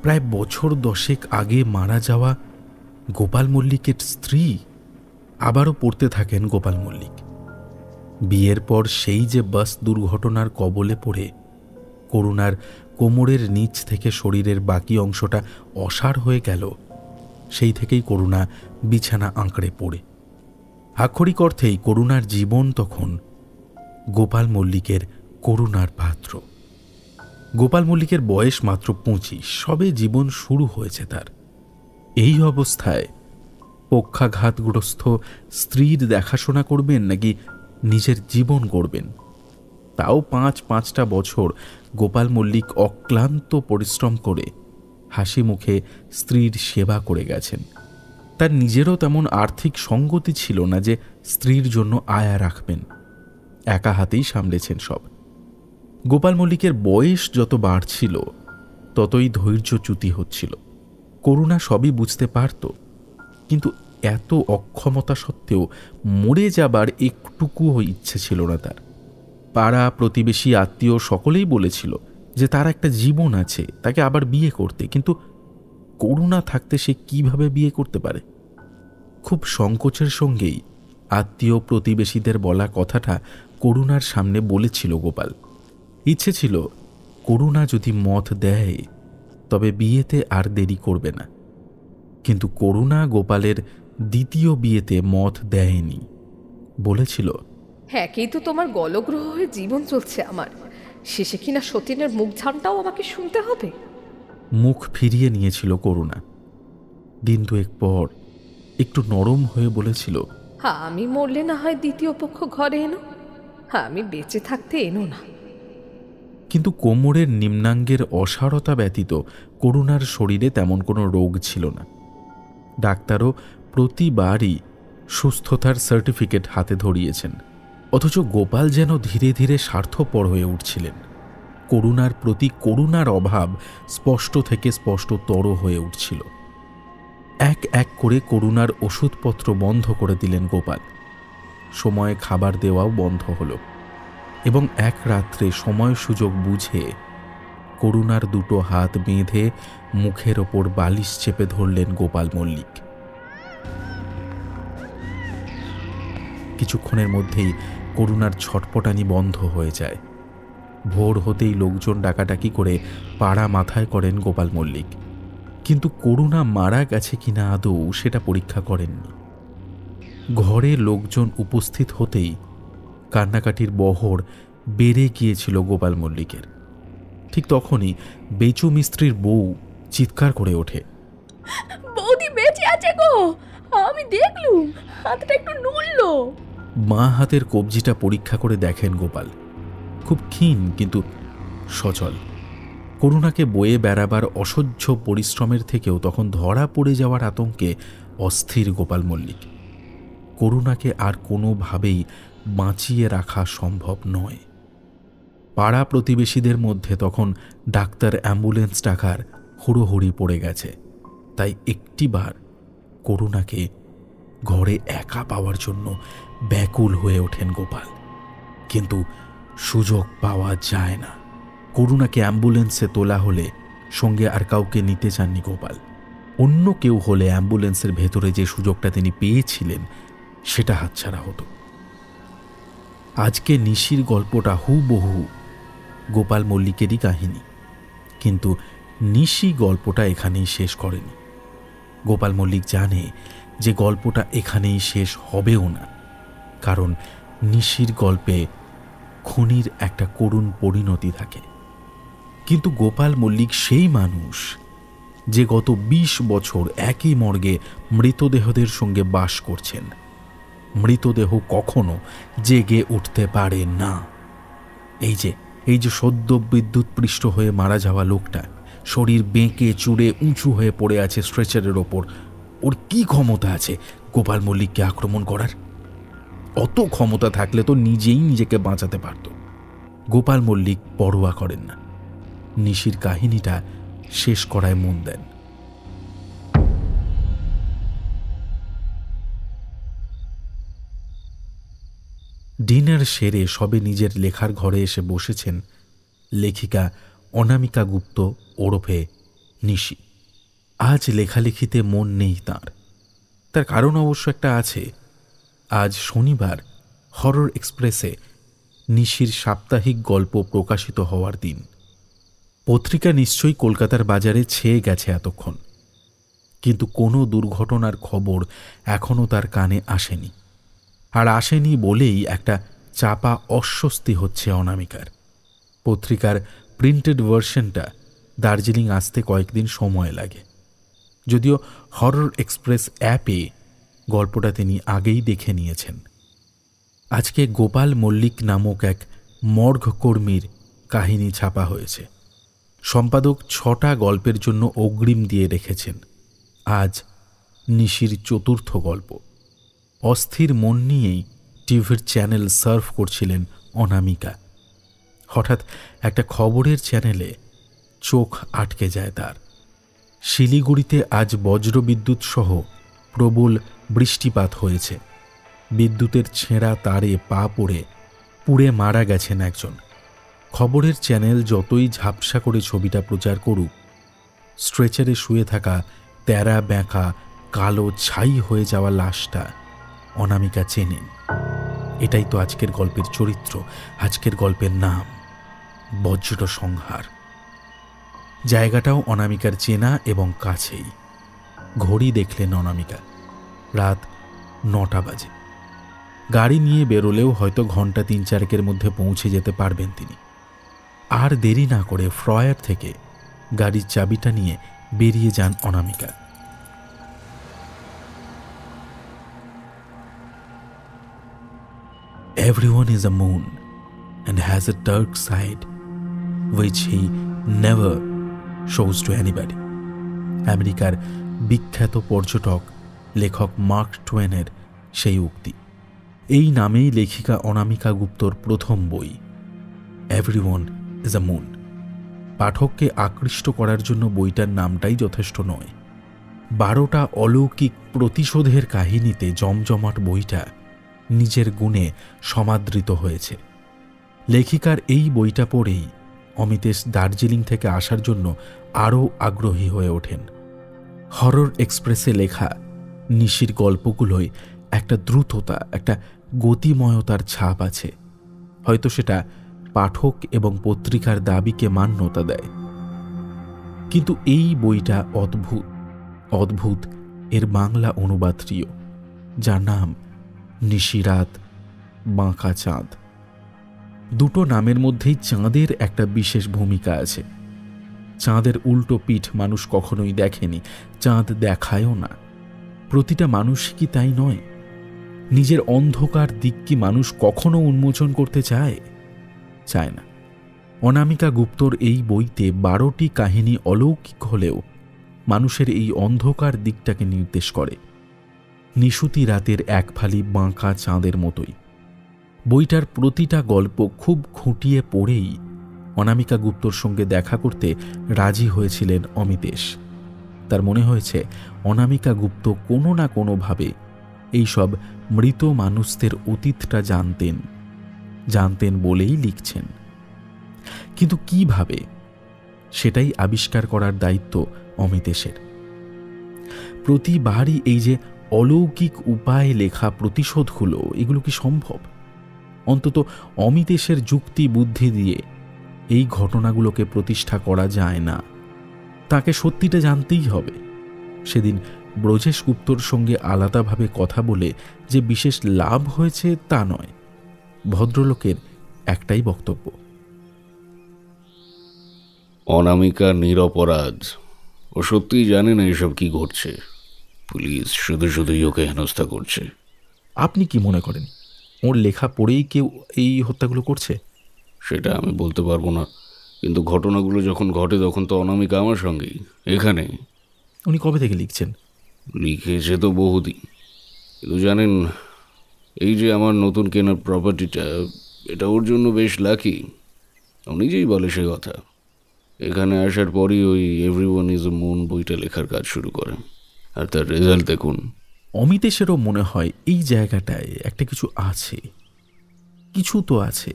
প্রায় বছর 10 আগে মারা যাওয়া গোপাল মল্লিকের স্ত্রী। আবারও পড়তে থাকেন গোপাল মল্লিক। বিয়ের পর সেই যে বাস দুর্ঘটনার কবলে পড়ে করুণার কোমরের নিচ থেকে শরীরের বাকি অংশটা অসাড় হয়ে গেল, সেই থেকেই করুণা বিছানা আঁকড়ে পড়ে। আক্ষরিক অর্থেই করুণার জীবন তখন গোপাল মল্লিকের করুণার পাত্র। গোপাল মল্লিকের বয়স মাত্র 25, সবে জীবন শুরু হয়েছে তার। এই অবস্থায় পক্ষাঘাতগ্রস্ত স্ত্রীর দেখাশোনা করবেন নাকি নিজের জীবন গড়বেন? তাও 5-5টা বছর গোপাল মল্লিক অক্লান্ত পরিশ্রম করে হাসি মুখে স্ত্রীর সেবা করে গেছেন। তার নিজেরও তেমন আর্থিক সঙ্গতি ছিল না যে স্ত্রীর জন্য আয়া রাখবেন। একা হাতেই সামলেছেন সব। গোপাল মল্লিকের বয়স যত বাড়ছিল ততই ধৈর্যচ্যুতি হচ্ছিল। করুণা সবই বুঝতে পারত, কিন্তু এত অক্ষমতা সত্ত্বেও মরে যাবার একটুকুও ইচ্ছে ছিল না তার। পাড়া প্রতিবেশী আত্মীয় সকলেই বলেছিল যে তার একটা জীবন আছে, তাকে আবার বিয়ে করতে, কিন্তু করুণা থাকতে সে কিভাবে বিয়ে করতে পারে? খুব সংকোচের সঙ্গেই আত্মীয় প্রতিবেশীদের বলা কথাটা করুণার সামনে বলেছিল গোপাল। ইচ্ছে ছিল করুণা যদি মত দেয় তবে বিয়েতে আর দেরি করবে না, কিন্তু করুণা গোপালের দ্বিতীয় বিয়েতে মত দেয়নি। বলেছিল, একেই তো তোমার গলগ্রহ হয়ে জীবন চলছে আমার, শেষে কিনা সতীনের মুখ ঝানটাও আমাকে শুনতে হবে। মুখ ফিরিয়ে নিয়েছিল করুণা। দিন দুয়েক পর একটু নরম হয়ে বলেছিল, আমি মরলে না হয় দ্বিতীয় পক্ষ ঘরে এনো, আমি বেঁচে থাকতে এনো না। কিন্তু কোমরের নিম্নাঙ্গের অসারতা ব্যতীত করুণার শরীরে তেমন কোনো রোগ ছিল না। ডাক্তারও প্রতিবারই সুস্থতার সার্টিফিকেট হাতে ধরিয়েছেন, অথচ গোপাল যেন ধীরে ধীরে স্বার্থপর হয়ে উঠছিলেন। করুণার প্রতি করুণার অভাব স্পষ্ট থেকে স্পষ্টতর হয়ে উঠছিল। এক এক করে করুণার ওষুধপত্র বন্ধ করে দিলেন গোপাল। সময়ে খাবার দেওয়াও বন্ধ হলো এবং এক রাত্রে সময় সুযোগ বুঝে করুণার দুটো হাত বেঁধে মুখের ওপর বালিশ চেপে ধরলেন গোপাল মল্লিক। কিছুক্ষণের মধ্যেই করুণার ছটপটানি বন্ধ হয়ে যায়। ভোর হতেই লোকজন ডাকাডাকি করে পাড়া মাথায় করেন গোপাল মল্লিক, কিন্তু করুণা মারা গেছে কিনা আদৌ সেটা পরীক্ষা করেননি। ঘরে লোকজন উপস্থিত হতেই কান্নাকাটির বহর বেড়ে গিয়েছিল গোপাল মল্লিকের। ঠিক তখনই বেচু মিস্ত্রির বউ চিৎকার করে ওঠে, বৌদি বেঁচে আছে গো, আমি দেখলুম, হাতটা একটু নড়লো। মা হাতের কবজিটা পরীক্ষা করে দেখেন গোপাল, খুব ক্ষীণ কিন্তু সচল। করুণাকে বয়ে বেড়াবার অসহ্য পরিশ্রমের থেকেও তখন ধরা পড়ে যাওয়ার আতঙ্কে অস্থির গোপাল মল্লিক। করুণাকে আর কোনোভাবেই বাঁচিয়ে রাখা সম্ভব নয়। পাড়া প্রতিবেশীদের মধ্যে তখন ডাক্তার অ্যাম্বুলেন্স ডাকার হুড়োহুড়ি পড়ে গেছে, তাই একটিবার করুণাকে ঘরে একা পাওয়ার জন্য ব্যাকুল হয়ে ওঠেন গোপাল, কিন্তু সুযোগ পাওয়া যায় না। করুণাকে অ্যাম্বুলেন্সে তোলা হলে সঙ্গে আর কাউকে নিতে চাননি গোপাল। অন্য কেউ হলে অ্যাম্বুলেন্সের ভেতরে যে সুযোগটা তিনি পেয়েছিলেন সেটা হাতছাড়া হতো। আজকে নিশির গল্পটা হুবহু গোপাল মল্লিকেরই কাহিনী, কিন্তু নিশি গল্পটা এখানেই শেষ করেনি। গোপাল মল্লিক জানে যে গল্পটা এখানেই শেষ হবেও না, কারণ নিশির গল্পে খুনির একটা করুণ পরিণতি থাকে। কিন্তু গোপাল মল্লিক সেই মানুষ যে গত 20 বছর একই মর্গে মৃতদেহদের সঙ্গে বাস করছেন। মৃতদেহ কখনো জেগে উঠতে পারে না। এই যে সদ্য বিদ্যুৎ পৃষ্ঠ হয়ে মারা যাওয়া লোকটা, শরীর বেঁকে চুড়ে উঁচু হয়ে পড়ে আছে স্ট্রেচারের ওপর, ওর কি ক্ষমতা আছে গোপাল মল্লিককে আক্রমণ করার? অত ক্ষমতা থাকলে তো নিজেই নিজেকে বাঁচাতে পারত। গোপাল মল্লিক পরোয়া করেন না, নিশির কাহিনীটা শেষ করায় মন দেন। ডিনার সেরে সবে নিজের লেখার ঘরে এসে বসেছেন লেখিকা অনামিকা গুপ্ত ওরফে নিশি। আজ লেখালেখিতে মন নেই তার কারণ অবশ্য একটা আছে। আজ শনিবার হরর এক্সপ্রেসে নিশির সাপ্তাহিক গল্প প্রকাশিত হওয়ার দিন। পত্রিকা নিশ্চয়ই কলকাতার বাজারে ছেয়ে গেছে এতক্ষণ, কিন্তু কোনো দুর্ঘটনার খবর এখনও তার কানে আসেনি। আর আসেনি বলেই একটা চাপা অস্বস্তি হচ্ছে অনামিকার। পত্রিকার প্রিন্টেড ভার্সনটা দার্জিলিং আসতে কয়েকদিন সময় লাগে, যদিও হরর এক্সপ্রেস অ্যাপে গল্পটা তিনি আগেই দেখে নিয়েছেন। আজকে গোপাল মল্লিক নামক এক মর্গ কর্মীর কাহিনী ছাপা হয়েছে। সম্পাদক 6টা গল্পের জন্য অগ্রিম দিয়ে রেখেছেন। আজ নিশির 4র্থ গল্প। অস্থির মন নিয়েই টিভির চ্যানেল সার্ভ করছিলেন অনামিকা। হঠাৎ একটা খবরের চ্যানেলে চোখ আটকে যায় তার। শিলিগুড়িতে আজ বজ্রবিদ্যুৎ সহ প্রবল বৃষ্টিপাত হয়েছে, বিদ্যুতের ছেঁড়া তারে পা পড়ে পুড়ে মারা গেছেন একজন। খবরের চ্যানেল যতই ঝাপসা করে ছবিটা প্রচার করুক, স্ট্রেচারে শুয়ে থাকা তেরা ব্যাঁকা কালো ছাই হয়ে যাওয়া লাশটা অনামিকা চেনেন। এটাই তো আজকের গল্পের চরিত্র, আজকের গল্পের নাম, বজ্র সংহার। জায়গাটাও অনামিকার চেনা এবং কাছেই। ঘড়ি দেখলেন অনামিকা, রাত 9টা বাজে। গাড়ি নিয়ে বেরোলেও হয়তো ঘন্টা 3-4 মধ্যে পৌঁছে যেতে পারবেন তিনি। আর দেরি না করে ফ্রয়ার থেকে গাড়ির চাবিটা নিয়ে বেরিয়ে যান অনামিকা। Everyone is a moon and has a dark side which he never shows to anybody. আমেরিকার বিখ্যাত পর্যটক লেখক মার্ক টুয়েনের সেই উক্তি। এই নামেই লেখিকা অনামিকা গুপ্তর প্রথম বই এভরিওয়ান ইজ আ মুন। পাঠককে আকৃষ্ট করার জন্য বইটার নামটাই যথেষ্ট নয়। 12টা অলৌকিক প্রতিশোধের কাহিনীতে জমজমাট বইটা নিজের গুণে সমাদৃত হয়েছে। লেখিকার এই বইটা পড়েই অমিতেশ দার্জিলিং থেকে আসার জন্য আরও আগ্রহী হয়ে ওঠেন। হরর এক্সপ্রেসে লেখা নিশির গল্পগুলোয় একটা দ্রুততা, একটা গতিময়তার ছাপ আছে। হয়তো সেটা পাঠক এবং পত্রিকার দাবিকে মান্যতা দেয়। কিন্তু এই বইটা অদ্ভুত, অদ্ভুত এর বাংলা অনুবাদটিও, যার নাম নিশিরাত বাঁকা চাঁদ। দুটো নামের মধ্যেই চাঁদের একটা বিশেষ ভূমিকা আছে। চাঁদের উল্টো পিঠ মানুষ কখনোই দেখেনি, চাঁদ দেখায়ও না। প্রতিটা মানুষ কি তাই নয়? নিজের অন্ধকার দিক কি মানুষ কখনো উন্মোচন করতে চায়? চায় না। অনামিকা গুপ্তর এই বইতে 12টি কাহিনী অলৌকিক হলেও মানুষের এই অন্ধকার দিকটাকে নির্দেশ করে, নিশুতি রাতের এক ফালি বাঁকা চাঁদের মতোই। বইটার প্রতিটা গল্প খুব খুঁটিয়ে পড়েই অনামিকা গুপ্তর সঙ্গে দেখা করতে রাজি হয়েছিলেন অমিতেশ। তার মনে হয়েছে অনামিকা গুপ্ত কোনো না কোনোভাবে এইসব মৃত মানুষদের অতীতটা জানতেন বলেই লিখছেন। কিন্তু কিভাবে, সেটাই আবিষ্কার করার দায়িত্ব অমিতেশের। প্রতিবারই এই যে অলৌকিক উপায়ে লেখা প্রতিশোধগুলো, এগুলো কি সম্ভব? অন্তত অমিতেশের যুক্তি বুদ্ধি দিয়ে এই ঘটনাগুলোকে প্রতিষ্ঠা করা যায় না। তাকে সত্যিটা জানতেই হবে। সেদিন ব্রজেশ গুপ্তর সঙ্গে আলাদাভাবে কথা বলে যে বিশেষ লাভ হয়েছে তা নয়। ভদ্রলোকের একটাই বক্তব্য, অনামিকা নিরপরাধ। ও সত্যিই জানে না এসব কি ঘটছে। পুলিশ শুধু শুধুই ওকে হেনস্থা করছে। আপনি কি মনে করেন ওর লেখা পড়েই কেউ এই হত্যাগুলো করছে? সেটা আমি বলতে পারবো না, কিন্তু ঘটনাগুলো যখন ঘটে তখন তো অনামিকা আমার সঙ্গেই এখানে। উনি কবে থেকে লিখছেন? লিখেছে তো বহুদিন, কিন্তু জানেন, এই যে আমার নতুন কেনার প্রপার্টিটা, এটা ওর জন্য বেশ লাকি। ও নিজেই বলে সে কথা। এখানে আসার পরই ওই এভরিওয়ান ইজ এ মুন বইটা লেখার কাজ শুরু করে, আর তার রেজাল্ট দেখুন। অমিতেশেরও মনে হয় এই জায়গাটায় একটা কিছু আছে, কিছু তো আছে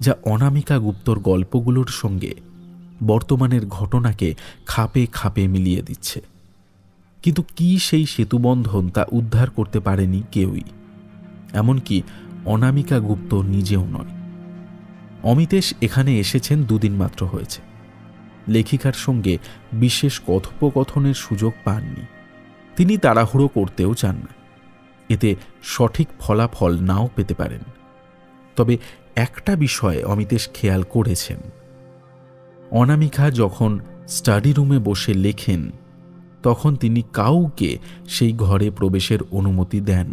যা অনামিকা গুপ্তর গল্পগুলোর সঙ্গে বর্তমানের ঘটনাকে খাপে খাপে মিলিয়ে দিচ্ছে। কিন্তু কি সেই সেতুবন্ধন তা উদ্ধার করতে পারেনি কেউই, এমনকি অনামিকা গুপ্ত নিজেও নয়। অমিতেশ এখানে এসেছেন 2 দিন মাত্র হয়েছে। লেখিকার সঙ্গে বিশেষ কথোপকথনের সুযোগ পাননি। তিনি তাড়াহুড়ো করতেও চান না, এতে সঠিক ফলাফল নাও পেতে পারেন। তবে একটা বিষয়ে অমিতেশ খেয়াল করেছেন, অনামিকা যখন স্টাডি রুমে বসে লেখেন তখন তিনি কাউকে সেই ঘরে প্রবেশের অনুমতি দেন,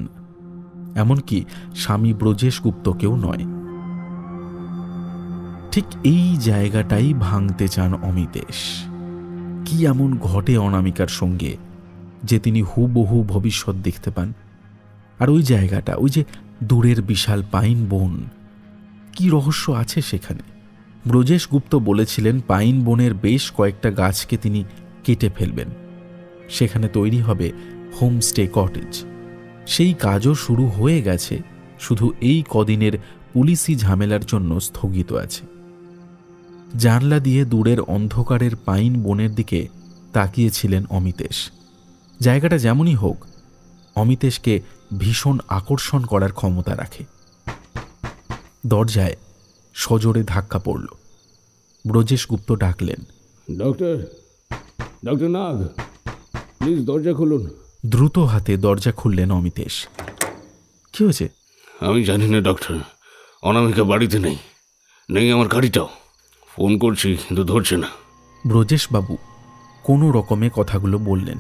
এমনকি স্বামী ব্রজেশ গুপ্তকেও নয়। ঠিক এই জায়গাটাই ভাঙতে চান অমিতেশ। কি এমন ঘটে অনামিকার সঙ্গে যে তিনি হুবহু ভবিষ্যৎ দেখতে পান? আর ওই জায়গাটা, ওই যে দূরের বিশাল পাইন বন, কি রহস্য আছে সেখানে? ব্রজেশ গুপ্ত বলেছিলেন পাইন বনের বেশ কয়েকটা গাছকে তিনি কেটে ফেলবেন, সেখানে তৈরি হবে হোমস্টে কটেজ। সেই কাজও শুরু হয়ে গেছে, শুধু এই কদিনের পুলিশি ঝামেলার জন্য স্থগিত আছে। জানলা দিয়ে দূরের অন্ধকারের পাইন বনের দিকে তাকিয়েছিলেন অমিতেশ। জায়গাটা যেমনই হোক, অমিতেশকে ভীষণ আকর্ষণ করার ক্ষমতা রাখে। দরজায় সজোরে ধাক্কা পড়ল। ব্রজেশ গুপ্ত ডাকলেন, ডক্টর ডক্টর নাগ, প্লিজ দরজা খুলুন। দ্রুত হাতে দরজা খুললেন অমিতেশ। কি হয়েছে? আমি জানি না ডক্টর, অনামিকা বাড়িতে নেই, নেই আমার গাড়িটাও। ফোন করছি কিন্তু ধরছে না। ব্রজেশবাবু কোনো রকমে কথাগুলো বললেন।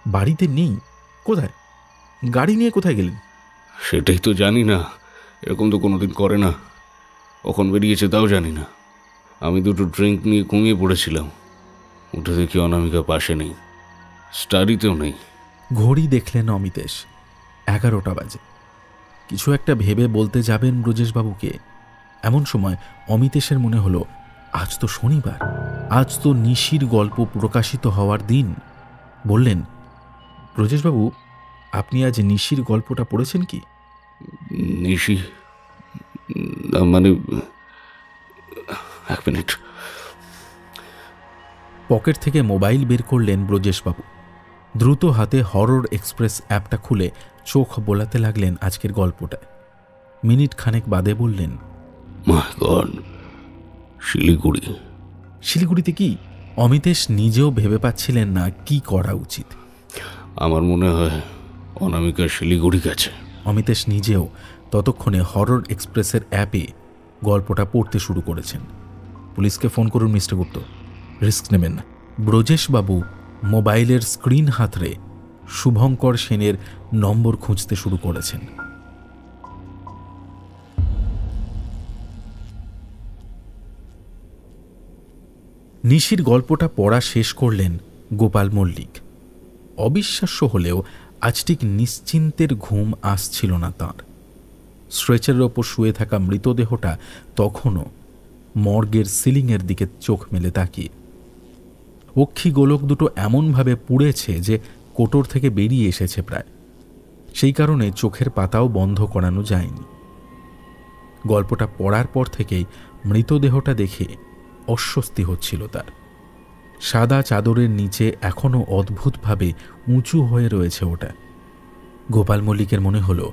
বাড়িতে নেই? কোথায়? গাড়ি নিয়ে কোথায় গেলেন? সেটাই তো জানি না, এরকম তো কোনোদিন করে না। কখন বেরিয়েছে তাও জানি না। আমি দুটো ড্রিঙ্ক নিয়ে ঘুমিয়ে পড়েছিলাম, উঠে দেখি অনামিকা পাশে নেই, স্টাডিতেও নেই। ঘড়ি দেখলেন অমিতেশ, 11টা বাজে। কিছু একটা ভেবে বলতে যাবেন ব্রজেশবাবুকে, এমন সময় অমিতেশের মনে হলো আজ তো শনিবার, আজ তো নিশির গল্প প্রকাশিত হওয়ার দিন। বললেন, ব্রজেশবাবু, আপনি আজ নিশির গল্পটা পড়েছেন কি? নিশি মানে, এক মিনিট। পকেট থেকে মোবাইল বের করলেন ব্রজেশবাবু। দ্রুত হাতে হরর এক্সপ্রেস অ্যাপটা খুলে চোখ বোলাতে লাগলেন আজকের গল্পটায়। মিনিট খানেক বাদে বললেন, মাই গড, শিলিগুড়ি। শিলিগুড়িতে কি? অমিতেশ নিজেও ভেবে পাচ্ছিলেন না কি করা উচিত। আমার মনে হয় অনামিকা শিলিগুড়ি গেছে। অমিতেশ নিজেও ততক্ষণে হরর এক্সপ্রেসের অ্যাপে গল্পটা পড়তে শুরু করেছেন। পুলিশকে ফোন করুন মিস্টার গুপ্ত, রিস্ক নেবেন না। ব্রজেশবাবু মোবাইলের স্ক্রিন হাতড়ে শুভঙ্কর সেনের নম্বর খুঁজতে শুরু করেছেন। নিশির গল্পটা পড়া শেষ করলেন গোপাল মল্লিক। অবিশ্বাস্য হলেও আজ ঠিক নিশ্চিন্তের ঘুম আসছিল না তাঁর। স্ট্রেচারের ওপর শুয়ে থাকা মৃতদেহটা তখনও মর্গের সিলিংয়ের দিকে চোখ মেলে তাকিয়ে। অক্ষি গোলক দুটো এমনভাবে পুড়েছে যে কোটর থেকে বেরিয়ে এসেছে প্রায়, সেই কারণে চোখের পাতাও বন্ধ করানো যায়নি। গল্পটা পড়ার পর থেকেই মৃতদেহটা দেখে অস্বস্তি হচ্ছিল তার। সাদা চাদরের নিচে এখনও অদ্ভুতভাবে উঁচু হয়ে রয়েছে ওটা। গোপাল মল্লিকের মনে হলো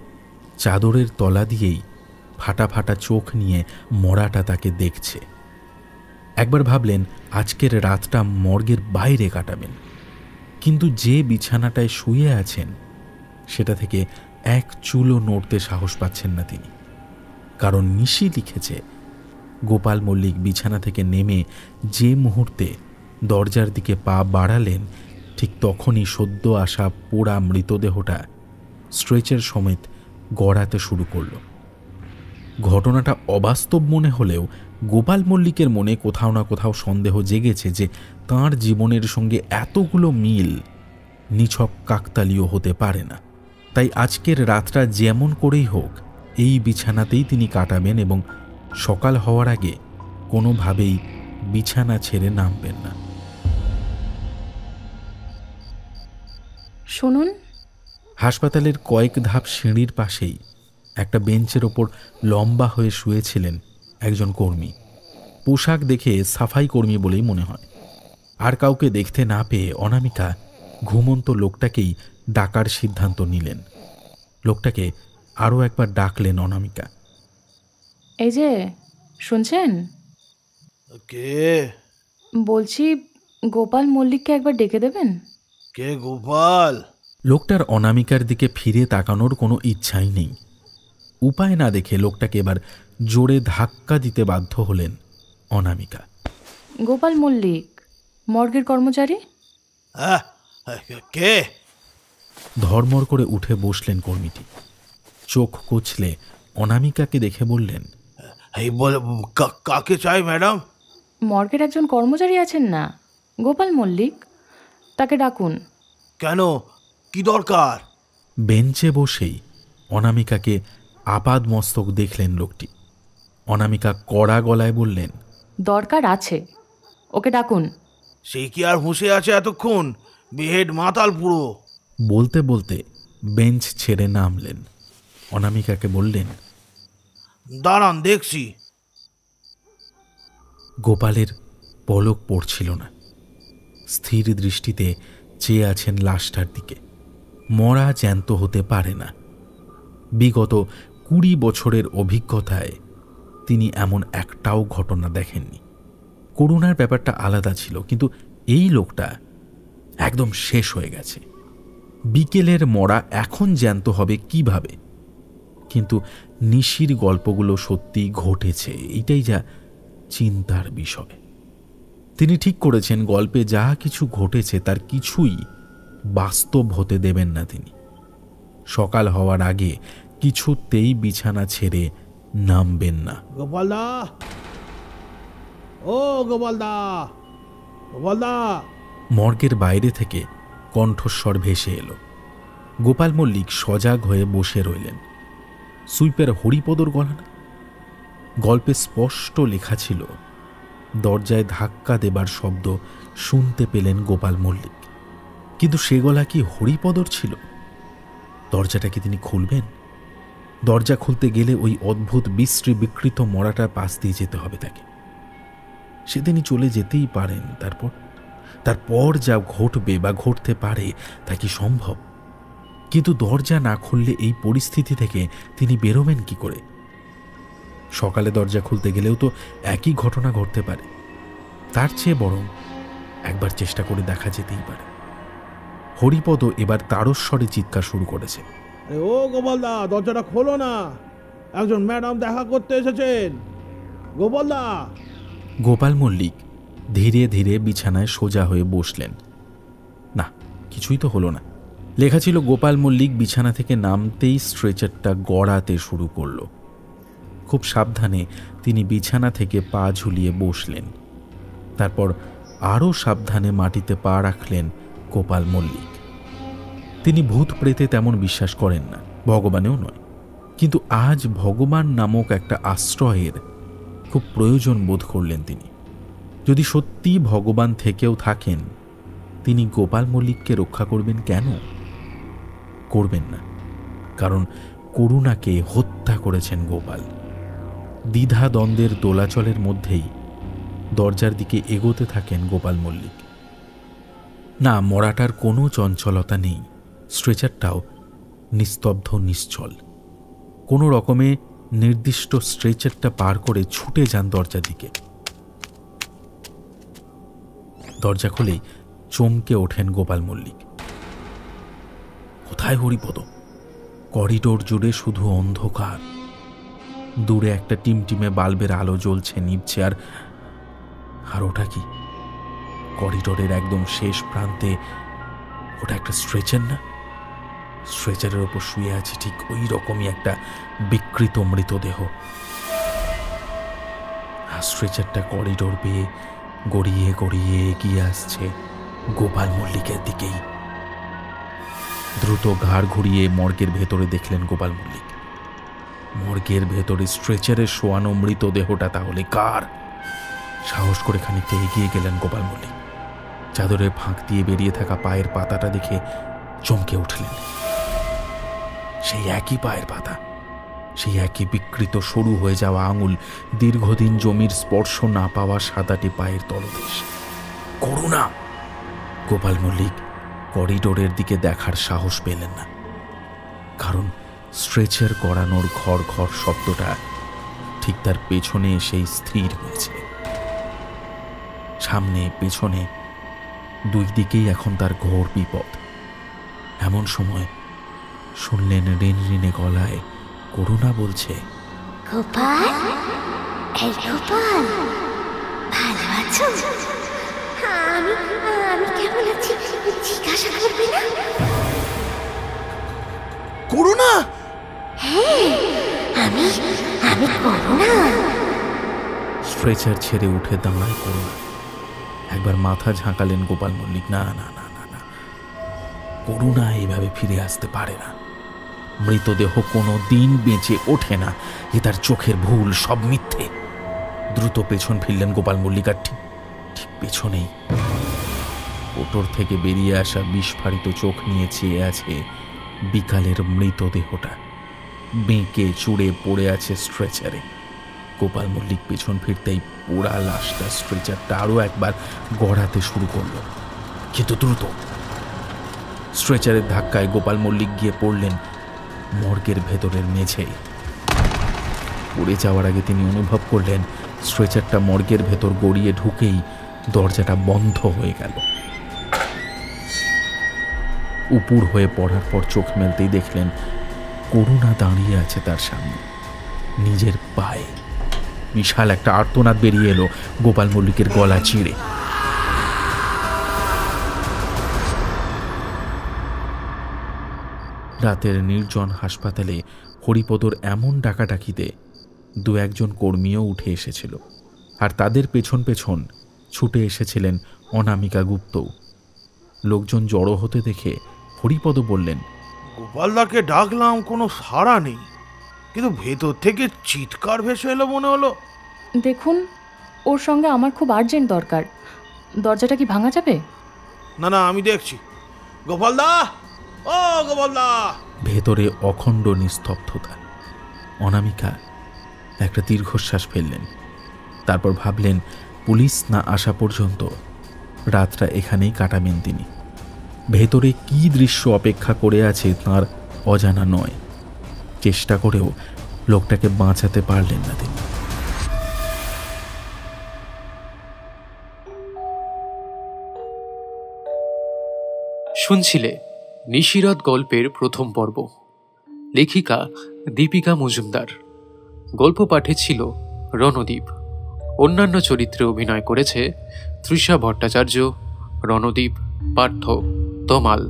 চাদরের তলা দিয়েই ফাটা ফাটা চোখ নিয়ে মরাটা তাকে দেখছে। একবার ভাবলেন আজকের রাতটা মর্গের বাইরে কাটাবেন, কিন্তু যে বিছানাটায় শুয়ে আছেন সেটা থেকে এক চুলও নড়তে সাহস পাচ্ছেন না তিনি। কারণ নিশি লিখেছে, গোপাল মল্লিক বিছানা থেকে নেমে যে মুহূর্তে দরজার দিকে পা বাড়ালেন, ঠিক তখনই সদ্য আসা পোড়া মৃতদেহটা স্ট্রেচার সমেত গড়াতে শুরু করল। ঘটনাটা অবাস্তব মনে হলেও গোপাল মল্লিকের মনে কোথাও না কোথাও সন্দেহ জেগেছে যে তাঁর জীবনের সঙ্গে এতগুলো মিল নিছক কাকতালীয় হতে পারে না। তাই আজকের রাতটা যেমন করেই হোক এই বিছানাতেই তিনি কাটাবেন এবং সকাল হওয়ার আগে কোনোভাবেই বিছানা ছেড়ে নামবেন না। শুনুন। হাসপাতালের কয়েক ধাপ সিঁড়ির পাশেই একটা বেঞ্চের ওপর লম্বা হয়ে শুয়েছিলেন একজন কর্মী। পোশাক দেখে সাফাই কর্মী বলেই মনে হয়। আর কাউকে দেখতে না পেয়ে অনামিকা ঘুমন্ত লোকটাকেই ডাকার সিদ্ধান্ত নিলেন। লোকটাকে আরও একবার ডাকলেন অনামিকা। এই যে শুনছেন? কে? বলছি গোপাল মল্লিককে একবার ডেকে দেবেন। কে গোপাল? লোকটার অনামিকার দিকে ফিরে তাকানোর কোনো ইচ্ছাই নেই। উপায় না দেখে লোকটাকে এবার জোরে ধাক্কা দিতে বাধ্য হলেন অনামিকা। গোপাল মল্লিক, মর্গের কর্মচারী। কে? ধর্মর করে উঠে বসলেন কর্মীটি। চোখ কচলে অনামিকাকে দেখে বললেন, এই বলে কাকে চাই ম্যাডাম? মর্গের একজন কর্মচারী আছেন না, গোপাল মল্লিক, তাকে ডাকুন। কেন, কি দরকার? বেঞ্চে বসেই অনামিকাকে আপাদ মস্তক দেখলেন লোকটি। অনামিকা কড়া গলায় বললেন, দরকার আছে, ওকে ডাকুন। সেই কি আর হুঁশে আছে এতক্ষণ? বেহেড মাতাল পুরো। বলতে বলতে বেঞ্চ ছেড়ে নামলেন। অনামিকাকে বললেন, দাঁড়ান দেখছি। গোপালের পলক পড়ছিল না। স্থির দৃষ্টিতে চেয়ে আছেন লাশটার দিকে। মরা জ্যান্ত হতে পারে না। বিগত 20 বছরের অভিজ্ঞতায় তিনি এমন একটাও ঘটনা দেখেননি। করুণার ব্যাপারটা আলাদা ছিল, কিন্তু এই লোকটা একদম শেষ হয়ে গেছে। বিকেলের মরা এখন জ্যান্ত হবে কিভাবে? কিন্তু নিশির গল্পগুলো সত্যি ঘটেছে, এটাই যা চিন্তার বিষয়। তিনি ঠিক করেছেন গল্পে যা কিছু ঘটেছে তার কিছুই বাস্তব হতে দেবেন না তিনি। সকাল হওয়ার আগে কিছুতেই বিছানা ছেড়ে নামবেন না। গোপালদা, ও গোপালদা, গোপালদা। মর্গের বাইরে থেকে কণ্ঠস্বর ভেসে এলো। গোপাল মল্লিক সজাগ হয়ে বসে রইলেন। সুইপের হরিপদর গলা না? গল্পে স্পষ্ট লেখা ছিল। দরজায় ধাক্কা দেবার শব্দ শুনতে পেলেন গোপাল মল্লিক, কিন্তু সে গলা কি হরিপদর ছিল? দরজাটা কি তিনি খুলবেন? দরজা খুলতে গেলে ওই অদ্ভুত বিশ্রী বিকৃত মরাটার পাশ দিয়ে যেতে হবে তাকে। সে তিনি চলে যেতেই পারেন। তারপর যা ঘটবে বা ঘটতে পারে তা কি সম্ভব? কিন্তু দরজা না খুললে এই পরিস্থিতি থেকে তিনি বেরোবেন কি করে? সকালে দরজা খুলতে গেলেও তো একই ঘটনা ঘটতে পারে। তার চেয়ে বরং একবার চেষ্টা করে দেখা যেতেই পারে। হরিপদ এবার তারস্বরে চিৎকার শুরু করেছে, ও গোপালদা, দরজাটা খোলো না, একজন ম্যাডাম দেখা করতে এসেছেন। গোপালদা। গোপাল মল্লিক ধীরে ধীরে বিছানায় সোজা হয়ে বসলেন। না, কিছুই তো হলো না। লেখা ছিল গোপাল মল্লিক বিছানা থেকে নামতেই স্ট্রেচারটা গড়াতে শুরু করল। খুব সাবধানে তিনি বিছানা থেকে পা ঝুলিয়ে বসলেন। তারপর আরও সাবধানে মাটিতে পা রাখলেন গোপাল মল্লিক। তিনি ভূত প্রেতে তেমন বিশ্বাস করেন না, ভগবানেও নয়, কিন্তু আজ ভগবান নামক একটা আশ্রয়ের খুব প্রয়োজন বোধ করলেন তিনি। যদি সত্যি ভগবান থেকেও থাকেন, তিনি গোপাল মল্লিককে রক্ষা করবেন কেন? করবেন না, কারণ করুণাকে হত্যা করেছেন গোপাল। দ্বিধা দ্বন্দ্বের দোলাচলের মধ্যেই দরজার দিকে এগোতে থাকেন গোপাল মল্লিক। না, মরাটার কোনো চঞ্চলতা নেই। স্ট্রেচারটাও নিস্তব্ধ নিশ্চল। কোনো রকমে নির্দিষ্ট স্ট্রেচারটা পার করে ছুটে যান দরজার দিকে। দরজা খুলেই চমকে ওঠেন গোপাল মল্লিক। কোথায় হরিপদ? করিডোর জুড়ে শুধু অন্ধকার। দূরে একটা টিমটিমে বাল্বের আলো জ্বলছে নিভছে। আর ওটা কি? করিডোরের একদম শেষ প্রান্তে ওটা একটা স্ট্রেচার না? স্ট্রেচারের ওপর শুয়ে আছে ঠিক ওই রকমই একটা বিকৃত মৃতদেহ। আর স্ট্রেচারটা করিডোর বেয়ে গড়িয়ে গড়িয়ে এগিয়ে আসছে গোপাল মল্লিকের দিকেই। দ্রুত ঘাড় ঘুরিয়ে মর্গের ভেতরে দেখলেন গোপাল মল্লিক। মর্গের ভেতরে স্ট্রেচারে শোয়ানো মৃতদেহটা তাহলে কার? সাহস করে খানিকটা এগিয়ে গেলেন গোপাল মল্লিক। চাদরের ফাঁক দিয়ে বেরিয়ে থাকা পায়ের পাতাটা দেখে চমকে উঠলেন। সেই একই পায়ের পাতা, সেই একই বিকৃত সরু হয়ে যাওয়া আঙুল, দীর্ঘদিন জমির স্পর্শ না পাওয়া সাদাটি পায়ের তলদেশ। করুণা! গোপাল মল্লিক করিডোরের দিকে দেখার সাহস পেলেন না, কারণ স্ট্রেচার করানোর ঘর ঘর শব্দটা ঠিক তার পেছনে এসেই স্থির হয়েছে। সামনে পেছনে দুই দিকেই এখন তার ঘোর বিপদ। এমন সময় শুনলেন রিনরিনে গলায় করুণা বলছে, গোপাল, এই গোপাল, ভালো আছো? আমি কেমন আছি জিজ্ঞাসা করবে না? করুণা? হ্যাঁ, আমি করুণা। স্ট্রেচার ছেড়ে উঠে দাঁড়ায় করুণা। একবার মাথা ঝাঁকালেন গোপাল মল্লিক। না না না না না, করুণা এইভাবে ফিরে আসতে পারে না। মৃতদেহ কোনো দিন বেঁচে ওঠে না, এ তার চোখের ভুল, সব মিথ্যে। দ্রুত পেছন ফিরলেন গোপাল মল্লিক। আর ঠিক পেছনেই কোটর থেকে বেরিয়ে আসা বিস্ফারিত চোখ নিয়ে চেয়ে আছে বিকালের মৃতদেহটা। বেঁকে চুড়ে পড়ে আছে স্ট্রেচারে। গোপাল মল্লিক পেছন ফিরতেই পোড়া লাশটা স্ট্রেচারটা আরও একবার গড়াতে শুরু করল, কিন্তু দ্রুত। স্ট্রেচারের ধাক্কায় গোপাল মল্লিক গিয়ে পড়লেন মর্গের ভেতরের মেঝেই। পড়ে যাওয়ার আগে তিনি অনুভব করলেন স্ট্রেচারটা মর্গের ভেতর গড়িয়ে ঢুকেই দরজাটা বন্ধ হয়ে গেল। উপুর হয়ে পড়ার পর চোখ মেলতেই দেখলেন করুণা দাঁড়িয়ে আছে তার সামনে, নিজের পায়ে। বিশাল একটা আর্তনাদ বেরিয়ে এলো গোপাল মল্লিকের গলা চিড়ে। রাতের নির্জন হাসপাতালে হরিপদর এমন ডাকাডাকিতে দু একজন কর্মীও উঠে এসেছিল, আর তাদের পেছন পেছন ছুটে এসেছিলেন অনামিকা গুপ্তও। লোকজন জড়ো হতে দেখে হরিপদ বললেন, গোপালদাকে ডাকলাম, কোনো সাড়া নেই, কিন্তু ভেতর থেকে চিৎকার ভেসে এলো মনে হলো। দেখুন, ওর সঙ্গে আমার খুব আর্জেন্ট দরকার। দরজাটা কি ভাঙা যাবে? না না, আমি দেখছি। গোপালদা, ও গোপালদা! ভেতরে অখণ্ড নিস্তব্ধতা। অনামিকা একটা দীর্ঘশ্বাস ফেললেন, তারপর ভাবলেন পুলিশ না আসা পর্যন্ত রাতটা এখানেই কাটাবেন তিনি। ভেতরে কি দৃশ্য অপেক্ষা করে আছে তার অজানা নয়। চেষ্টা করেও লোকটাকে বাঁচাতে পারলেন না তিনি। শুনছিলে নিশিরাত গল্পের প্রথম পর্ব। লেখিকা দীপিকা মজুমদার। গল্প পাঠে ছিল রণদীপ। অন্যান্য চরিত্রে অভিনয় করেছে তৃষা ভট্টাচার্য, রণদীপ, পার্থ, তমাল,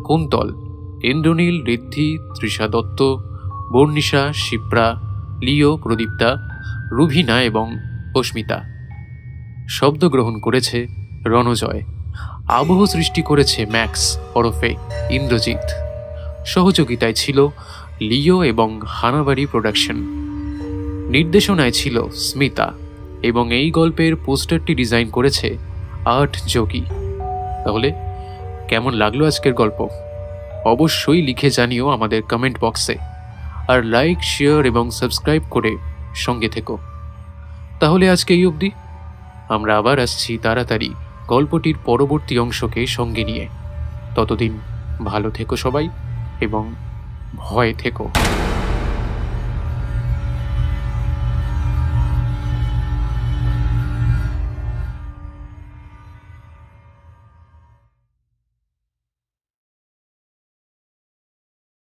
কুন্তল, ইন্দ্রনীল, ঋদ্ধি, তৃষা দত্ত, বর্ণিশা, শিপ্রা, লিও, প্রদীপ্তা, রুভিনা এবং অস্মিতা। শব্দগ্রহণ করেছে রণজয়। আবহ সৃষ্টি করেছে ম্যাক্স ওরফে ইন্দ্রজিৎ। সহযোগিতায় ছিল লিও এবং হানাবাড়ি প্রোডাকশন। নির্দেশনায় ছিল স্মিতা এবং এই গল্পের পোস্টারটি ডিজাইন করেছে আর্ট যোগী। তাহলে কেমন লাগলো আজকের গল্প? অবশ্যই লিখে জানিও আমাদের কমেন্ট বক্সে, আর লাইক, শেয়ার এবং সাবস্ক্রাইব করে সঙ্গে থেকো। তাহলে আজকে এই অবধি। আমরা আবার আসছি তাড়াতাড়ি গল্পটির পরবর্তী অংশকে সঙ্গে নিয়ে। ততদিন ভালো থেকো সবাই এবং ভয়ে থেকো।